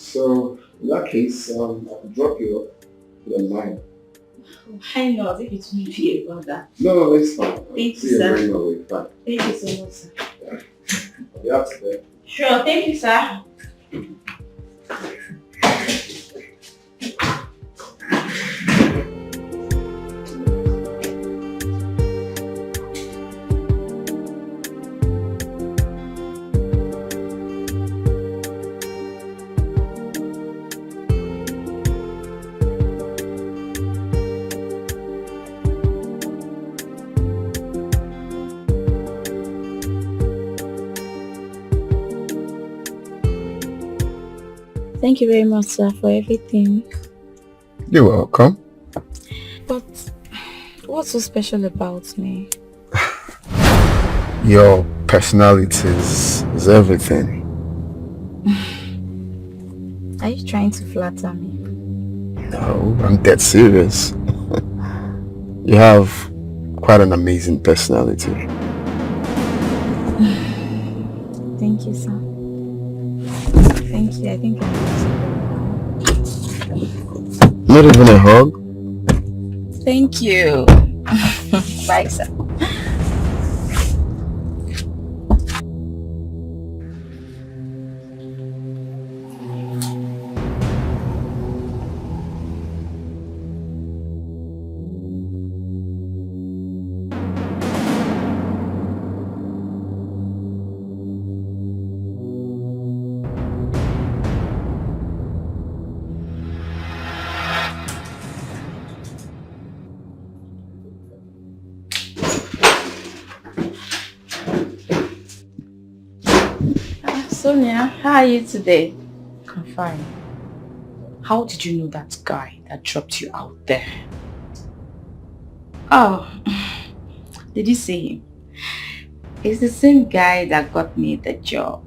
So, in that case, I could drop you off. You don't mind. Why not? If it won't be about that. No, it's fine. Thank you, sir. Fine. Thank you so much, sir. You have to pay. Sure, thank you, sir. Thank you very much, sir, for everything. You're welcome. But what's so special about me? Your personality is everything. Are you trying to flatter me? No, I'm dead serious. You have quite an amazing personality. Thank you, sir. Thank you. I think I need Not even a hug? to. Thank you. Bye, sir. Sonia, how are you today? I'm fine. How did you know that guy that dropped you out there? Oh, did you see him? It's the same guy that got me the job.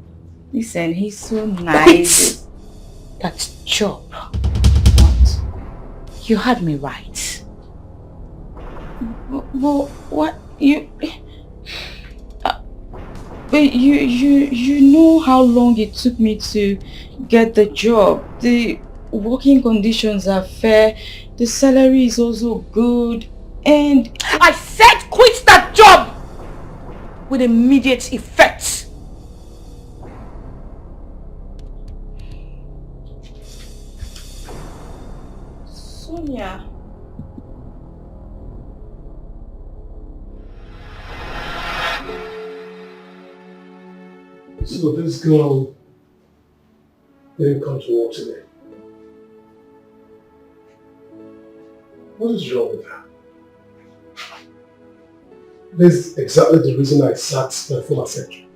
Listen, he's so nice. That job? What? You had me right. Well, what? But you know how long it took me to get the job. The working conditions are fair. The salary is also good. And I said quit that job with immediate effect. Sonia. So this girl didn't come to work today. What is wrong with her? This is exactly the reason I sacked my former secretary.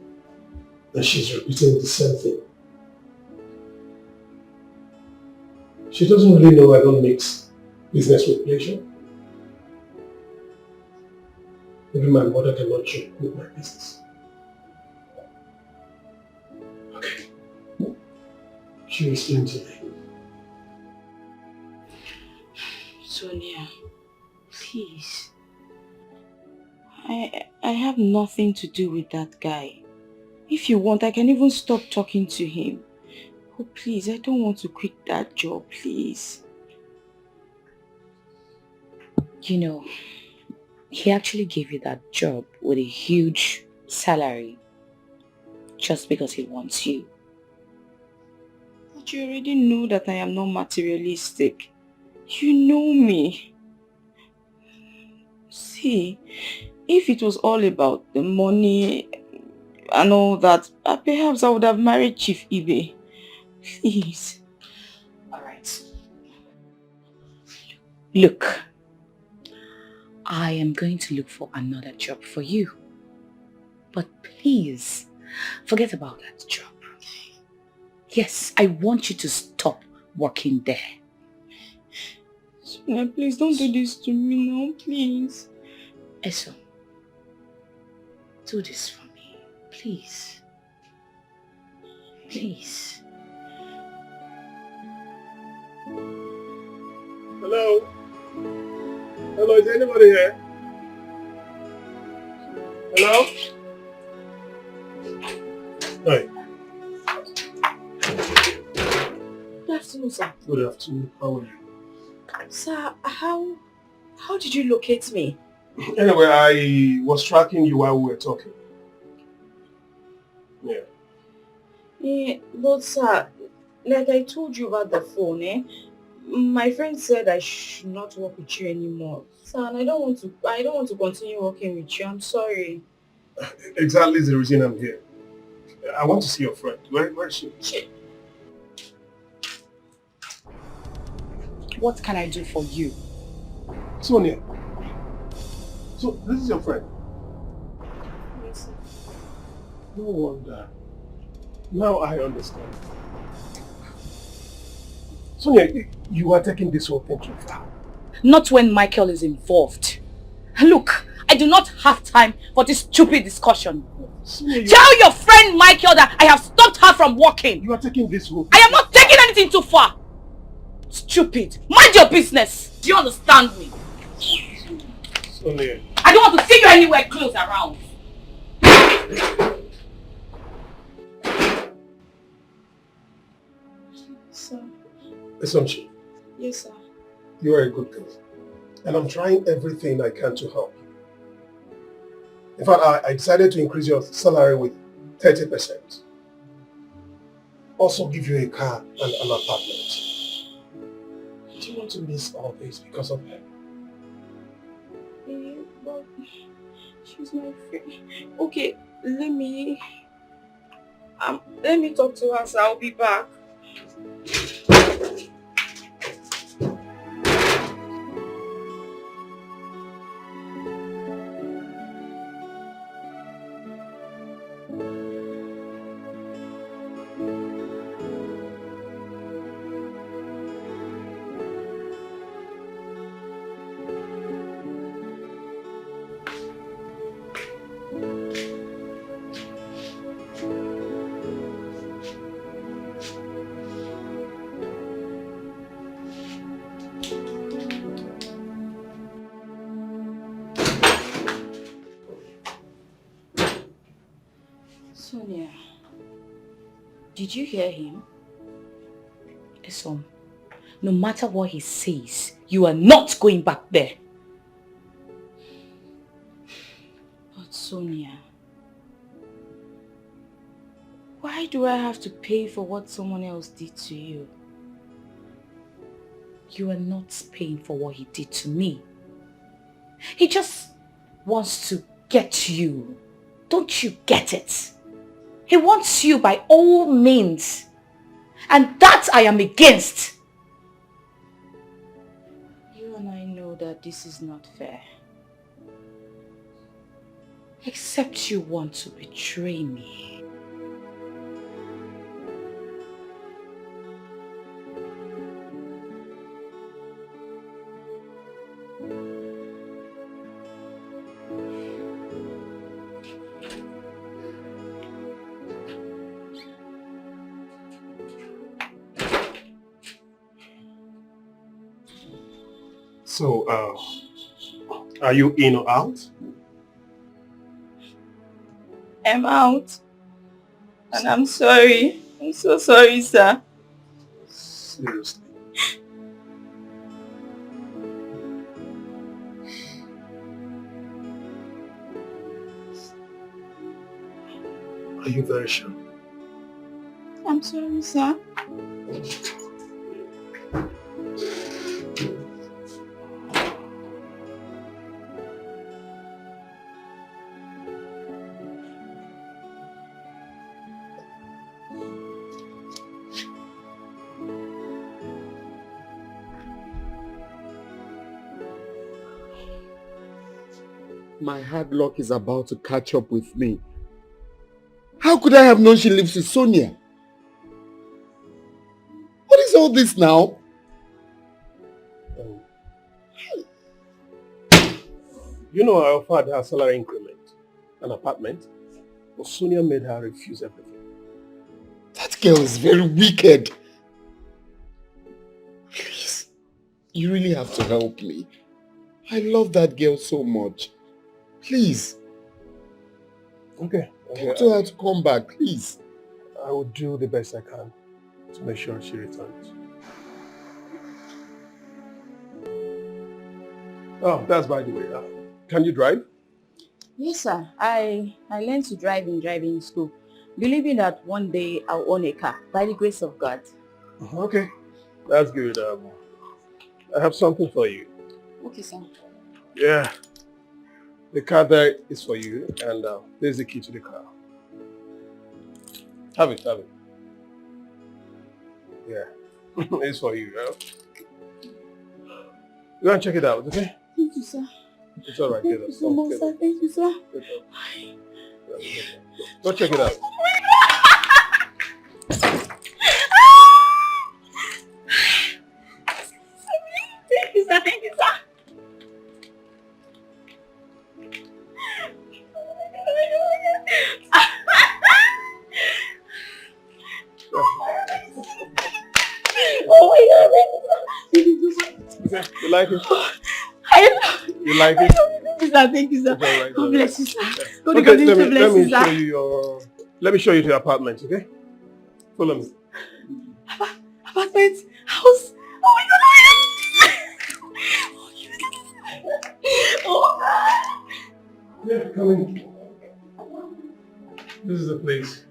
And she's repeating the same thing. She doesn't really know I don't mix business with pleasure. Even my mother cannot joke with my business. Okay. She explained to me. Sonia, please. I have nothing to do with that guy. If you want, I can even stop talking to him. Oh, please, I don't want to quit that job, please. You know, he actually gave you that job with a huge salary just because he wants you. But you already know that I am not materialistic. You know me. See, if it was all about the money and all that, perhaps I would have married Chief Ibe. Please. Alright. Look, I am going to look for another job for you. But please, forget about that job. Yes, I want you to stop working there. Sonia, please don't do this to me now, please. Eso, do this for me, please. Please. Hello? Hello, is anybody here? Hello? Hey. afternoon, sir. Good afternoon. How are you? Sir, how did you locate me? Anyway, I was tracking you while we were talking. Yeah. Yeah, but sir, like I told you about the phone, my friend said I should not work with you anymore. Sir, and I don't want to continue working with you. I'm sorry. Exactly the reason I'm here. I want to see your friend. Where is she? What can I do for you? Sonia. So, this is your friend? Yes, sir. No wonder. Now I understand. Sonia, you are taking this whole thing too far. Not when Michael is involved. Look, I do not have time for this stupid discussion. Sonia, Tell your friend Michael that I have stopped her from working. You are taking this whole thing. I am not taking anything too far. Stupid. Mind your business. Do you understand me? Sonia. I don't want to see you anywhere close around. Sir. Assumption. Yes, sir. You are a good girl. And I'm trying everything I can to help you. In fact, I decided to increase your salary with 30%. Also give you a car and an apartment. Do you want to miss all this because of her? But she's my friend. Okay, let me talk to her, so I'll be back. Sonia, did you hear him? Esom, no matter what he says, you are not going back there. But Sonia, why do I have to pay for what someone else did to you? You are not paying for what he did to me. He just wants to get you. Don't you get it? He wants you by all means. And that I am against. You and I know that this is not fair. Except you want to betray me. So, are you in or out? I'm out. And I'm sorry. I'm so sorry, sir. Seriously. Are you very sure? I'm sorry, sir. My hard luck is about to catch up with me. How could I have known she lives with Sonia? What is all this now? You know I offered her salary increment, an apartment, but Sonia made her refuse everything. That girl is very wicked. Please, you really have to help me. I love that girl so much. Please. Okay. Talk to her to come back, please. I will do the best I can to make sure she returns. Oh, that's by the way. Can you drive? Yes, sir. I learned to drive in driving school, believing that one day I'll own a car, by the grace of God. Okay, that's good. I have something for you. Okay, sir. Yeah, the car there is for you, and there's the key to the car. Have it. Yeah, it's for you. Go and check it out, okay? Thank you, sir. It's all right. Thank you so much, sir. Thank you, sir. Go check it out. Thank you, sir. Thank you, sir. Oh my God, thank you, sir. Okay, you like it? You like it? Thank you, sir. Right, God bless you, sir. God Okay, continue to bless you, sir. Let me show you to your apartment, okay? Follow me. Apartment, house. Oh my God, oh God. Yeah, come in. This is the place.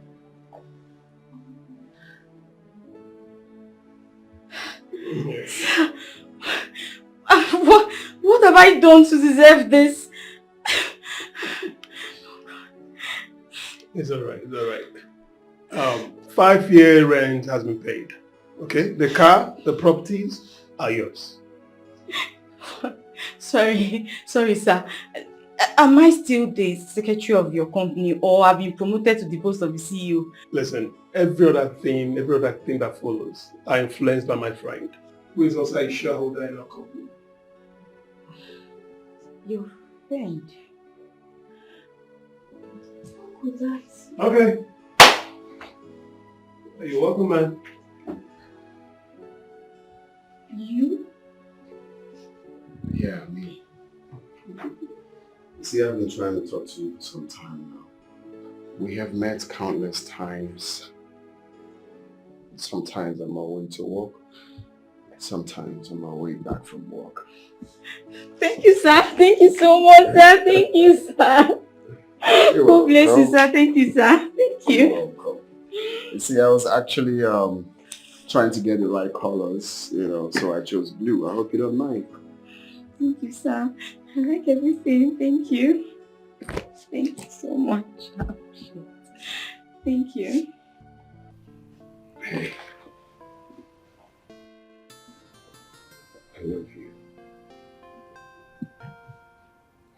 What have I done to deserve this? It's all right. 5-year rent has been paid. Okay? The car, the properties are yours. Sorry, sir. Am I still the secretary of your company, or have you promoted to the post of the CEO? Listen, every other thing that follows are influenced by my friend, who is also a shareholder in our company. Your friend? Who's that? Okay. You're welcome, man. You? Yeah, me. See, I've been trying to talk to you for some time now. We have met countless times. Sometimes on my way to work, sometimes on my way back from work. Thank you, sir. Thank you so much, sir. Thank you, sir. God bless you, sir. Thank you, sir. Thank you. You're welcome. You see, I was actually trying to get the right colors, so I chose blue. I hope you don't mind. Thank you, sir. I like everything. Thank you. Thank you so much. Thank you. Hey. I love you.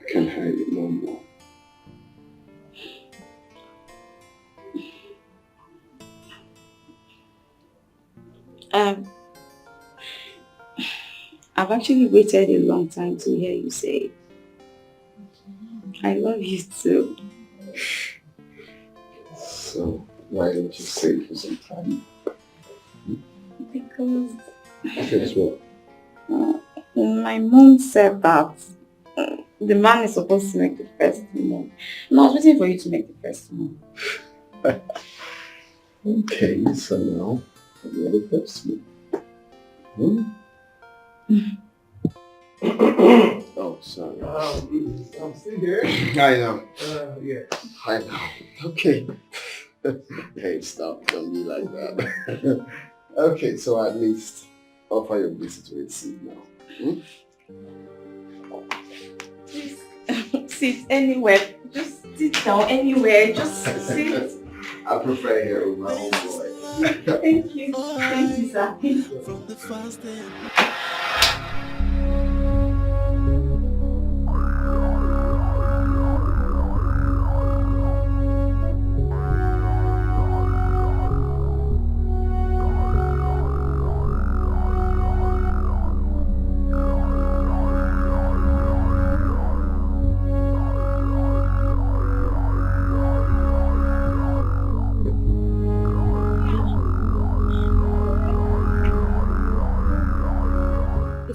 I can't hide it no more. I've actually waited a long time to hear you say, I love you too. So, why don't you say it for some time? Because... Guess what? My mom said that the man is supposed to make the first move. No, I was waiting for you to make the first move. Okay, so now, you're the first move. Oh, sorry. I'm still here. I know. Yeah. I know. Okay. Hey, stop. Don't be like that. Okay, so at least offer your visit with a seat now. Please sit anywhere. Just sit down anywhere. Just sit. I prefer here with my own boy. Thank you. Thank you, sir. From the first day.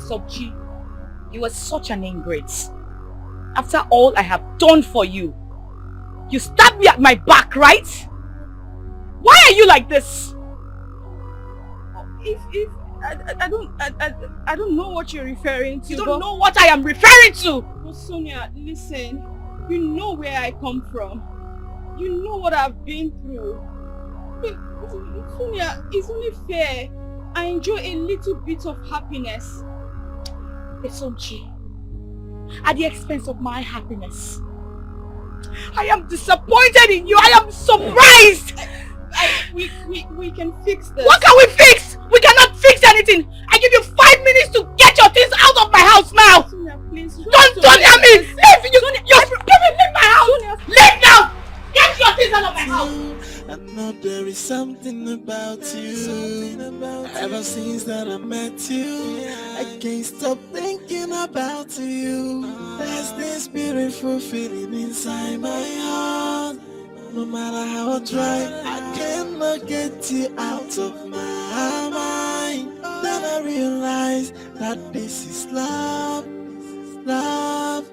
Sachi, you are such an ingrate. After all I have done for you, you stabbed me at my back, right? Why are you like this? If I don't know what you're referring to. You don't know what I am referring to! But Sonia, listen. You know where I come from. You know what I've been through. But, Sonia, it's only fair. I enjoy a little bit of happiness. Esonchi, at the expense of my happiness. I am disappointed in you. I am surprised. We can fix this. What can we fix? We cannot fix anything. I give you 5 minutes to get your things out of my house now. Sonia, please. Don't hear me. Leave. Leave my house. Sonia, leave now. Get your things out of my house. I know there is something about you. Ever since that I met you, I can't stop thinking about you. There's this beautiful feeling inside my heart. No matter how I try, I cannot get you out of my mind. Then I realize that this is love, love.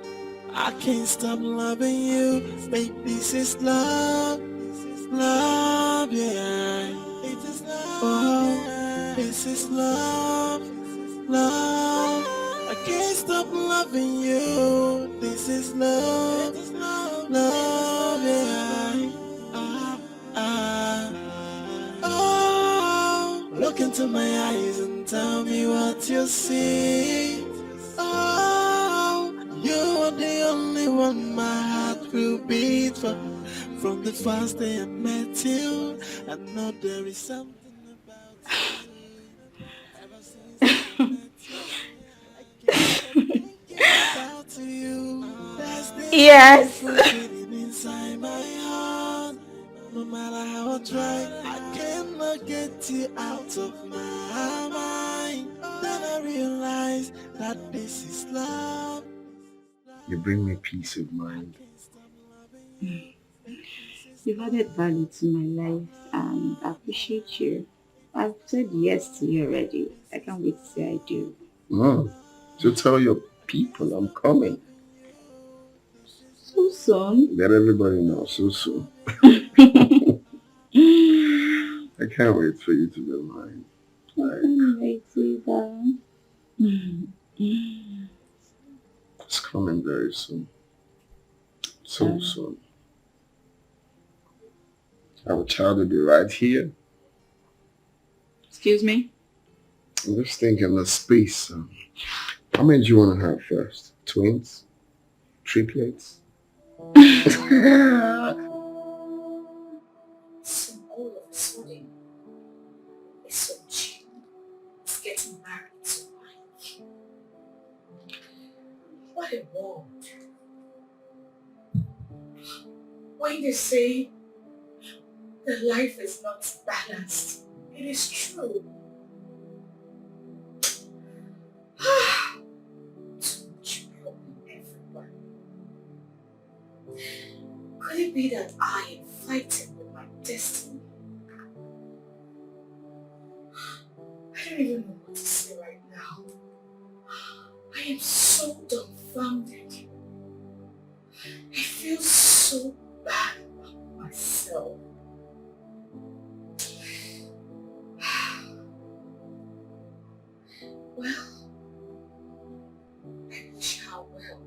I can't stop loving you, babe. This is love, love, yeah. It is love, oh, this is love, love. I can't stop loving you. This is love, love, yeah. Oh, look into my eyes and tell me what you see. Oh, you are the only one my heart will beat for. From the first day I met you, I know there is something about you. Ever since I met you, I can't think about you. There's this Yes. feeling inside my heart. No matter how I try, I cannot get you out of my mind. Then I realize that this is love. You bring me peace of mind. You've added value to my life and I appreciate you. I've said yes to you already. I can't wait to say I do. So tell your people I'm coming. So soon? Let everybody know so soon. I can't wait for you to be mine. I can't wait either. It's coming very soon. So soon. Our child will be right here. Excuse me? I'm just thinking the space. How many do you want to have first? Twins? Triplets? So all of a sudden, it's so cheap. It's getting married to Mike. What a world. When they say that life is not balanced, it is true. Too much problem everywhere. Could it be that I am fighting with my destiny? I don't even know what to say right now. I am so dumbfounded. I feel so bad about myself. Well, I wish how well.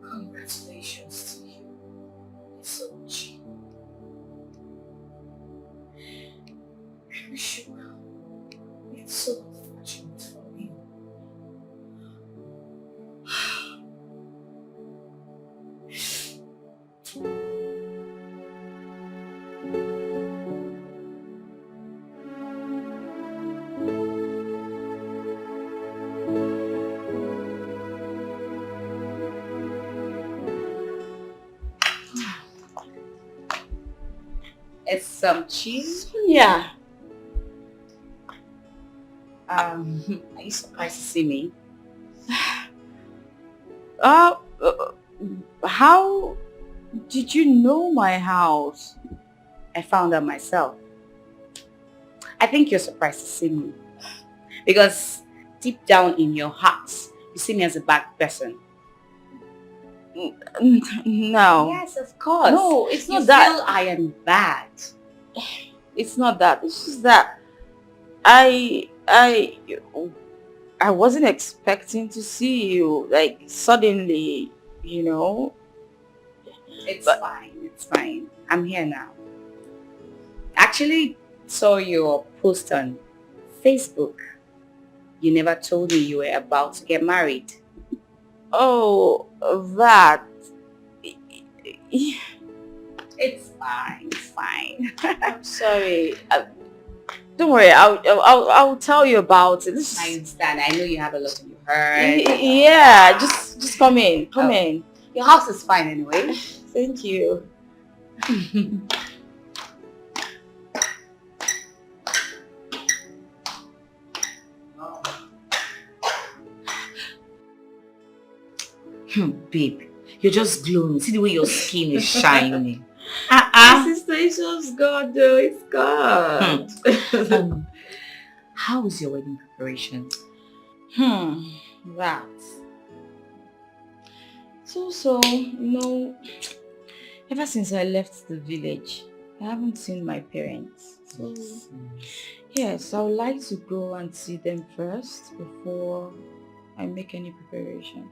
Congratulations to you, Sachi. I wish you well. It's so unfortunate for me. It's some cheese. Yeah. Are you surprised to see me? How did you know my house? I found out myself. I think you're surprised to see me. Because deep down in your hearts, you see me as a bad person. No. Yes, of course. No, it's not you that. feel I am bad. It's not that. It's just that I wasn't expecting to see you, like, suddenly, you know. It's fine, it's fine. I'm here now. Actually saw your post on Facebook. You never told me you were about to get married. Oh, that. It's fine, it's fine. I'm sorry. Don't worry, I'll tell you about it. I understand. I know you have a lot on your heart. Yeah, just come in. Come in. Your house is fine anyway. Thank you. Babe, you're just glowing. See the way your skin is shining. Sister, it's just God though. It's God. How is your wedding preparation? That. So, you know, ever since I left the village, I haven't seen my parents. So, yes, I would like to go and see them first before I make any preparation.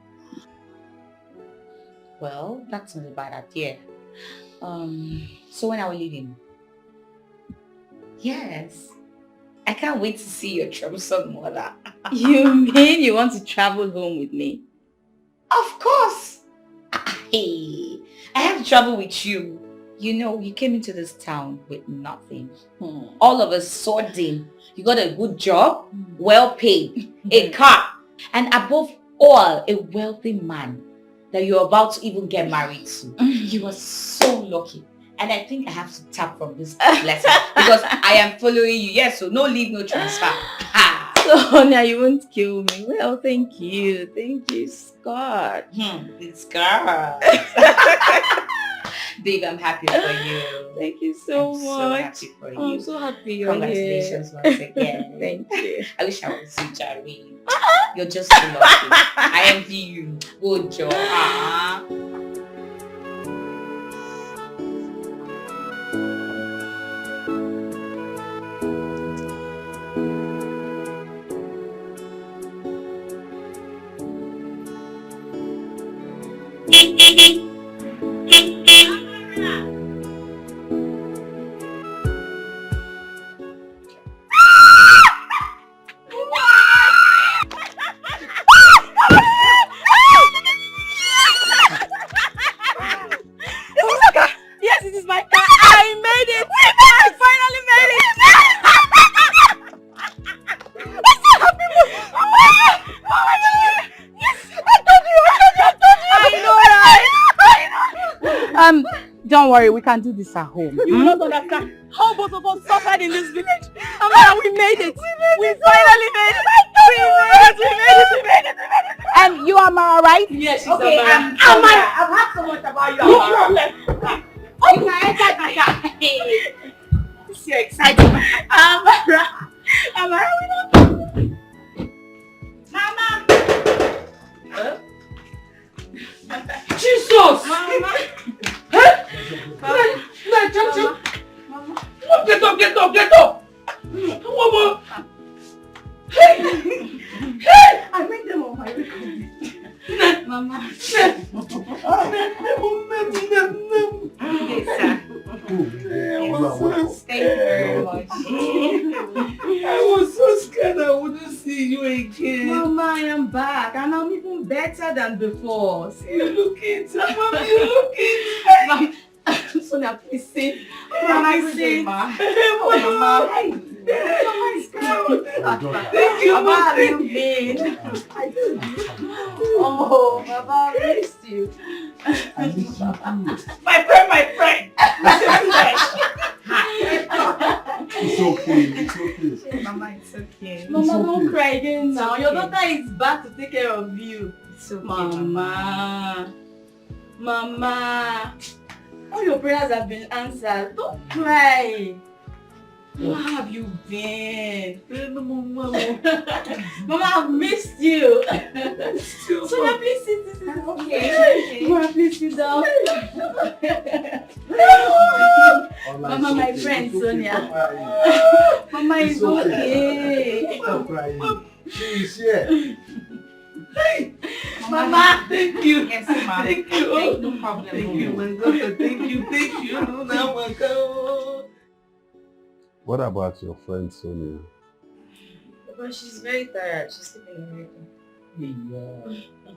Well, that's not a bad idea. So when are we leaving? Yes. I can't wait to see your troublesome mother. You mean you want to travel home with me? Of course. Hey, I have to travel with you. You know, you came into this town with nothing. All of a sudden, you got a good job, well paid, a car, and above all, a wealthy man that you're about to even get married to. You are so lucky. And I think I have to tap from this blessing because I am following you. Yes, so no leave, no transfer. So now you won't kill me. Well, thank you. Thank you, Scott. It's Scott. Babe, I'm happy for you. Thank you so much. So happy for you. I'm so happy you're Congratulations here. once again. Thank you. I wish I was you, Jerry. You're just so lucky. I envy you. Good job. Yes, it is my car. I made it. I finally made it. What's so happy? Yes, I told you. I know, right? Don't worry, we can do this at home. You don't understand how both of us suffered in this village. And we made it. We finally made it. We made it. And you are Mara, right? Yes, she's Okay, Amara. Amara, I've heard so much about you. No problem. You can enter the car. This is exciting. Amara, we don't. Mama. Jesus! Mama. Jump. Get up! One more. Hey! I made them on my record. Mama. Yes, sir. Thank you very much. I was so scared I wouldn't see you again. Mama, I am back and I'm even better than before. You look it. Mama, you look it. Sonia, please sing. Mama, sing. Mama, Thank you, Mama. How have you been? Oh, Mama, I missed you. My friend. It's okay. Mama, it's okay. Mama, don't cry again now. Your daughter is back to take care of you. It's okay, Mama. All your prayers have been answered. Don't cry. Where have you been? Mama, I've missed you. Sonia, please sit. This is okay. Mama, please sit down. Mama, my friend Sonia. Mama is okay. Stop crying. She is here. Hey, Mama, thank you. Yes, Mama. Thank you. No problem. Thank you, my daughter. Thank you. Thank you. No, now, my God. What about your friend Sonia? But she's very tired. She's sleeping already. Yeah.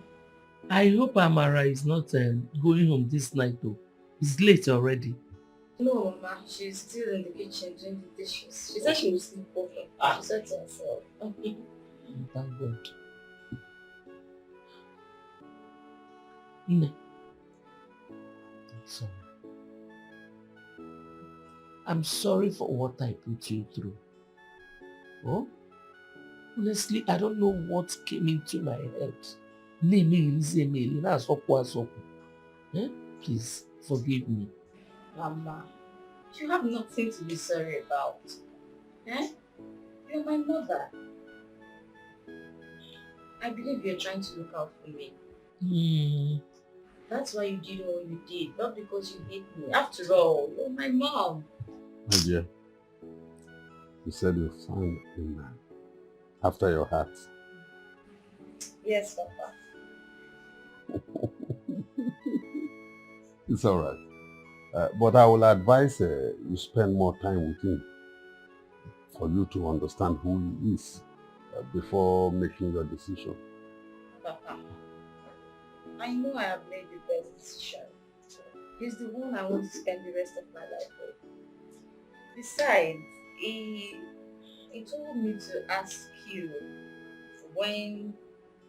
I hope Amara is not going home this night though. It's late already. No, Mama. She's still in the kitchen doing the dishes. She said she will sleep over. She said to herself. Thank God. No. Sorry. I'm sorry for what I put you through. Oh? Honestly, I don't know what came into my head. Please, forgive me. Mama, you have nothing to be sorry about. Eh? You're my mother. I believe you're trying to look out for me. That's why you did what you did, not because you hate me. After all, you're my mom. My dear, you said you found a man after your heart. Yes, Papa. It's all right. But I will advise you spend more time with him for you to understand who he is before making your decision. Papa, I know I have made the best decision. He's the one I want to spend the rest of my life with. Besides, he told me to ask you when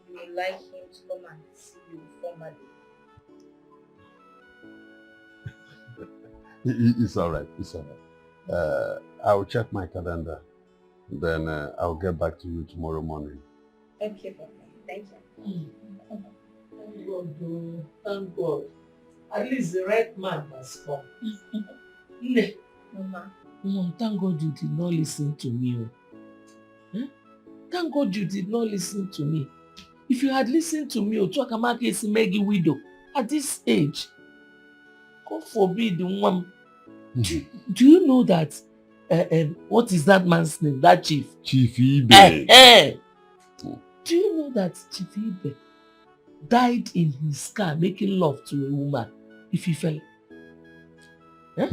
you would like him to come and see you formally. It's all right. It's all right. I'll check my calendar. Then I'll get back to you tomorrow morning. Okay, Papa. Thank you. Thank God, oh. Thank God. At least the right man has come. Mama. Mom, thank God you did not listen to me. Eh? Thank God you did not listen to me. If you had listened to me, Otuakamaka is Maggie widow at this age. God forbid the one. Do you know that? What is that man's name? That chief? Chief Ibe. Do you know that Chief Ibe died in his car making love to a woman if he fell? Eh?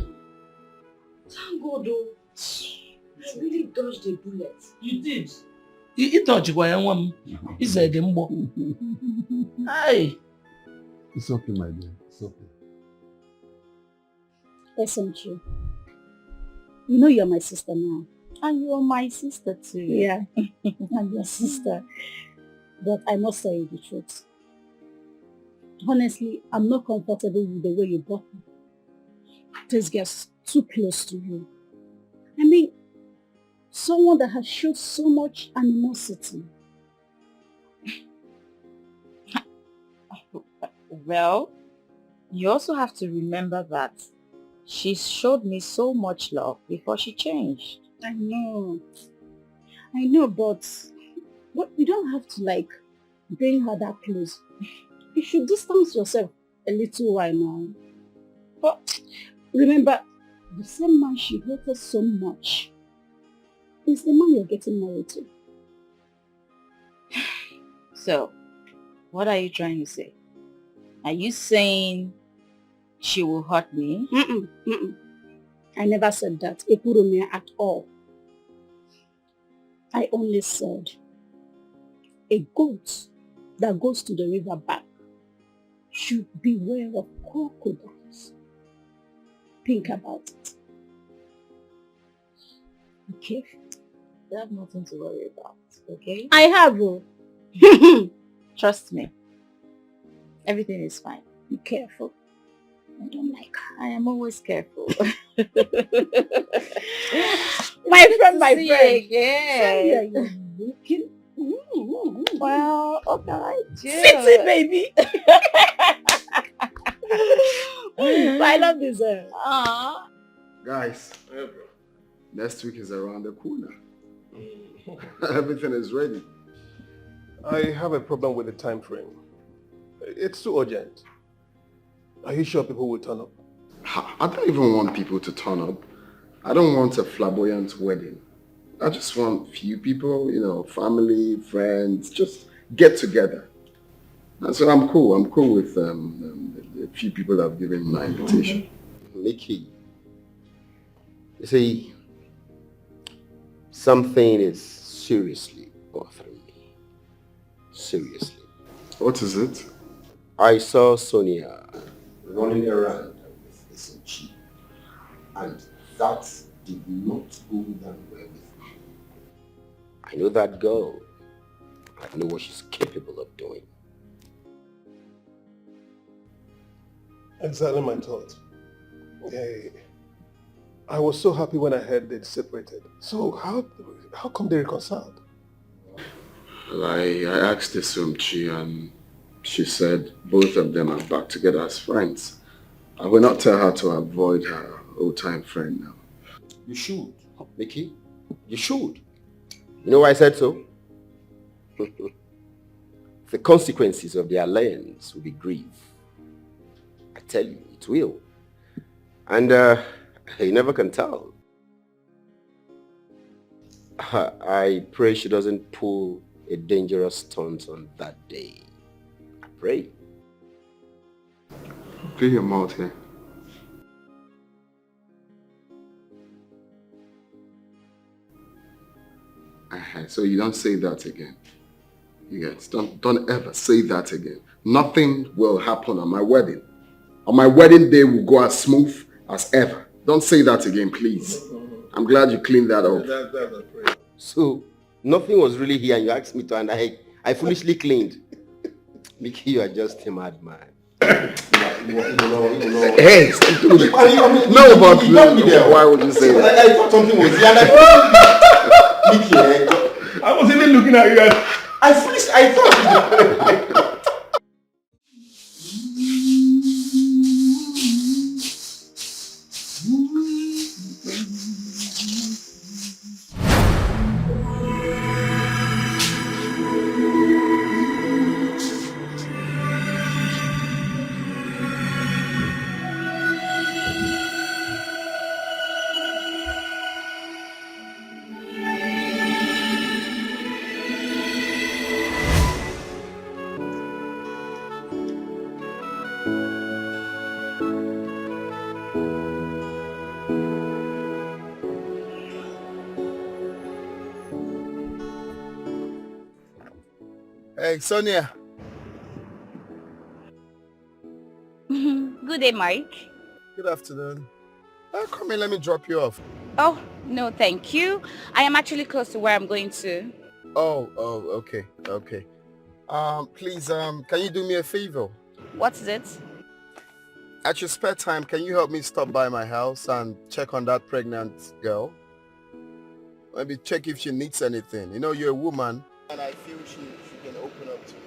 Thank God, though. I really dodged a bullet. You did. He touched one. He said, "Hi." It's okay, my dear. It's okay. Listen, Chu. You know you're my sister now. And you're my sister too. Yeah, I'm your sister. But I must tell you the truth. Honestly, I'm not comfortable with the way you brought me. This gets too close to you. I mean, someone that has showed so much animosity. Well, you also have to remember that she showed me so much love before she changed. I know, but you don't have to bring her that close. You should distance yourself a little while now. But remember, the same man she hated so much is the man you're getting married to. So, what are you trying to say? Are you saying she will hurt me? I never said that, Epurumia, at all. I only said a goat that goes to the river bank should beware of crocodiles. Think about it. Okay? You have nothing to worry about, okay? I have. Trust me. Everything is fine. Be careful. I don't like her. I am always careful. my friend. Yeah. You're looking. Well, okay. Sexy, baby. I love this. Guys, next week is around the corner. Everything is ready. I have a problem with the time frame. It's too urgent. Are you sure people will turn up? I don't even want people to turn up. I don't want a flamboyant wedding. I just want few people, family, friends, just get together. And so I'm cool. I'm cool with the few people that have given my invitation. Mickey, you see, something is seriously bothering me. Seriously. What is it? I saw Sonia running around with Sachi, and that did not go down well with me. I know that girl. I know what she's capable of doing. Exactly my thought. I was so happy when I heard they'd separated. So how come they reconciled? Well, I asked this Chi and she said both of them are back together as friends. I will not tell her to avoid her old-time friend now. You should, Mickey. You should. You know why I said so? The consequences of the alliance will be grief. I tell you, it will. And you never can tell. I pray she doesn't pull a dangerous stunt on that day. I pray. Clear your mouth here. So you don't say that again. You guys, don't ever say that again. Nothing will happen on my wedding. On my wedding day will go as smooth as ever. Don't say that again, please. I'm glad you cleaned that up. So, nothing was really here and you asked me to, and I foolishly cleaned. Mickey, you are just a madman. Hey, no, but why would you say that? I thought something was here and Mickey, I was even looking at you guys. I thought. Hey, Sonia. Good day, Mike. Good afternoon. Come in, let me drop you off. Oh, no, thank you. I am actually close to where I'm going to. Oh, okay. Please, can you do me a favor? What is it? At your spare time, can you help me stop by my house and check on that pregnant girl? Maybe check if she needs anything. You know, you're a woman. And I feel she can open up to you.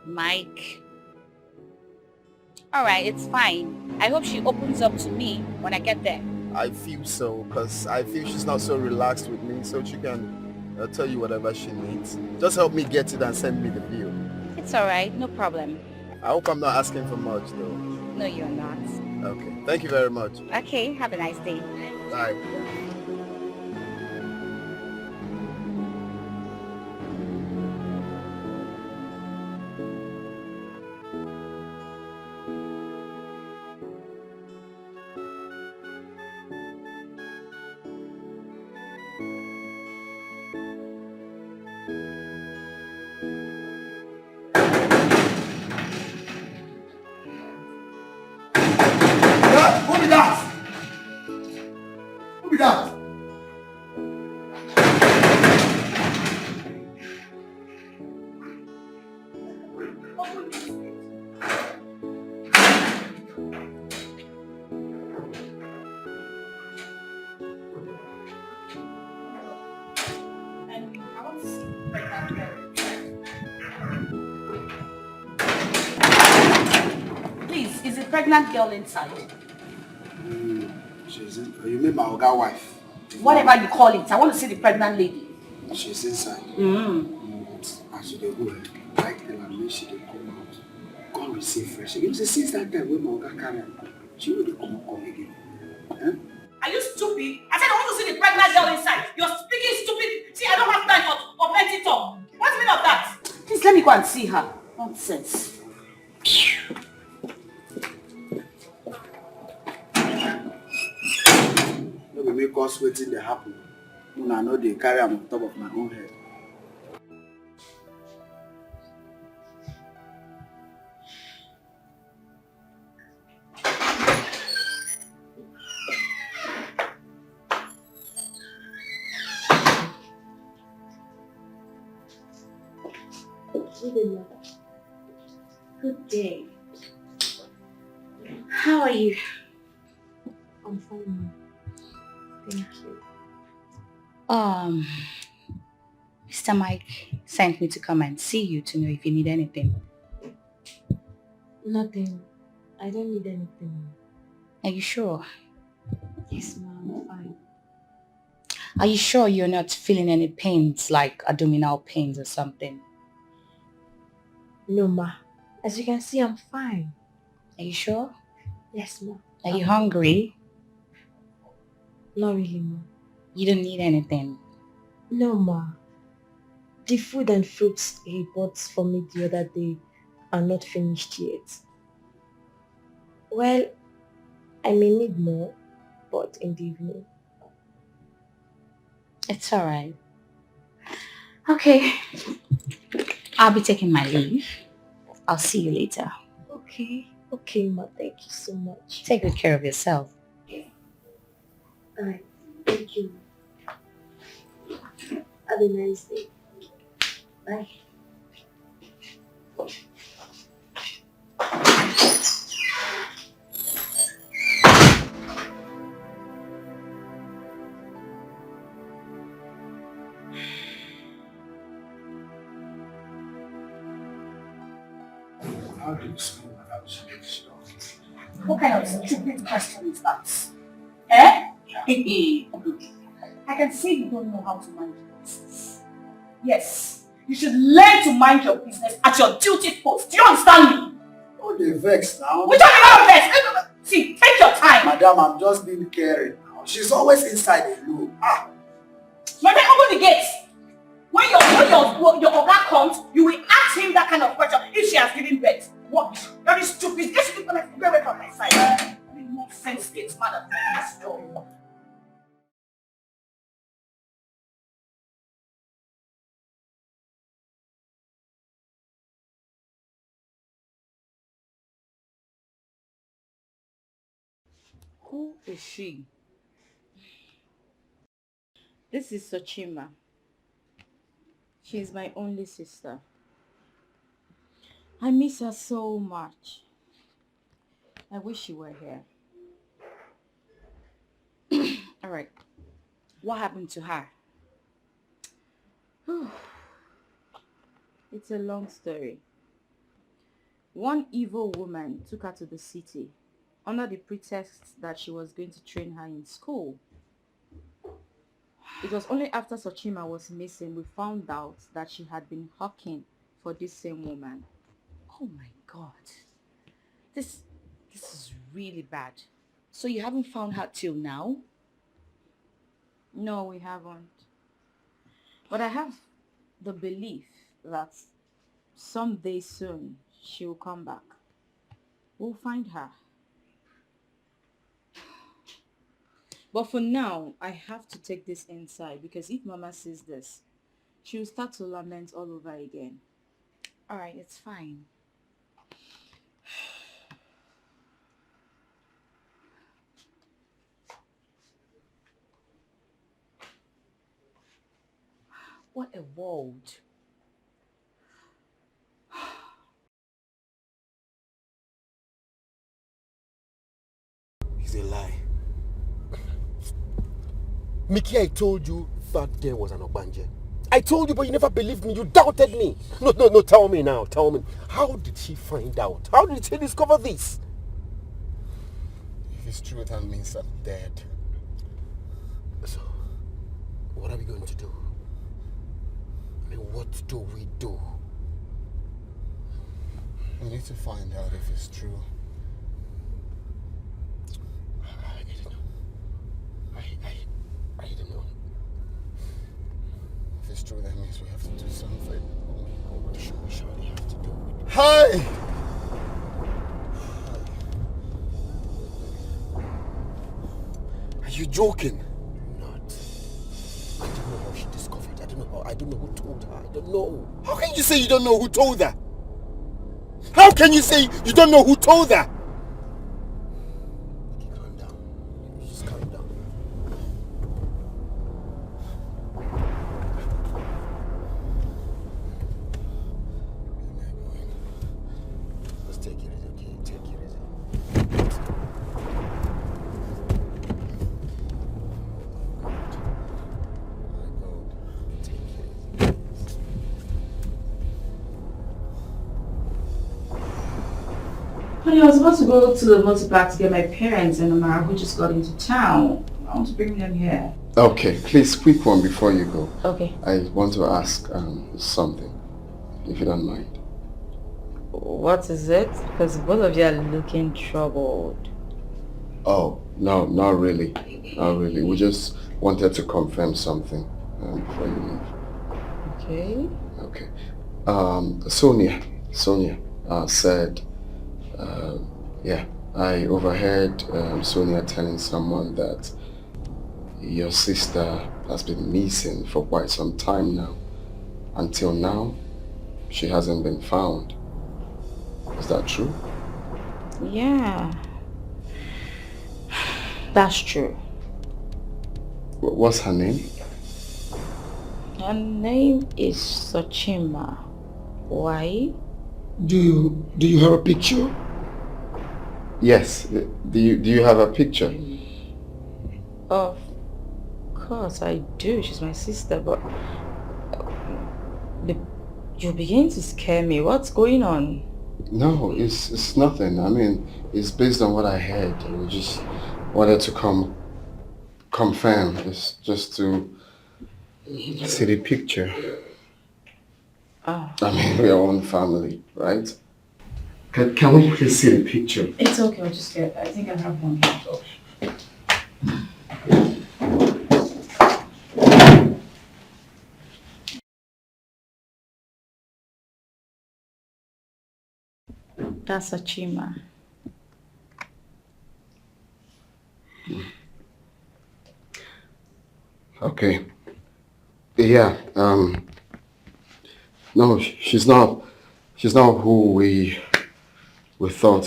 Mike. Alright, it's fine. I hope she opens up to me when I get there. I feel so, because I feel she's not so relaxed with me, so she can tell you whatever she needs. Just help me get it and send me the bill. It's alright, no problem. I hope I'm not asking for much, though. No, you're not. Okay, thank you very much. Okay, have a nice day. Bye. Please, is a pregnant girl inside? She's in. You mean my Oga wife? Whatever you call it, I want to see the pregnant lady. She's inside. Mm. As they go, I tell her, she dey come out. you say fresh. You say since that time when my Oga carry am, she will come again. Huh? Are you stupid? I said I want to see the pregnant girl inside. You're speaking stupid. See, I don't have time for plenty talk. What's the meaning of that? Please let me go and see her. Nonsense. No will make us waiting to happen. When I know they carry am on top of my own head. Good day. How are you? I'm fine, ma'am. Thank you. Mr. Mike sent me to come and see you to know if you need anything. Nothing. I don't need anything. Are you sure? Yes, ma'am. I'm fine. Are you sure you're not feeling any pains, like abdominal pains or something? No, ma. As you can see, I'm fine. Are you sure? Yes, ma. Are you hungry? Not really, ma. You don't need anything? No, ma. The food and fruits he bought for me the other day are not finished yet. Well, I may need more, but in the evening. It's alright. Okay. I'll be taking my leave. I'll see you later. Okay. Okay, ma. Thank you so much. Take good care of yourself. Alright. Thank you. Have a nice day. Bye. How do you school without changing stuff? What kind of stupid question is that? Eh? I can see you don't know how to mind your business. Yes, you should learn to mind your business at your duty post. Do you understand me? Oh, they vex now. Which one you not vex? See, take your time. Madam, I'm just being caring now. She's always inside the room. Madam, open the gates. When your Oga comes, you will ask him that kind of question if she has given birth. What? Very stupid. Get away from my side. Nonsense gets mad at this door. Who is she? This is Sochima. She is my only sister. I miss her so much. I wish she were here. Alright. What happened to her? It's a long story. One evil woman took her to the city under the pretext that she was going to train her in school. It was only after Sochima was missing we found out that she had been hawking for this same woman. Oh my god. This is really bad. So you haven't found her till now? No, we haven't. But I have the belief that someday soon she will come back. We'll find her. But for now, I have to take this inside because if Mama sees this, she will start to lament all over again. Alright, it's fine. What a world. It's a lie. Mickey, I told you that there was an Obanje. I told you, but you never believed me. You doubted me. No, tell me now. Tell me. How did she find out? How did she discover this? If it's true, that means I'm dead. So, what are we going to do? I mean, what do we do? We need to find out if it's true. I don't know. I don't know. If it's true, that means we have to do something. Oh my God, what should we surely have to do? Hi! Are you joking? Not. I don't know how she discovered. I don't know who told her. I don't know. How can you say you don't know who told her? How can you say you don't know who told her? Okay, calm down. Just calm down. Let's take it easy, okay? Take it easy. Honey, I was about to go to the multi-park to get my parents and Amara who just got into town. I want to bring them here. Okay, please, quick one before you go. Okay. I want to ask something, if you don't mind. What is it? Because both of you are looking troubled. Oh, no, not really. Not really. We just wanted to confirm something before you leave. Okay. Okay. Sonia said, yeah, I overheard Sonia telling someone that your sister has been missing for quite some time now. Until now, she hasn't been found. Is that true? Yeah. That's true. What's her name? Her name is Sochima. Why? Do you have a picture? Yes. Do you have a picture? Of course I do. She's my sister, but you're beginning to scare me. What's going on? No, it's nothing. I mean, it's based on what I heard. We just wanted to confirm. It's just to see the picture. Oh. I mean, we are one family, right? Can we please see the picture? It's okay, I'll just get it. I think I have one here. That's Achima. Okay. Yeah, no, she's not who we thought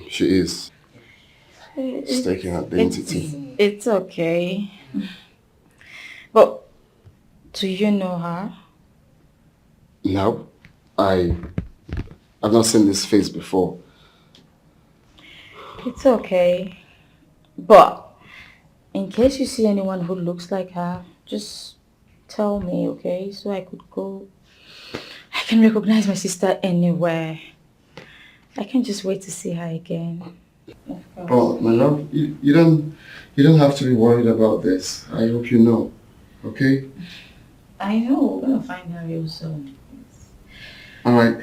she is. She's taking identity. It's okay. But do you know her? No, I've not seen this face before. It's okay. But in case you see anyone who looks like her, just tell me, okay? So I could go. I can recognize my sister anywhere. I can just wait to see her again. Oh, my love, you don't have to be worried about this. I hope you know, okay? I know, we're gonna find her real soon. All right.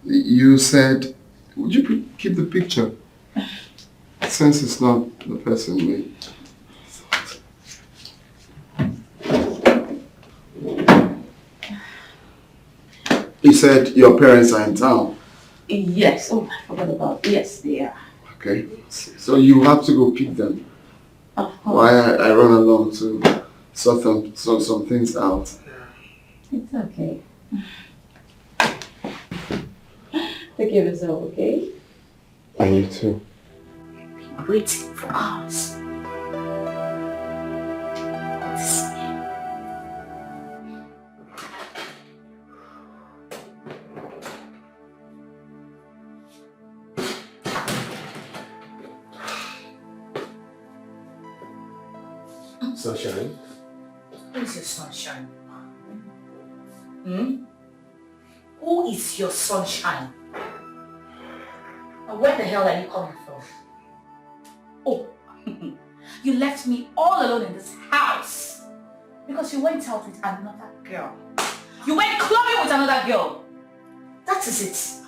You said, would you keep the picture? Since it's not the person we thought. You said your parents are in town. Yes. Oh, I forgot about. Yes, they are. Okay. So you have to go pick them. Of course. Why I run along to sort some things out. It's okay. Take care of yourself, okay? And you too. Waiting for us. Sunshine? Who is your sunshine? Who is your sunshine? And where the hell are you coming from? Oh, you left me all alone in this house because you went out with another girl. You went clubbing with another girl. That is it.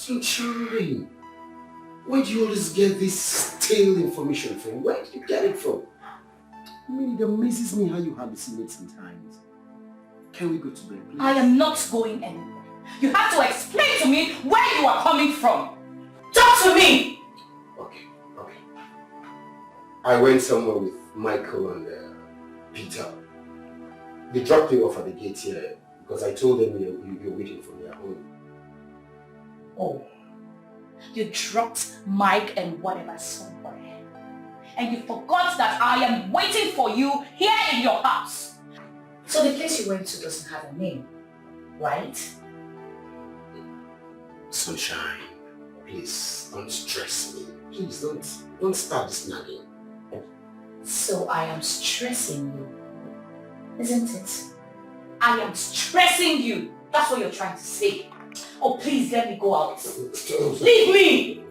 Sunshine, where do you always get this stale information from? Where do you get it from? I mean, it amazes me how you hallucinate sometimes. Can we go to bed, please? I am not going anywhere. You have to explain to me where you are coming from. Talk to me! Okay. I went somewhere with Michael and Peter. They dropped me off at the gate here because I told them you're waiting for me at home. Oh, you dropped Mike and whatever somewhere. And you forgot that I am waiting for you here in your house. So the place you went to doesn't have a name, right? Sunshine, please don't stress me. Please don't start this nagging. So I am stressing you, isn't it? I am stressing you. That's what you're trying to say. Oh, please let me go out. Leave me!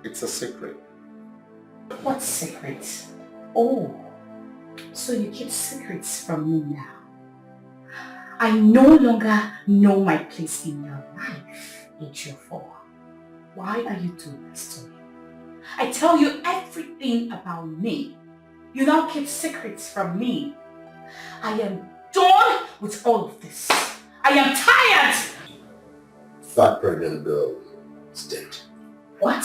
It's a secret. What secret? Oh, so you keep secrets from me now. I no longer know my place in your life, H4. Why are you doing this to me? I tell you everything about me. You now keep secrets from me. I am done with all of this. I am tired! That pregnant girl is dead. What?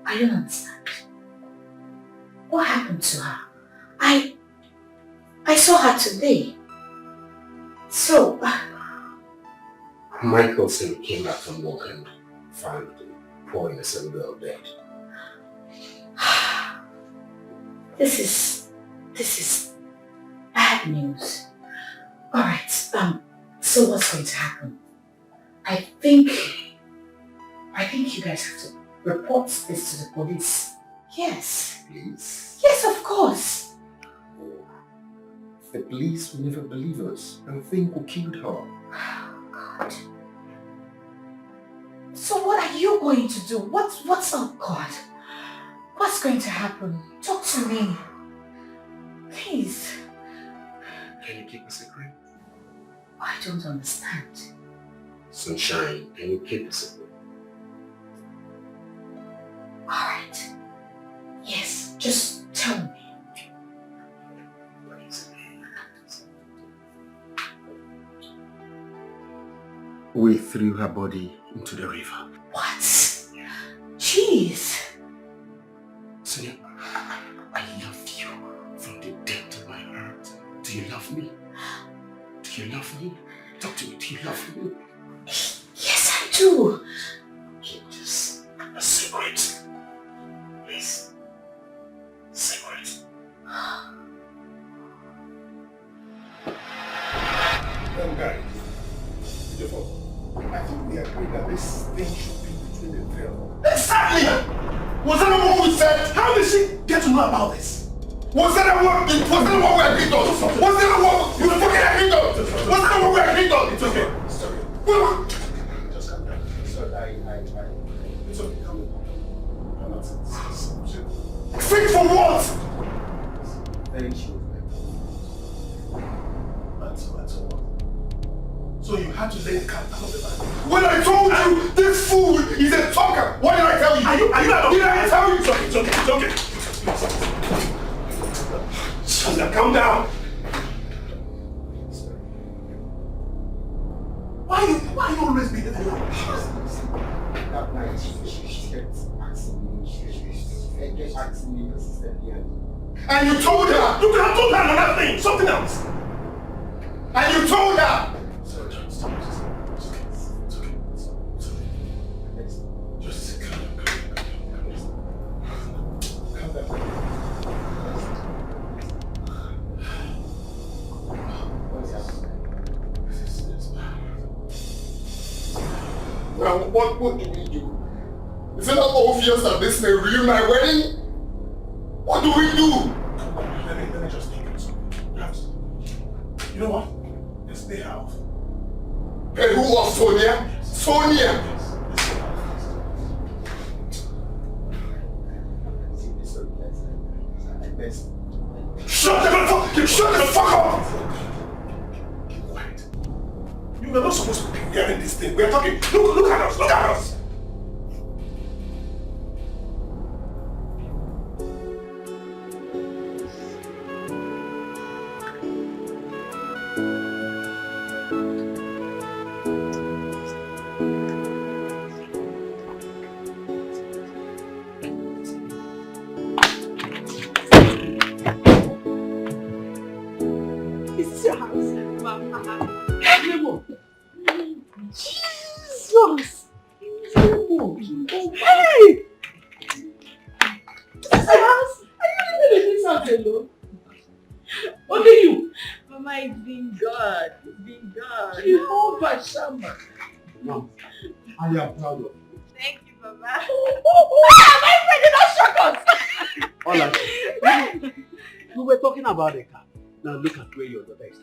I don't understand. What happened to her? I saw her today. So... Michael said he came back from work and found the poor innocent girl dead. This is bad news. Alright, so what's going to happen? I think you guys have to report this to the police. Yes. Please? Yes, of course. The police will never believe us and think we killed her. God. So what are you going to do? What's up, God? What's going to happen? Talk to me. Please. Can you keep a secret? I don't understand. Sunshine, can you keep a secret? Alright. Yes, just tell me. We threw her body into the river. What? Jeez. Sonia, I love you from the depth of my heart. Do you love me? Do you love me? Talk to me. Do you love me? Yes, I do. Keep this a secret. Please. Secret. Guys, I think we agreed that this thing should be between the three of them. Exactly! Was that not what we said? How did she get to know about this? Was that not what we agreed on? Was that not what you fucking agreed on? Was that not what we agreed on? It's okay. Sorry. Just calm down. Sorry, it's okay. Calm down. I'm not Think for what? Very sure. That's all. So you had to lay the cat out of the bag. When I told you this fool is a talker, what did I tell you? Are you not? Did I tell you? It's okay. Calm down. Why you always being like that? That night, she kept asking me consistently. And you told her! You could have told her another thing, something else. And you told her! Sorry, John, stop. It's okay. Just calm down. Well, what do we do? Is it not obvious that this may ruin my wedding? What do we do? Let me just think of something. You know what? Let's pay her off. Pay who off, Sonia? Sonia! Shut the fuck up! Keep quiet. You were not supposed to be hearing this thing. We're talking. Look at us. Look at us. Jesus! Hey! This is your house? Are you living in this house alone? Only you? Mama, it's been God. It's been God. Jehovah Shammah. Mom, I am proud of you. Thank you, Mama. My friend did not shock us! Hola. We were talking about the car. Now look at where your daughter is.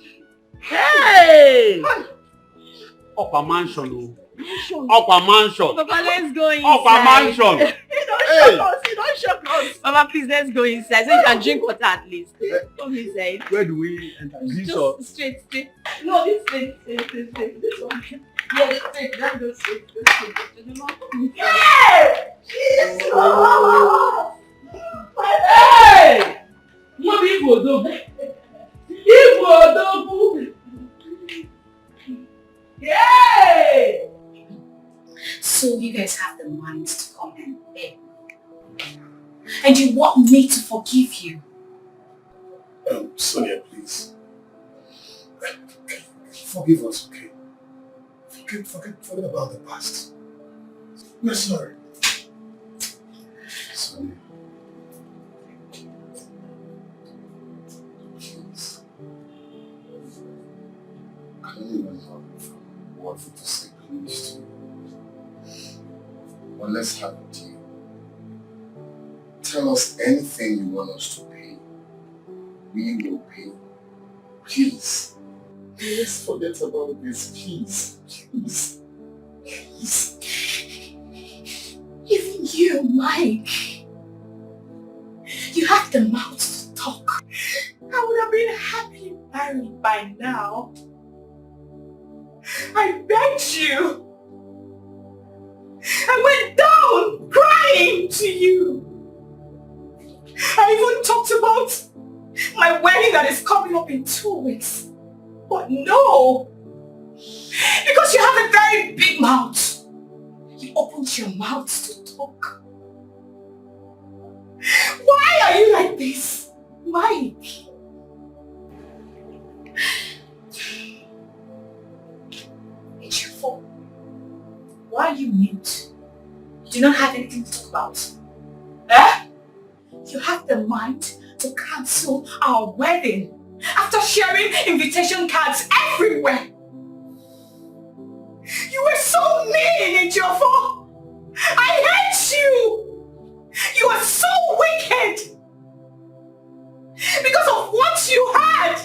Hey! Upper mansion. Upper mansion. Papa, let's go inside. Upper mansion. You don't shock us. You don't shock us. Mama, please, let's go inside so you can drink water at least. Come inside. Where do we enter? Just straight. No, this straight. This one. Yeah, straight. Let's go straight. Yeah! Jesus! Hey! What people do? Yay! So you guys have the mind to come and beg me. And you want me to forgive you? Sonia, please. Forgive us, okay? Forget about the past. We're sorry. Sonia. Please. I don't even know what to say please to you. But let's have a deal. Tell us anything you want us to pay. We will pay. Please. Let's forget about this, please. Please. Please. Even you, Mike. You have the mouth to talk. I would have been happily married by now. I begged you. I went down crying to you. I even talked about my wedding that is coming up in 2 weeks. But no. Because you have a very big mouth. You opened your mouth to talk. Why are you like this, Mike? It's your fault. Why are you mute? You do not have anything to talk about. Eh? You have the mind to cancel our wedding after sharing invitation cards everywhere. You were so mean, Ejiofor. I hate you. You are so wicked. Because of what you had,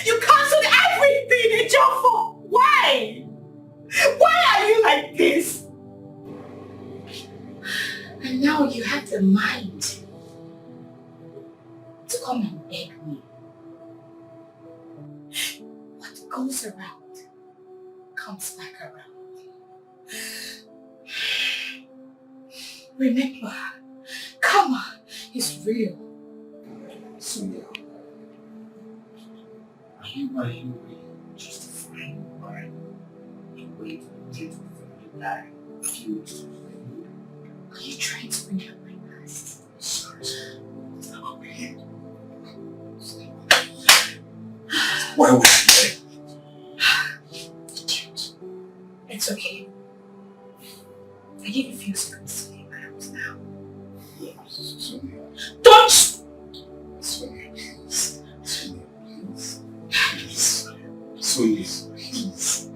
you cancelled everything, Ejiofor. Why? Why are you like this? And now you have the mind to come and beg me. What goes around comes back around. Remember, karma is real. Sonia, are you really justifying why you wait until you die? Are you trying to bring up my past? Sorry. Why would you say? It's okay. I give you a few seconds to leave my house now. Sonia. Don't! Sonia, please. Sonia, please. Please. Sonia, please.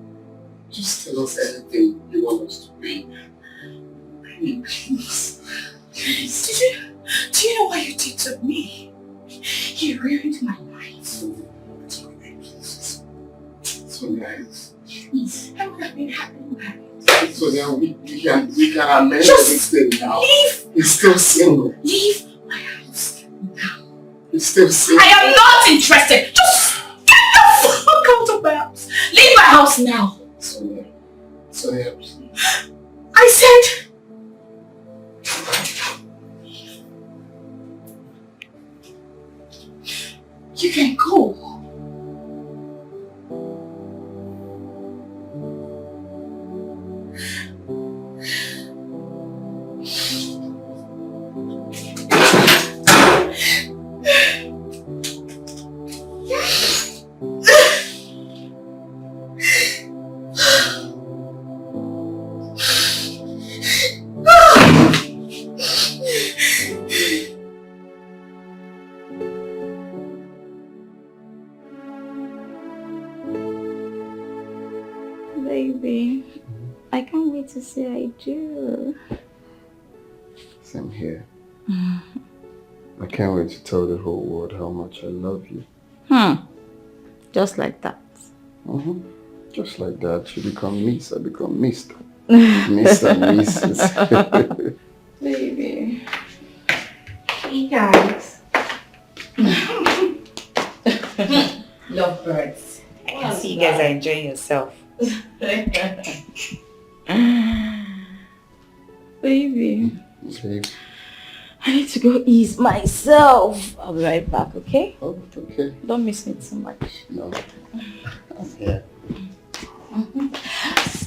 Just tell us anything you want us to pay. Please. Please. Do you know what you did to me? You ruined my life. Sonia, please. Sonia, please. I would have been happily married. Sonia, we can amend Just everything now. Leave! It's still single. Leave my house now. It's still single. I am not interested. Just Leave my house now! Sonia, please. I said... You can go. Baby, I can't wait to say I do. Same here. I can't wait to tell the whole world how much I love you. Just like that. Just like that. You become Miss, I become Mr. Miss and Mrs. Baby. Hey guys. Lovebirds. I can see you guys are enjoying yourself. Baby. See? I need to go ease myself. I'll be right back, okay? Oh, okay. Don't miss me too much. No. Yeah.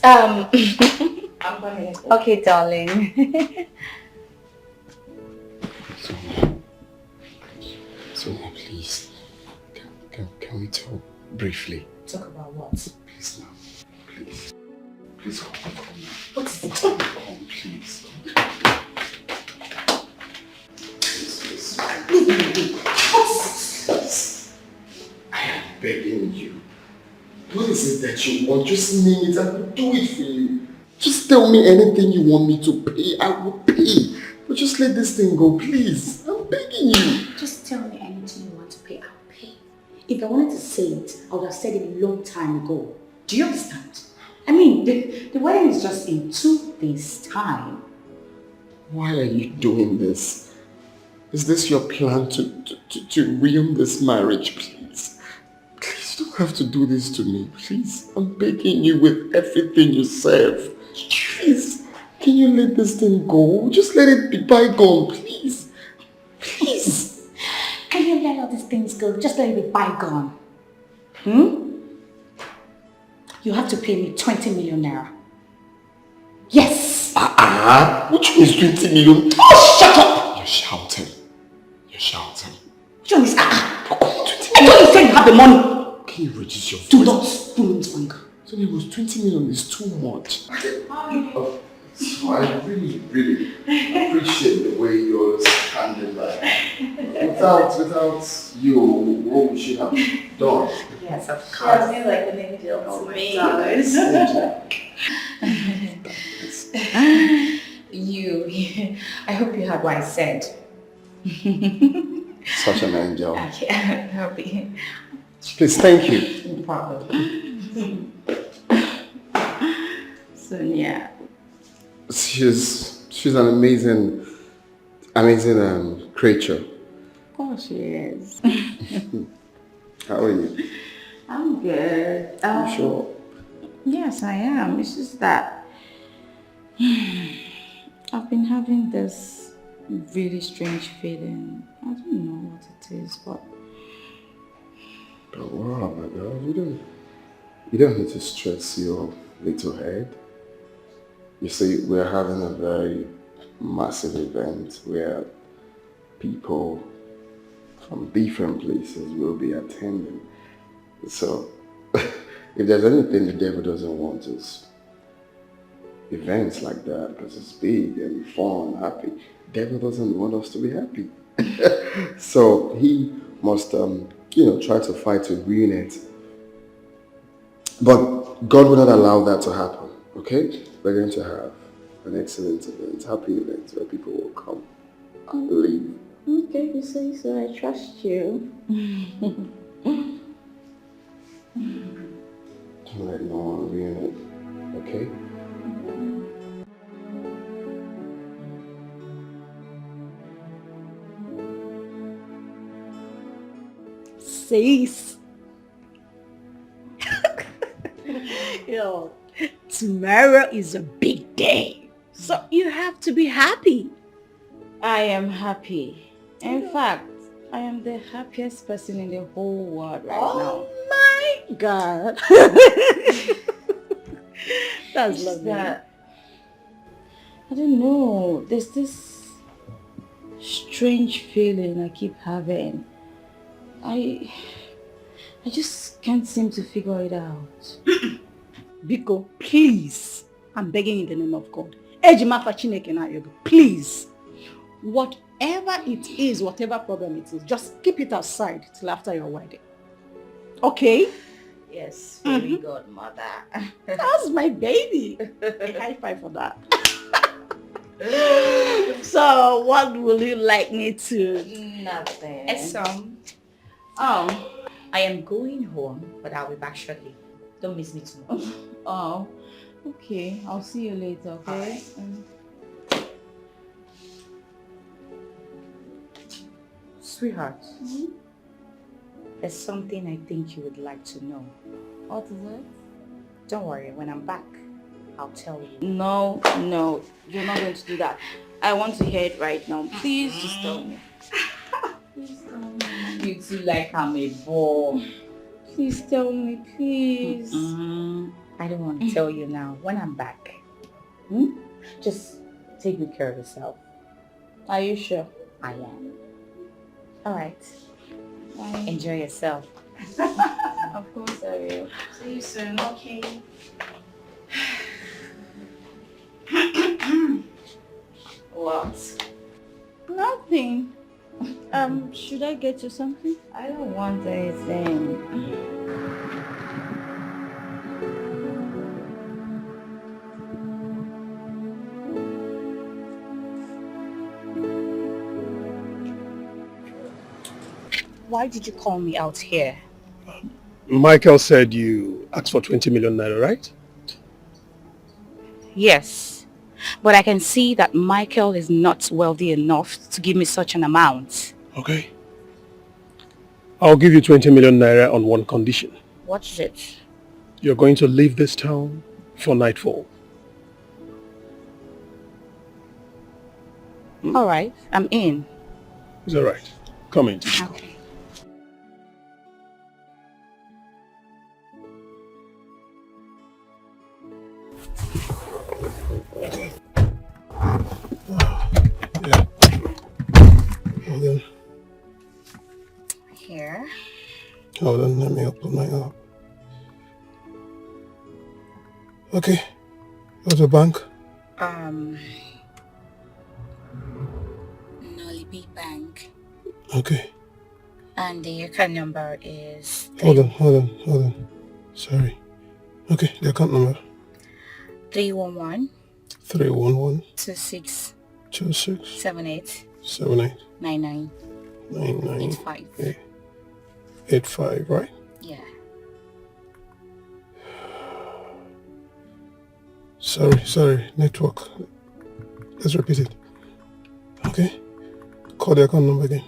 I'm going. Okay, darling. Sonia, please. Can we talk briefly? Talk about what? Please now. Please. Please come. What is it? Come, please. I am begging you. What is it that you want? Just name it. I will do it for you. Just tell me anything you want me to pay. I will pay. But just let this thing go, please. I'm begging you. Just tell me anything you want to pay, I'll pay. If I wanted to say it, I would have said it a long time ago. Do you understand? I mean, the wedding is just in 2 days' time. Why are you doing this? Is this your plan to ruin this marriage, please? Please, you don't have to do this to me, please. I'm begging you with everything you serve. Please, can you let this thing go? Just let it be bygone, please. Please. Can you let all these things go? Just let it be bygone. You have to pay me 20 million naira. Yes! Which one is 20 million? Oh, shut up! You're shouting. You're shouting. Which one is I thought you said you have the money. Can you reduce your voice? Do not spoon into anger. So it was 20 million is too much. So I really, really appreciate the way you're standing by. Without you, what we should have done. Yes, of course. You're like an angel to me. You, I hope you heard what I said. Such an angel. Okay, I'll be. Please, thank you. No problem. Sonia. She's an amazing creature. Of course she is. How are you? I'm good. You sure? Yes, I am. It's just that I've been having this really strange feeling. I don't know what it is, but... Don't worry, my girl. You don't need to stress your little head. You see, we're having a very massive event where people from different places will be attending. So, if there's anything the devil doesn't want is events like that, because it's big and fun, happy. The devil doesn't want us to be happy. So he must, try to fight to ruin it. But God will not allow that to happen, okay? We're going to have an excellent event, happy event, where people will come and leave. Okay, you say so. I trust you. Don't let no one ruin it, okay? Sis. girl. Tomorrow is a big day. So you have to be happy. I am happy. In fact, I am the happiest person in the whole world right now. Oh my God. That's It's just lovely. that, I don't know, there's this strange feeling I keep having. I just can't seem to figure it out. Biko, please. I'm begging in the name of God. Ejima Chineke na yoga. Please. Whatever it is, whatever problem it is, just keep it aside till after your wedding. Okay? Yes, very good, mother. That's my baby. A high five for that. So, what will you like me to? Nothing. Oh, I am going home, but I'll be back shortly. Don't miss me too much. Oh, okay. I'll see you later, okay? Sweetheart, there's something I think you would like to know. What is it? Don't worry, when I'm back, I'll tell you. No, you're not going to do that. I want to hear it right now. Please just tell me. Please tell me. You too like I'm a bore. Please tell me, please. I don't want to tell you now. When I'm back, just take good care of yourself. Are you sure? I am. All right. Bye. Enjoy yourself. Of course I will. See you soon. Okay. What? Nothing. Should I get you something? I don't want anything. Why did you call me out here? Michael said you asked for 20 million naira, right? Yes, but I can see that Michael is not wealthy enough to give me such an amount. Okay. I'll give you 20 million naira on one condition. What is it? You're going to leave this town for nightfall. All right, I'm in. It's all right. Come in. Okay. Yeah. Hold on. Here. Hold on, let me open my app. Okay. Go to bank. Nollywood Bank. Okay. And the account number is... Hold on. Sorry. Okay, the account number. 311 311 26 26 78 78 99 99 85. 85, right? Yeah. Sorry, network. Let's repeat it. Okay? Call the account number again.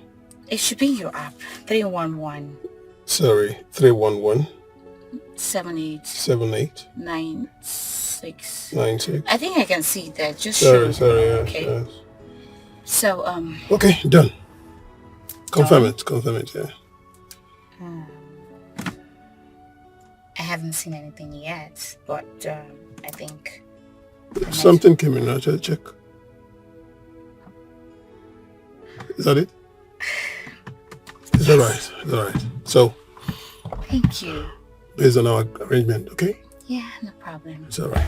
It should be in your app. 311 Sorry, 311 78 78 96. 96. I think I can see that. Just Sorry, show. yes, Okay. yes. So, Okay, done. Confirm it, yeah. I haven't seen anything yet, but I think... Something came in, I'll check. Is that it? It's alright. So, Thank you. based on our arrangement, okay? Yeah, no problem. It's alright.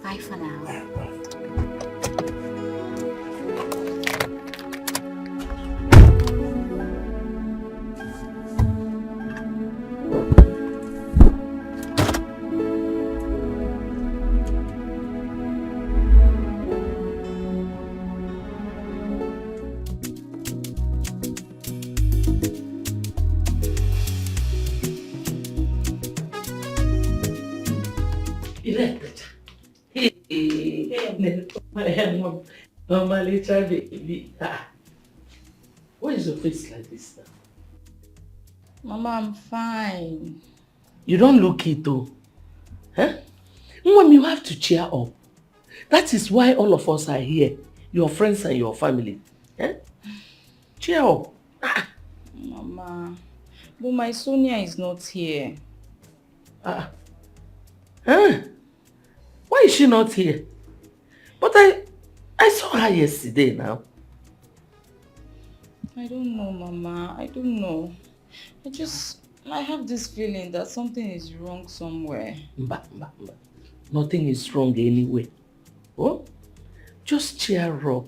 Bye for now. Mama, little baby. Why is your face like this now? Mama, I'm fine. You don't look it though. Huh? Mom, you have to cheer up. That is why all of us are here. Your friends and your family. Eh? Cheer up. Mama, but my Sonia is not here. Huh? Why is she not here? But I saw her yesterday now. I don't know, Mama. I don't know. I have this feeling that something is wrong somewhere. Mba. Nothing is wrong anyway. Oh? Just cheer up.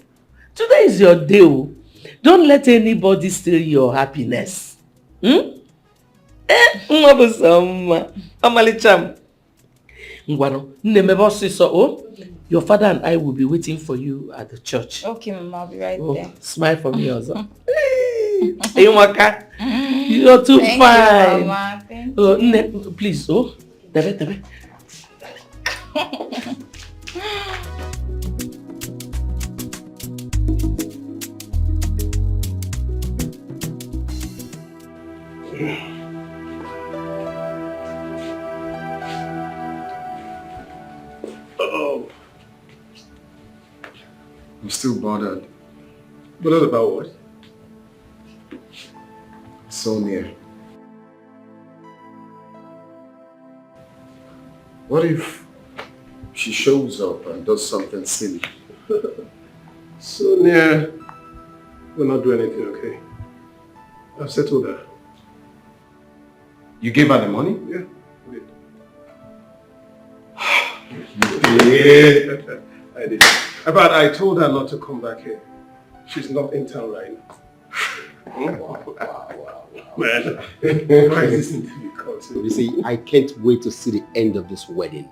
Today is your day. Oh. Don't let anybody steal your happiness. Your father and I will be waiting for you at the church. Okay, Mama, I'll be right there. Smile for me also. Hey, Maka, you're too Thank fine. You, Mama. Thank you. Please, Debe. I'm still bothered. Bothered about what? Sonia. What if she shows up and does something silly? Sonia will not do anything, okay? I've settled her. You gave her the money? Yeah, I did. You did? I did. But I told her not to come back here. She's not in town right now. Wow. Man, why is this interview called? You see, I can't wait to see the end of this wedding.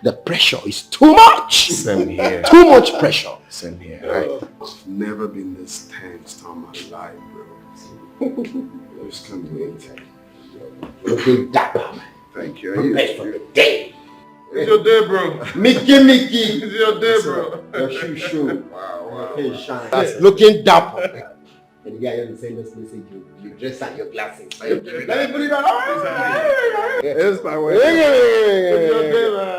The pressure is too much. Same here. Too much pressure. Same here. I've never been this tense all my life, bro. I just can't wait. Looking dapper. Thank you. Best for the day. It's your day, bro. Mickey. It's your day, bro. Your shoe. Wow. Your face shine. That's looking dapper. And the guy on the same message, you dress and your glasses. Let me put it on. It's my way. It's your day, man.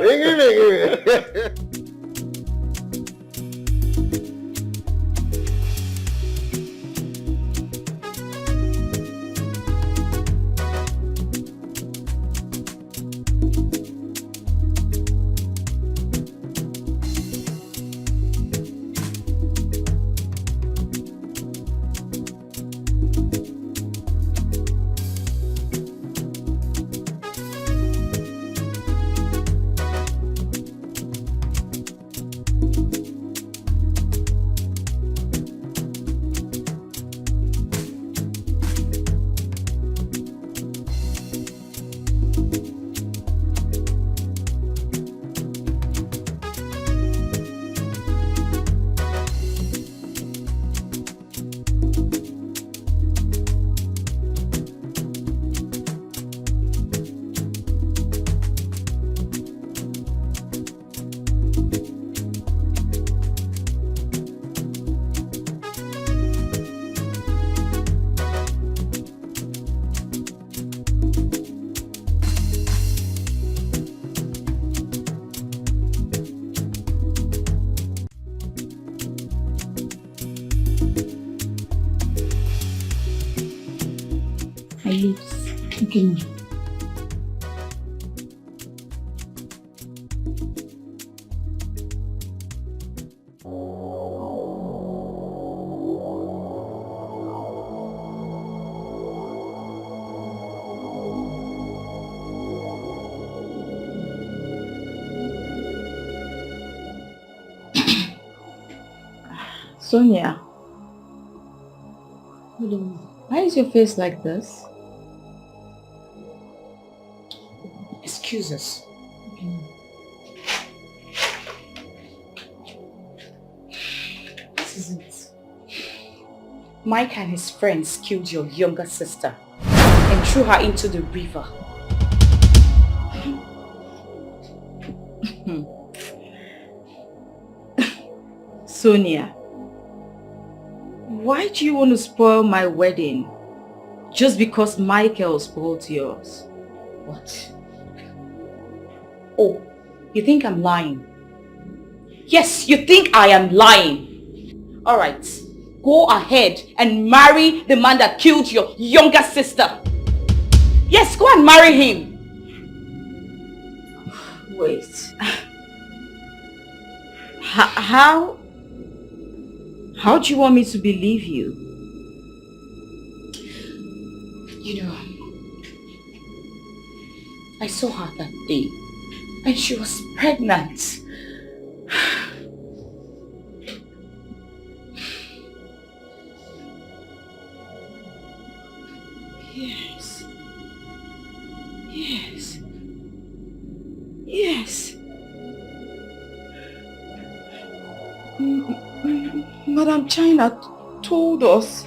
Sonia, why is your face like this? Excuse us. This is it. Mike and his friends killed your younger sister and threw her into the river. Sonia, why do you want to spoil my wedding just because Michael spoiled yours? What? Oh, You think I'm lying? Yes, you think I am lying. Alright, go ahead and marry the man that killed your younger sister. Yes, go and marry him. Wait. How do you want me to believe you? You know, I saw her that day and she was pregnant. Yes. Yes. Yes. Madam China told us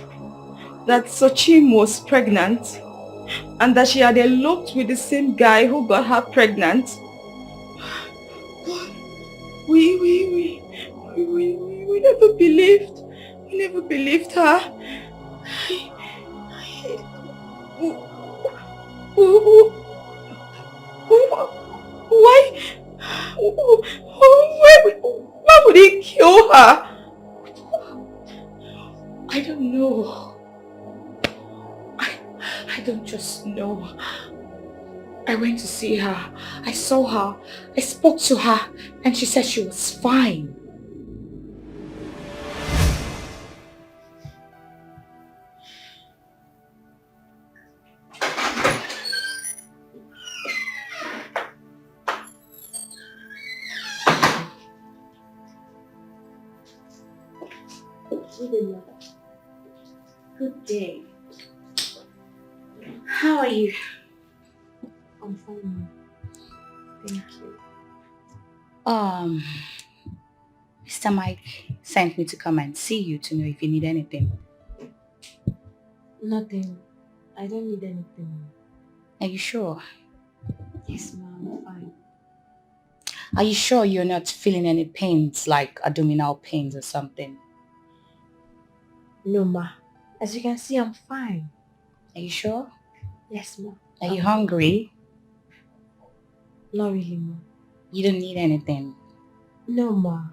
that Sachi was pregnant and that she had eloped with the same guy who got her pregnant. We never believed. We never believed her. Why would he kill her? I don't know. I don't just know. I went to see her. I saw her. I spoke to her and she said she was fine. Good day, mother. Good day. How are you? I'm fine, Mom. Thank you. Mr. Mike sent me to come and see you to know if you need anything. Nothing. I don't need anything. Are you sure? Yes, Mom, I'm fine. Are you sure you're not feeling any pains, like abdominal pains or something? No, Ma. As you can see, I'm fine. Are you sure? Yes, Ma. Are you hungry? Not really, Ma. You don't need anything? No, Ma.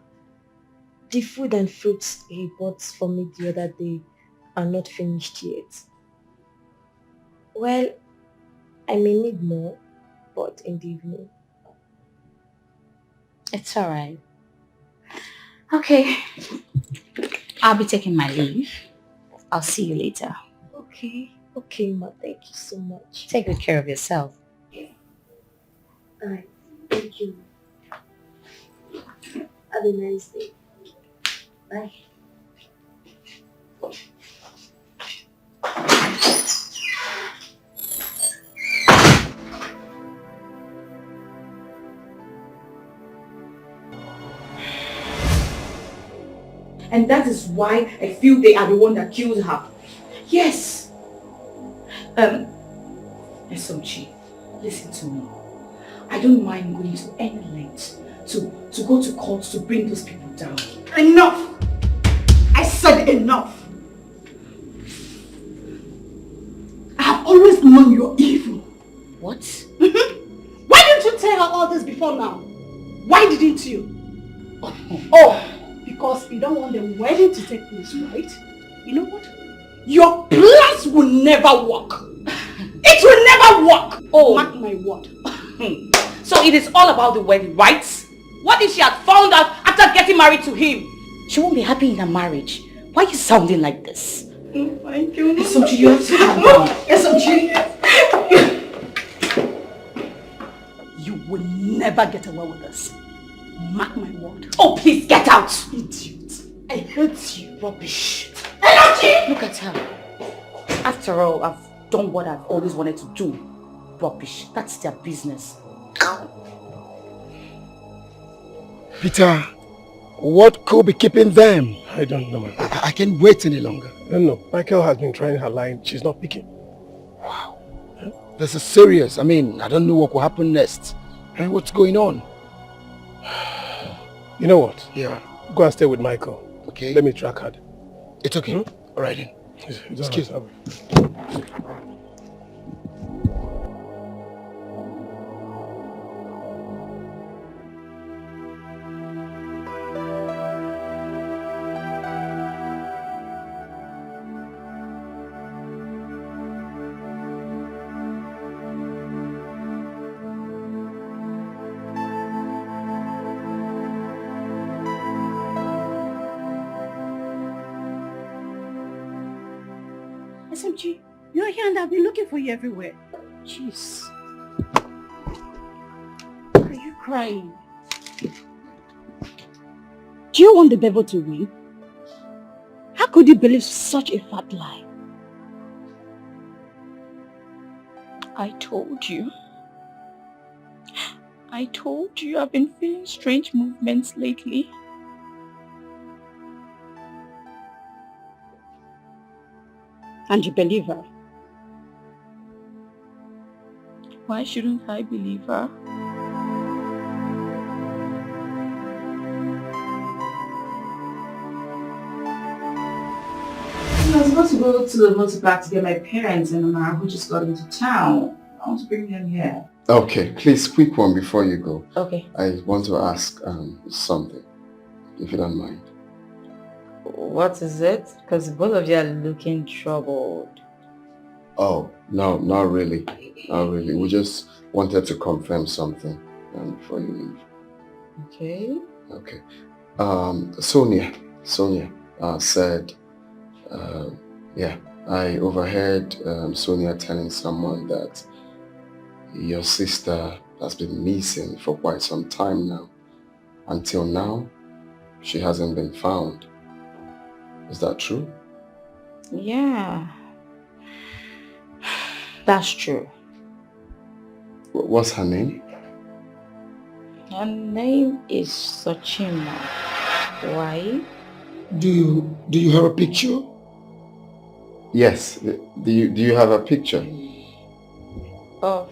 The food and fruits he bought for me the other day are not finished yet. Well, I may need more, but in the evening. It's alright. Okay. I'll be taking my leave. I'll see you later. Okay. Okay, Ma. Thank you so much. Take good care of yourself. Alright. Thank you. Have a nice day. Bye. And that is why I feel they are the one that killed her. Yes. Sachi, listen to me. I don't mind going to any length to go to court to bring those people down. Enough! I said enough! I have always known you're evil. What? Why didn't you tell her all this before now? Why didn't you? Oh, because you don't want the wedding to take place, right? You know what? Your plans will never work. It will never work. Oh, mark my word. So it is all about the wedding, right? What if she had found out after getting married to him? She won't be happy in her marriage. Why are you sounding like this? Oh, thank you. Sachi, you have to calm down. Sachi. You will never get away with this. Mark my word. Oh, please get out! Idiot. I hate you. Rubbish. Energy! Look at her. After all, I've done what I've always wanted to do. Rubbish. That's their business. Peter, what could be keeping them? I don't know, my brother. I can't wait any longer. No. Michael has been trying her line. She's not picking. Wow. Huh? This is serious. I mean, I don't know what will happen next. And what's going on? You know what? Yeah. Go and stay with Michael. Okay. Let me track her. It's okay. All right then. Excuse me. SMG, you're here and I've been looking for you everywhere. Jeez. Why are you crying? Do you want the devil to win? How could you believe such a fat lie? I told you. I told you I've been feeling strange movements lately. And you believe her? Why shouldn't I believe her? I was supposed to go to the motor park to get my parents and Mama who just got into town. I want to bring them here. Okay, please, quick one before you go. Okay. I want to ask something, if you don't mind. What is it? Because both of you are looking troubled. Oh, no, not really. Not really. We just wanted to confirm something before you leave. Okay. Okay. Sonia said, yeah, I overheard Sonia telling someone that your sister has been missing for quite some time now. Until now, she hasn't been found. Is that true? Yeah. That's true. What's her name? Her name is Sochima. Why? Do you have a picture? Yes. Do you have a picture? Of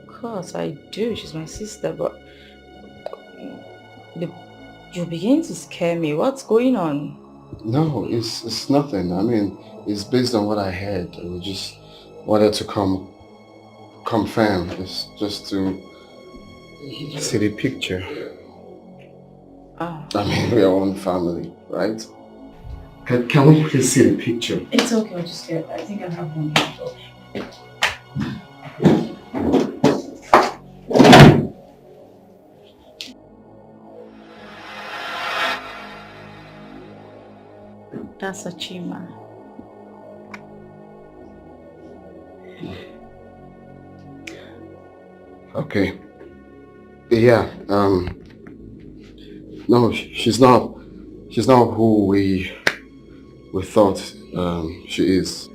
course I do. She's my sister, but you're beginning to scare me. What's going on? No, it's nothing. I mean, it's based on what I heard. We just wanted to confirm. It's just to see the picture. Oh. I mean, we are one family, right? Can we please see the picture? It's okay, I'll just get it. I think I have one here. That's Achima. Okay. Yeah, no, she's not who we thought she is.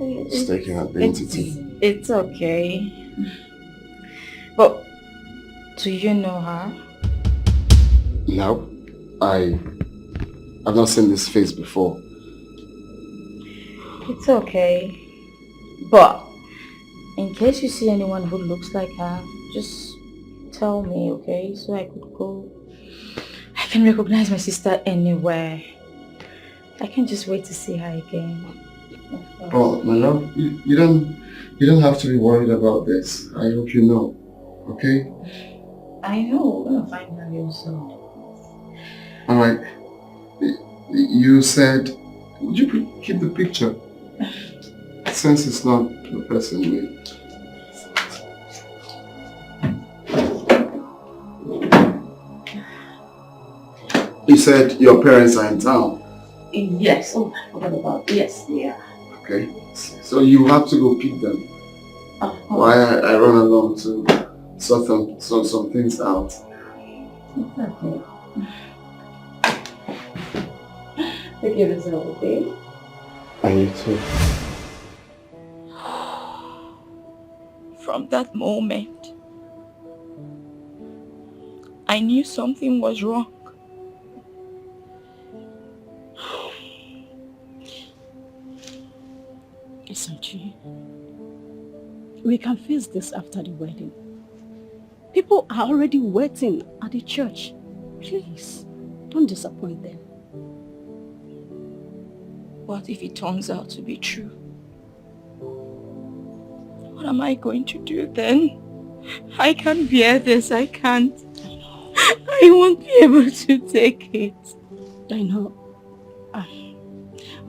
Mistaken identity. It's okay. But do you know her? No, I've not seen this face before. It's okay. But in case you see anyone who looks like her, just tell me, okay? So I could go. I can recognize my sister anywhere. I can't just wait to see her again. Oh, my love, you don't have to be worried about this. I hope you know, okay? I know, we're gonna find her real soon. Alright, you said, would you keep the picture? Since it's not the person we... You said your parents are in town. Yes, oh, I forgot about it. Yes, yeah. Okay, so you have to go pick them. While I run along to sort some things out. It's okay. Take care of yourself, okay? And you too. From that moment, I knew something was wrong. Sachi, we can face this after the wedding. People are already waiting at the church. Please, don't disappoint them. What if it turns out to be true? What am I going to do then? I can't bear this, I can't. I won't be able to take it. I know.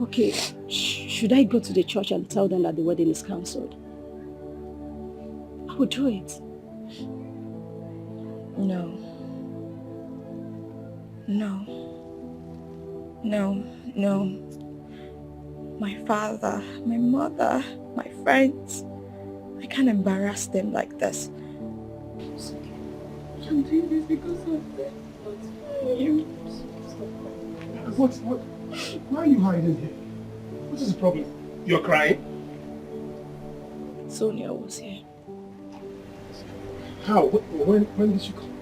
Okay, should I go to the church and tell them that the wedding is cancelled? I will do it. No. No. No, no. my father, my mother, my friends. I can't embarrass them like this. I'm doing this because of them. You. What? Why are you hiding here? What is the problem? You're crying? Sonia was here. How? When did she come?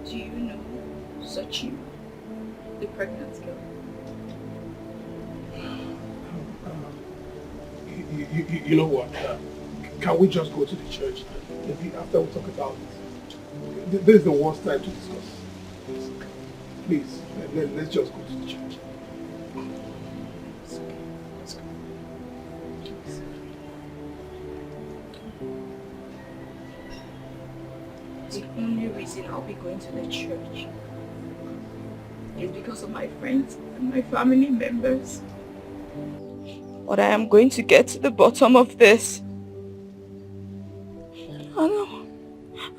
Do you know Sachi, the pregnant girl? You know what? Can we just go to the church and maybe after we talk about it? This is the worst time to discuss. Please, let's just go to the church. Let's go. The only reason I'll be going to the church is because of my friends and my family members. But I am going to get to the bottom of this.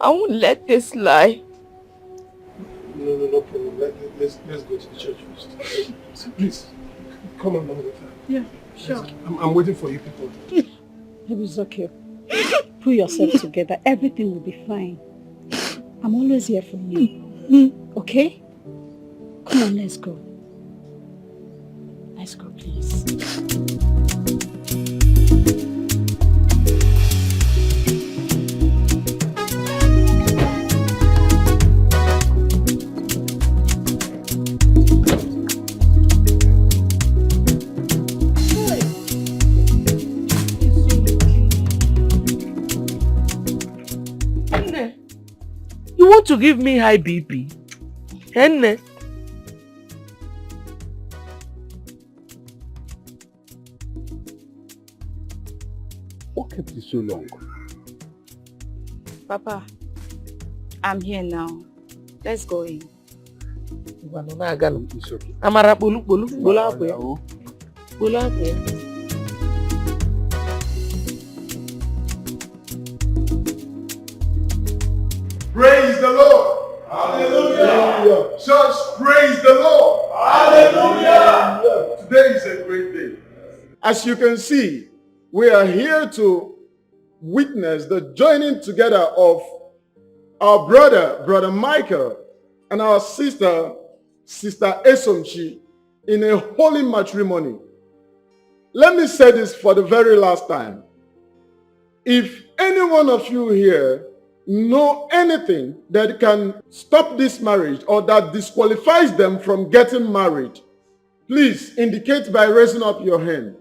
I won't let this lie. No problem. Let's go to the church first. Please, come along with her. Yeah, sure. I'm waiting for you people. It's okay. Pull yourself together. Everything will be fine. I'm always here for you. Okay? Come on, let's go. Let's go, please. You want to give me high BP? Henne? What kept you so long? Papa, I'm here now. Let's go in. It's okay. Amara bolu hapo ya. Bolu hapo ya. Praise the Lord. Hallelujah. Church, praise the Lord. Hallelujah. Today is a great day. As you can see, we are here to witness the joining together of our brother Michael, and our sister Esomchi, in a holy matrimony. Let me say this for the very last time. If any one of you here know anything that can stop this marriage or that disqualifies them from getting married, please indicate by raising up your hand.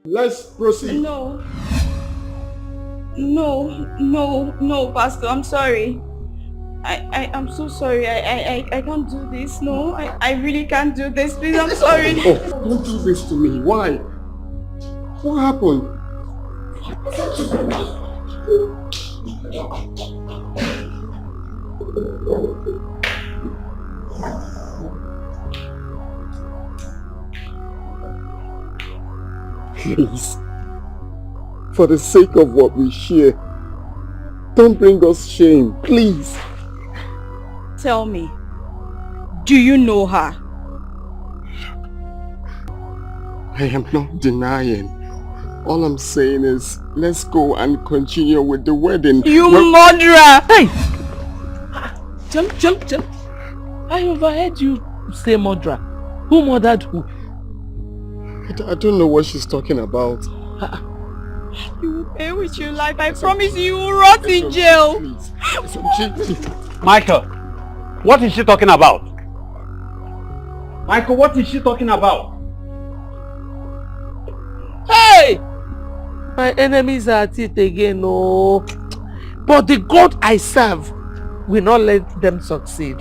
Let's proceed. No, Pastor, I'm sorry. I'm so sorry. I can't do this. No, I really can't do this. Please, I'm sorry. Oh, don't do this to me. Why? What happened? Please, for the sake of what we share, don't bring us shame, please. Tell me, do you know her? I am not denying. All I'm saying is, let's go and continue with the wedding. You murderer! Hey! Jump. I overheard you say murderer. Who murdered who? I don't know what she's talking about. You will pay with your life. I promise you will rot in jail. Michael, what is she talking about? Michael, what is she talking about? Hey! My enemies are at it again, no. But the God I serve will not let them succeed.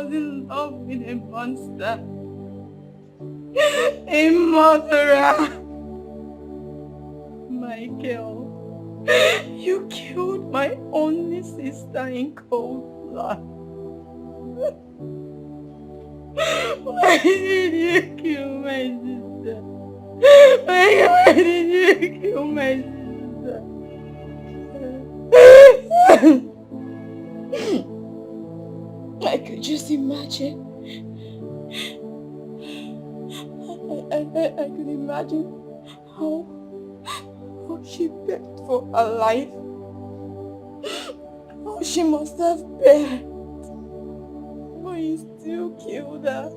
was in love with a monster. A murderer. Michael, you killed my only sister in cold blood. Why did you kill my sister? Why did you kill my sister? I could just imagine. I could imagine how she begged for her life. How she must have begged. But you still killed her.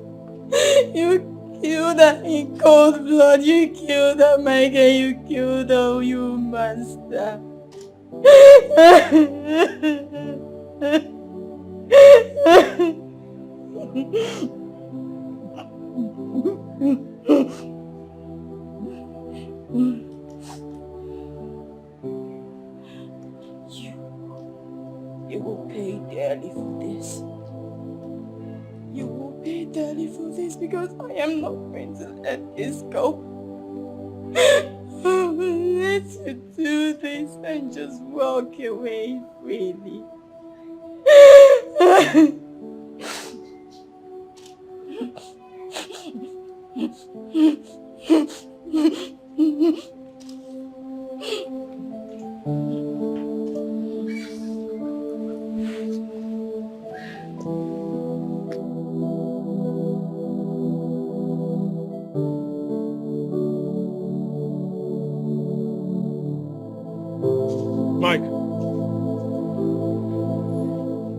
You killed her in cold blood. You killed her, Michael. You killed her, you monster. You will pay dearly for this. You will pay dearly for this because I am not going to let this go. Let's do this and just walk away freely.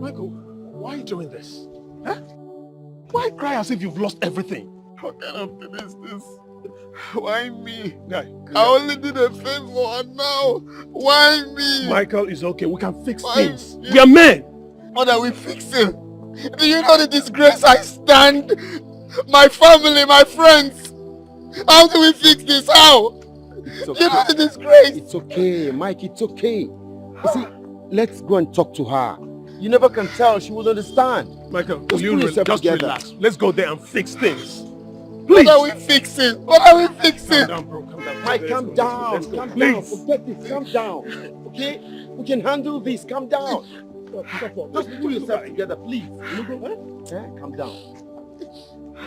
Michael, why are you doing this? Huh? Why cry as if you've lost everything? How can I finish this? Why me? Guy, I only did a favor and now, why me? Michael, it's okay. We can fix Why things. me? We are men. What are we fixing? Do you know the disgrace I stand? My family, my friends. How do we fix this? How? It's okay. You know the disgrace. It's okay, Mike, it's okay. You see, let's go and talk to her. You never can tell, she will understand. Michael, Just will pull you yourself just together. relax. Let's go there and fix things. Please. What are we fixing? What are we fixing? Calm down, bro. Calm down. Mike, calm down. Let's go. Calm down. Please. Forget this. Calm down. Okay? We can handle this. Calm down. Just pull yourself together, please. Calm down.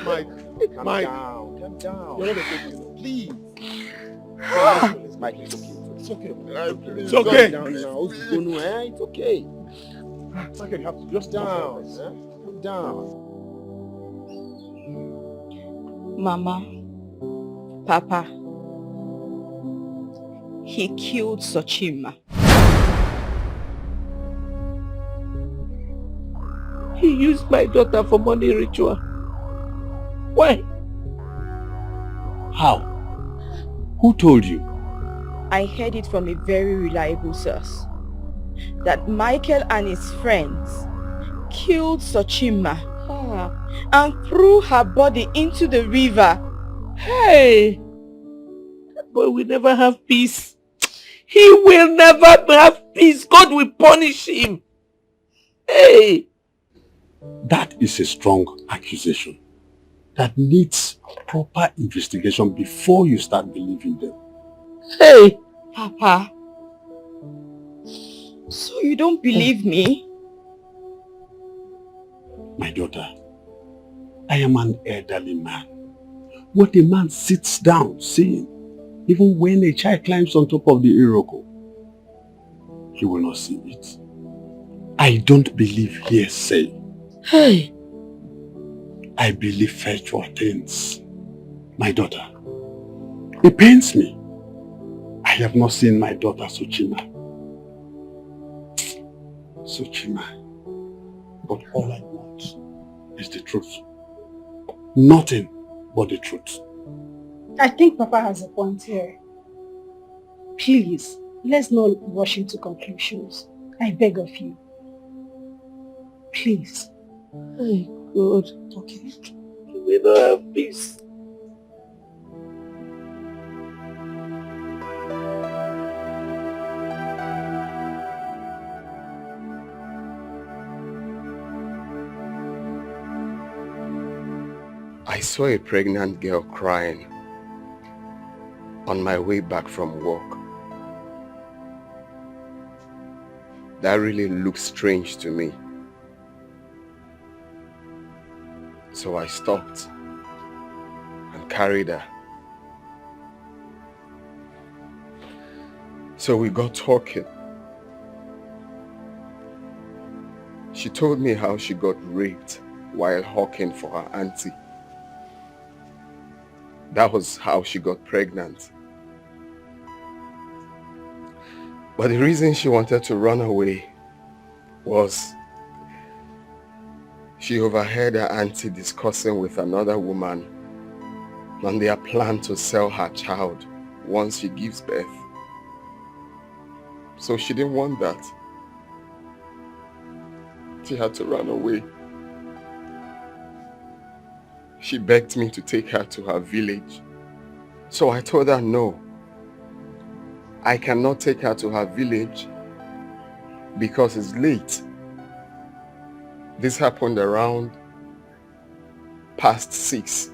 Mike. Calm Mike. down. Calm down. You're not a good man. Please. Mike, it's okay. It's okay. It's okay. Calm down now. It's okay. Mike, you have to just down. Calm down. Mama, Papa, he killed Sochima. He used my daughter for money ritual. Why? How? Who told you? I heard it from a very reliable source that Michael and his friends killed Sochima and threw her body into the river. Hey! That boy will never have peace. He will never have peace. God will punish him. Hey! That is a strong accusation that needs proper investigation before you start believing them. Hey! Papa, so you don't believe me? My daughter, I am an elderly man. What a man sits down saying, even when a child climbs on top of the Iroko, he will not see it. I don't believe hearsay. Hey! I believe factual things. My daughter, it pains me. I have not seen my daughter Sochima. But all I want is the truth. Nothing but the truth. I think Papa has a point here. Please, let's not rush into conclusions. I beg of you. Please. My God. Okay. We don't have peace. I saw a pregnant girl crying on my way back from work. That really looked strange to me. So I stopped and carried her. So we got talking. She told me how she got raped while hawking for her auntie. That was how she got pregnant. But the reason she wanted to run away was she overheard her auntie discussing with another woman on their plan to sell her child once she gives birth. So she didn't want that. She had to run away. She begged me to take her to her village. So I told her no. I cannot take her to her village because it's late. This happened around past 6.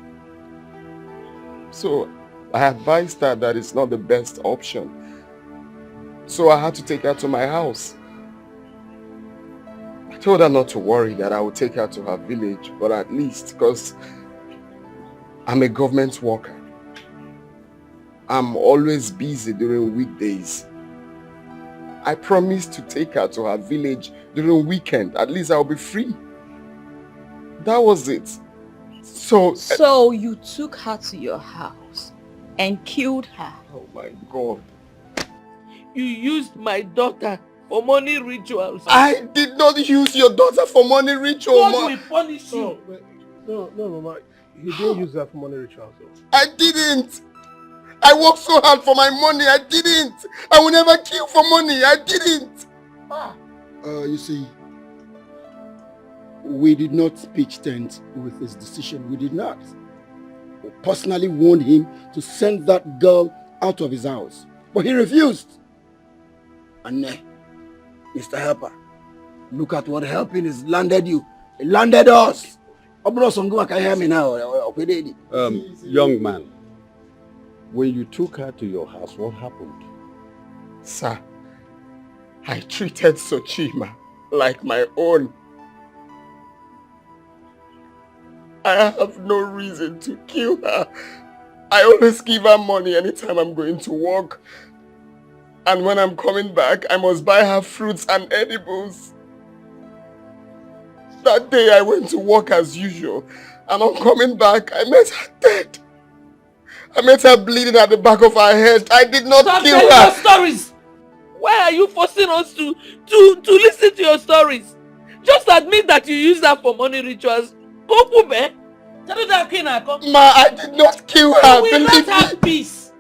So I advised her that it's not the best option. So I had to take her to my house. I told her not to worry, that I would take her to her village, but at least, because I'm a government worker, I'm always busy during weekdays. I promised to take her to her village during weekend. At least I'll be free. That was it. So you took her to your house and killed her? Oh my God. You used my daughter for money rituals. I did not use your daughter for money rituals. God will punish you. No, Mama. He didn't use that for money rituals. I didn't. I worked so hard for my money. I didn't. I will never kill for money. I didn't. You see, we did not pitch tent with his decision. We did not. We personally warned him to send that girl out of his house. But he refused. And Mr. Helper, look at what helping has landed you. It landed us. Can you hear me now? Young man, when you took her to your house, what happened? Sir, I treated Sochima like my own. I have no reason to kill her. I always give her money anytime I'm going to work. And when I'm coming back, I must buy her fruits and edibles. That day I went to work as usual, and on coming back, I met her dead. I met her bleeding at the back of her head. I did not kill her. Stop telling your stories! Why are you forcing us to listen to your stories? Just admit that you used her for money rituals. Ma, I did not kill her. We will not have peace.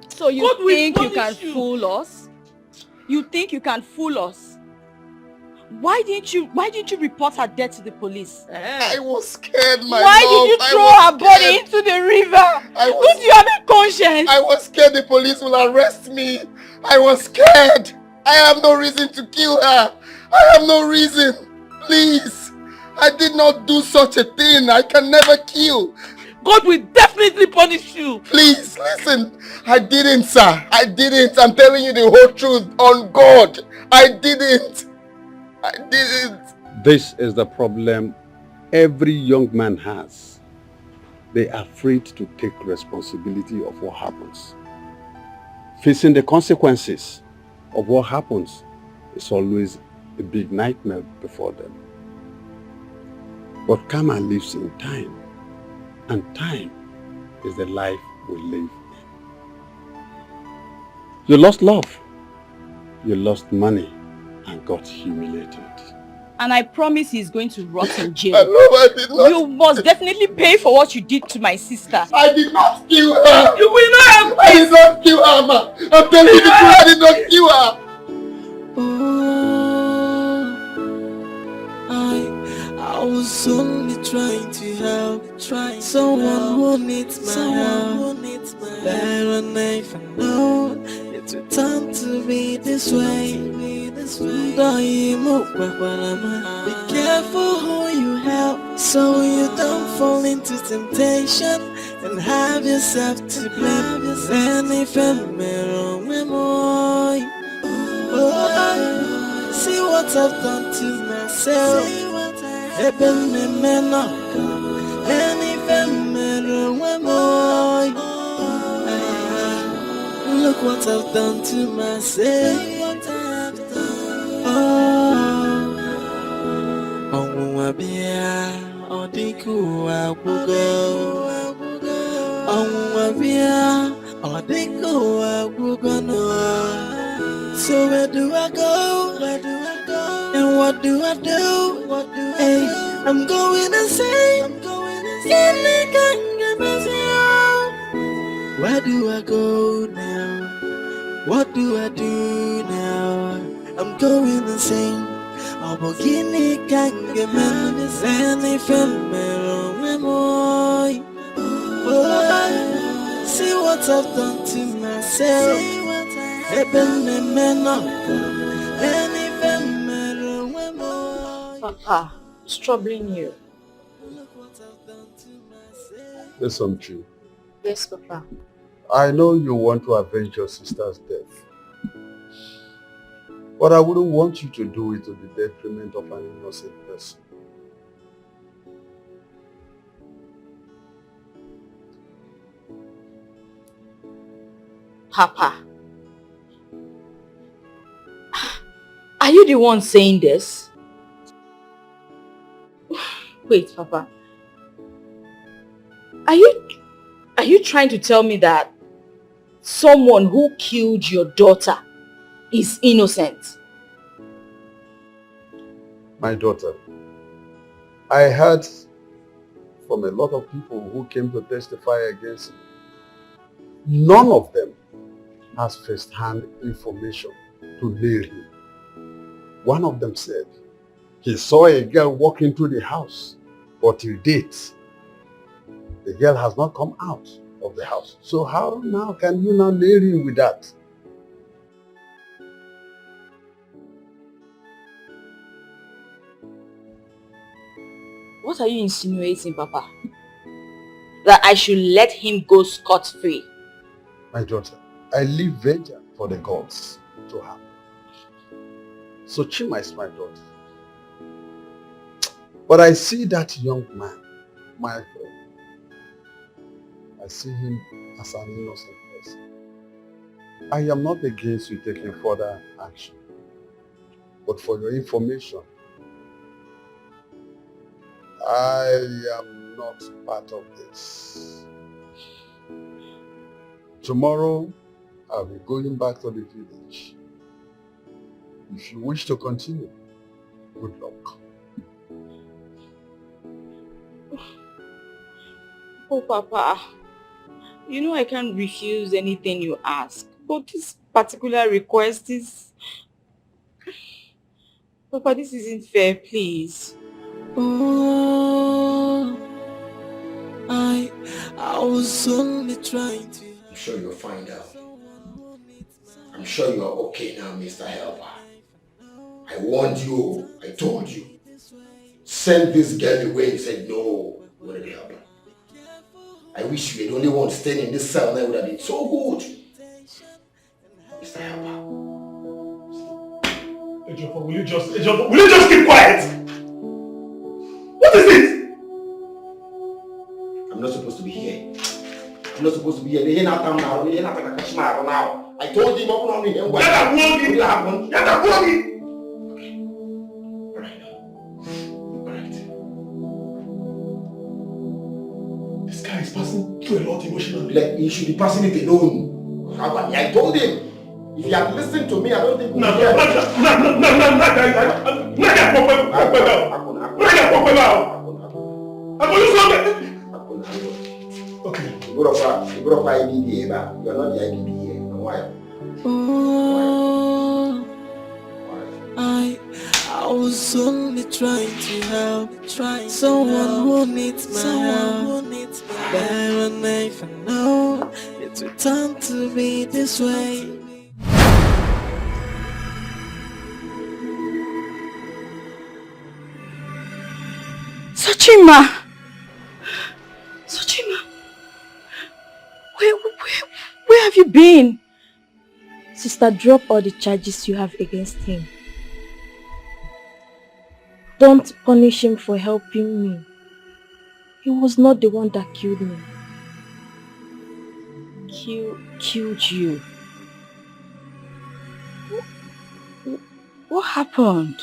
So you think you can fool us? You think you can fool us? Why didn't you report her death to the police? I was scared, my Why love. did you throw her body into the river? Don't you have a conscience? I was scared the police will arrest me. I was scared. I have no reason to kill her. I have no reason. Please. I did not do such a thing. I can never kill. God will definitely punish you. Please, listen. I didn't, sir. I didn't. I'm telling you the whole truth on God. I didn't. I didn't. This is the problem every young man has. They are afraid to take responsibility of what happens. Facing the consequences of what happens is always a big nightmare before them. But karma lives in time, and time is the life we live in. You lost love, you lost money, and got humiliated. And I promise he's going to rot in jail. I did not. You must definitely pay for what you did to my sister. I did not kill her. You will not have I did not kill her, ma. I'm telling you the truth. I did not kill her. I was only trying to help, someone who needs my help. Better never known it would turn to be this way. Be careful who you help, so you don't fall into temptation and have yourself to blame. Then if I'm wrong, see what I've done to myself. Eben me mena, and if I'm wrong, look what I've done to myself. Oh, Wabia, oh, Diku, Abugo. Oh, Wabia, oh, Diku, Abugo. So where do I go? And what do I do? Hey, I'm going insane. Where do I go now? What do I do now? I'm going insane. I'm beginning can't get man. Any female memory. See what I've done to myself. Eben me mena. Any female memory. Papa, what's troubling you? Listen, Chi. Yes, Papa. I know you want to avenge your sister's death. But I wouldn't want you to do it to the detriment of an innocent person. Papa, are you the one saying this? Wait, Papa. Are you trying to tell me that someone who killed your daughter is innocent? My daughter, I heard from a lot of people who came to testify against you. None of them has first-hand information to nail him. One of them said he saw a girl walk into the house, but till date, the girl has not come out of the house. So how now can you now nail him with that? What are you insinuating, Papa? That I should let him go scot-free? My daughter, I leave vengeance for the gods to have. So Chima is my daughter. But I see that young man, my friend. I see him as an innocent person. I am not against you taking further action. But for your information, I am not part of this. Tomorrow, I'll be going back to the village. If you wish to continue, good luck. Oh, Papa, you know I can't refuse anything you ask, but this particular request is... Papa, this isn't fair, please. Oh, I was only trying to... I'm sure you'll find out. I'm sure you're okay now, Mr. Helper. I warned you, I told you. Send this girl away. You said no, you wanted to help her. I wish you were the only one staying in this cell now, would have been so good. Mr. Helper. Ejiofor, will you just keep quiet? What is it? I'm not supposed to be here. I'm not supposed to be here. They're not now. They're not going to now. I told him open on me. This guy is passing through a lot emotionally. He should be passing it alone. I told him. If he had listened to me, I don't think... Okay. You are not the IDD here. Why? Oh, I was only trying to help, someone who needs my help. Better than if I know it would turn to be this way. Sachi, ma! Where have you been? Sister, drop all the charges you have against him. Don't punish him for helping me. He was not the one that killed me. Killed you? What happened?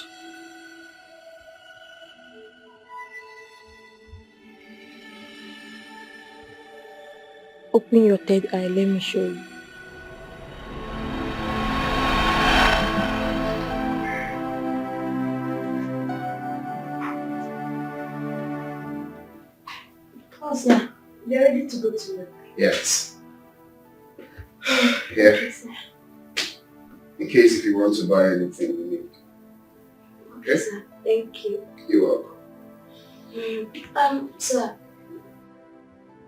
Open your third eye, let me show you. Oh, sir, they're ready to go to work. Yes. Yeah. In case if you want to buy anything you need. Okay? Sir, thank you. You're welcome.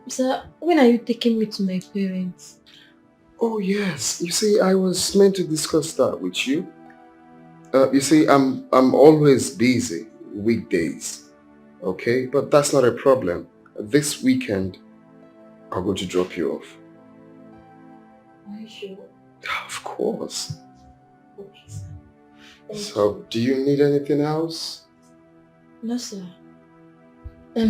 Sir, when are you taking me to my parents? Oh yes. You see, I was meant to discuss that with you. You see, I'm always busy weekdays. Okay? But that's not a problem. This weekend, I'm going to drop you off. Are you sure? Of course. Okay, sir. Thank So, do you need anything else? No, sir.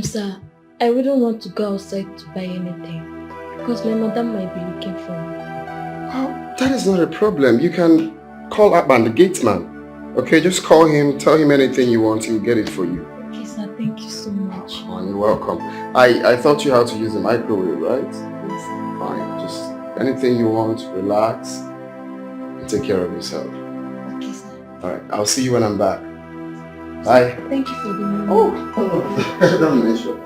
Sir, I wouldn't want to go outside to buy anything because my mother might be looking for me. Oh, that is not a problem. You can call up and the gate man. Okay, just call him, tell him anything you want, he'll get it for you. Okay, sir. Thank you so much. Oh, you're welcome. I taught you how to use the microwave, right? Yes, sir. Fine. Just anything you want, relax, and take care of yourself. Okay, sir. Alright, I'll see you when I'm back. Bye. Thank you for the money. Oh, don't mention.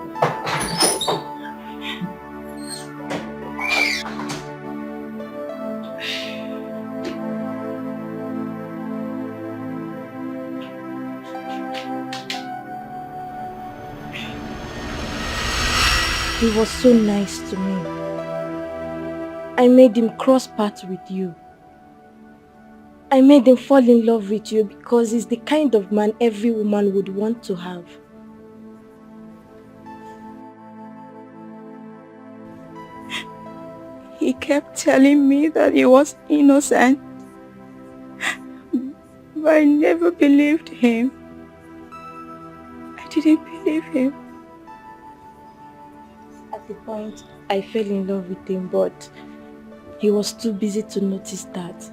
He was so nice to me. I made him cross paths with you. I made him fall in love with you because he's the kind of man every woman would want to have. He kept telling me that he was innocent, but I never believed him. I didn't believe him. At the point, I fell in love with him, but he was too busy to notice that.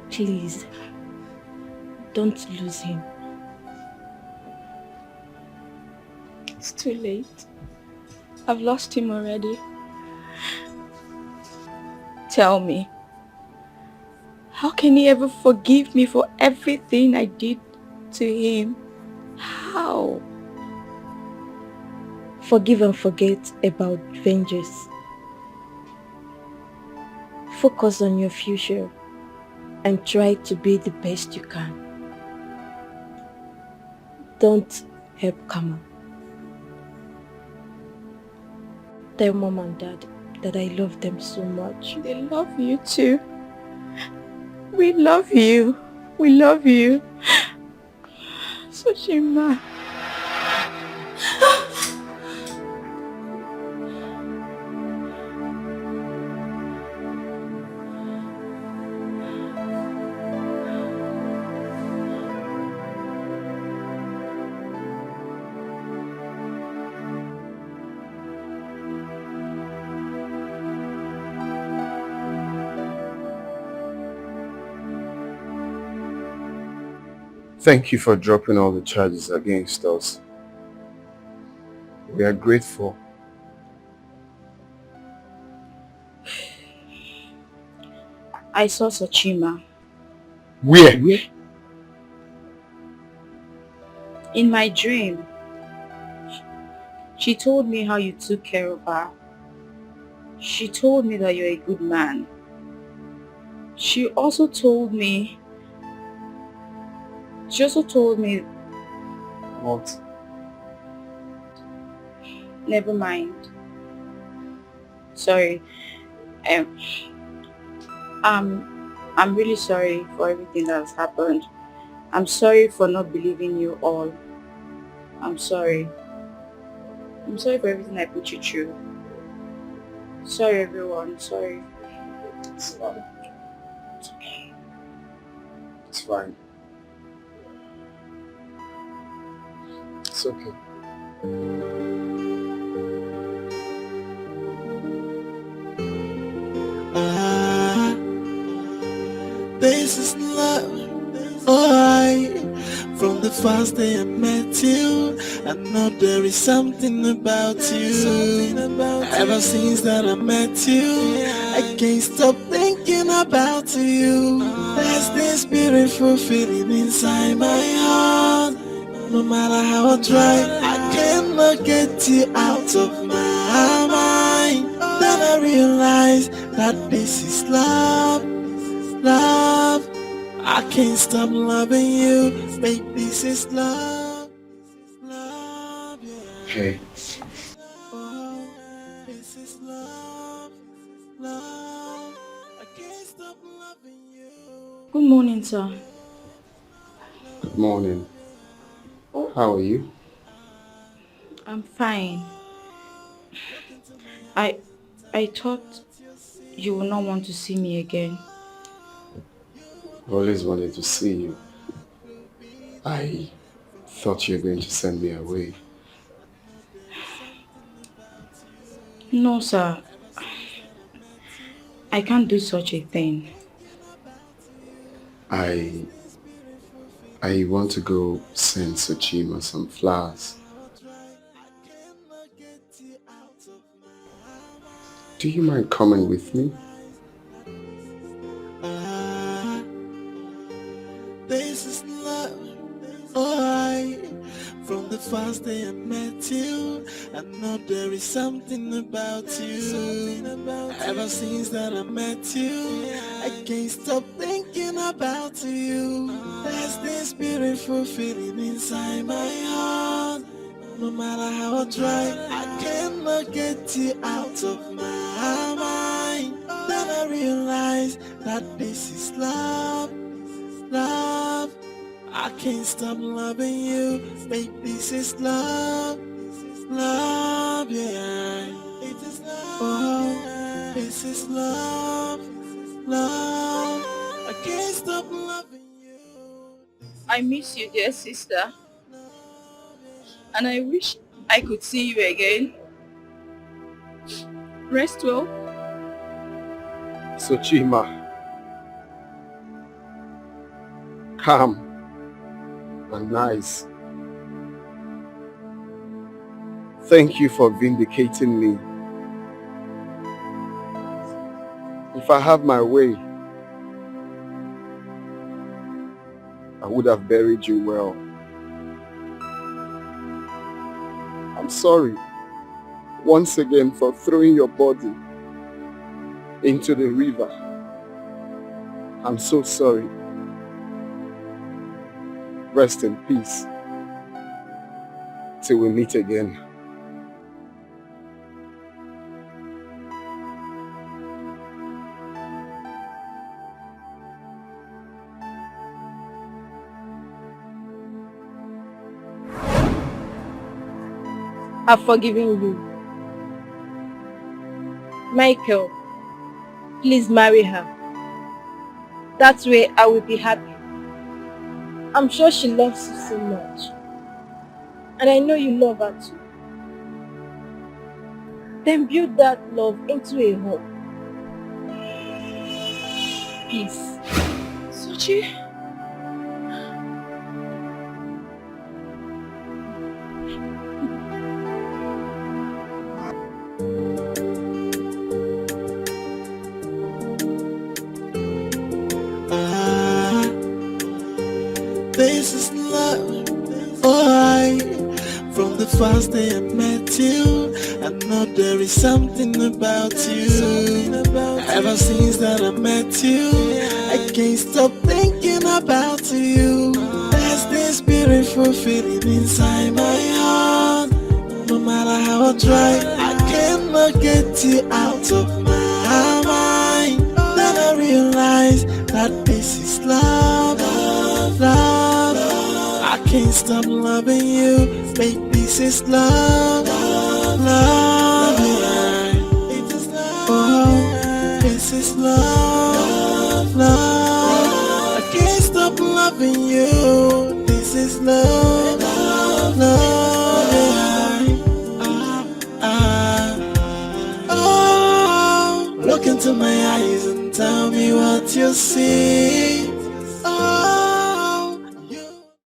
Please, don't lose him. It's too late. I've lost him already. Tell me, how can he ever forgive me for everything I did to him? How? Forgive and forget about vengeance. Focus on your future and try to be the best you can. Don't help karma. Tell mom and dad that I love them so much. They love you too. We love you. We love you. Sochima. Thank you for dropping all the charges against us. We are grateful. I saw Sochima. Where? In my dream. She told me how you took care of her. She told me that you're a good man. She also told me What? Never mind. Sorry. I'm really sorry for everything that has happened. I'm sorry for not believing you all. I'm sorry. I'm sorry for everything I put you through. Sorry everyone, sorry. It's fine. It's fine. It's okay. This is love, alright. From the first day I met you, I know there is something about you. Ever since that I met you, I can't stop thinking about you. There's this beautiful feeling inside my heart. No matter how I try, I cannot get you out of my mind. Then I realize that this is love, love. I can't stop loving you, babe, this is love, love, yeah. Hey. Oh, this is love, love. I can't stop loving you. Good morning, sir. Good morning. How are you? I'm fine. I thought you would not want to see me again. I always wanted to see you. I thought you were going to send me away. No, sir. I can't do such a thing. I want to go send Sachi some flowers. Do you mind coming with me? This is love, alright. From the first day I met you, I know there is something about you. Ever since that I met you, I can't stop thinking about you. There's this beautiful feeling inside my heart. No matter how I try, I cannot get you out of my mind. Then I realize that this is love, love. I can't stop loving you, babe, this is love, love, yeah. It is love, oh, this is love, love. I can't stop loving you. I miss you, dear sister. And I wish I could see you again. Rest well. Sochima, calm and nice. Thank you for vindicating me. If I have my way, I would have buried you well. I'm sorry once again for throwing your body into the river. I'm so sorry. Rest in peace till we meet again. I've forgiven you. Michael, please marry her. That way I will be happy. I'm sure she loves you so much. And I know you love her too. Then build that love into a home. Peace. Sachi? This is love, alright. From the first day I met you, I know there is something about you. Ever since that I met you, I can't stop thinking about you. There's this beautiful feeling inside my heart. No matter how I try, I cannot get you out of my mind. Then I realize that this is love, love. I can't stop loving you, babe, this is love, love, yeah. It is love, oh, This is love, love. I can't stop loving you. This is love, love, love. Oh, look into my eyes and tell me what you see. Oh.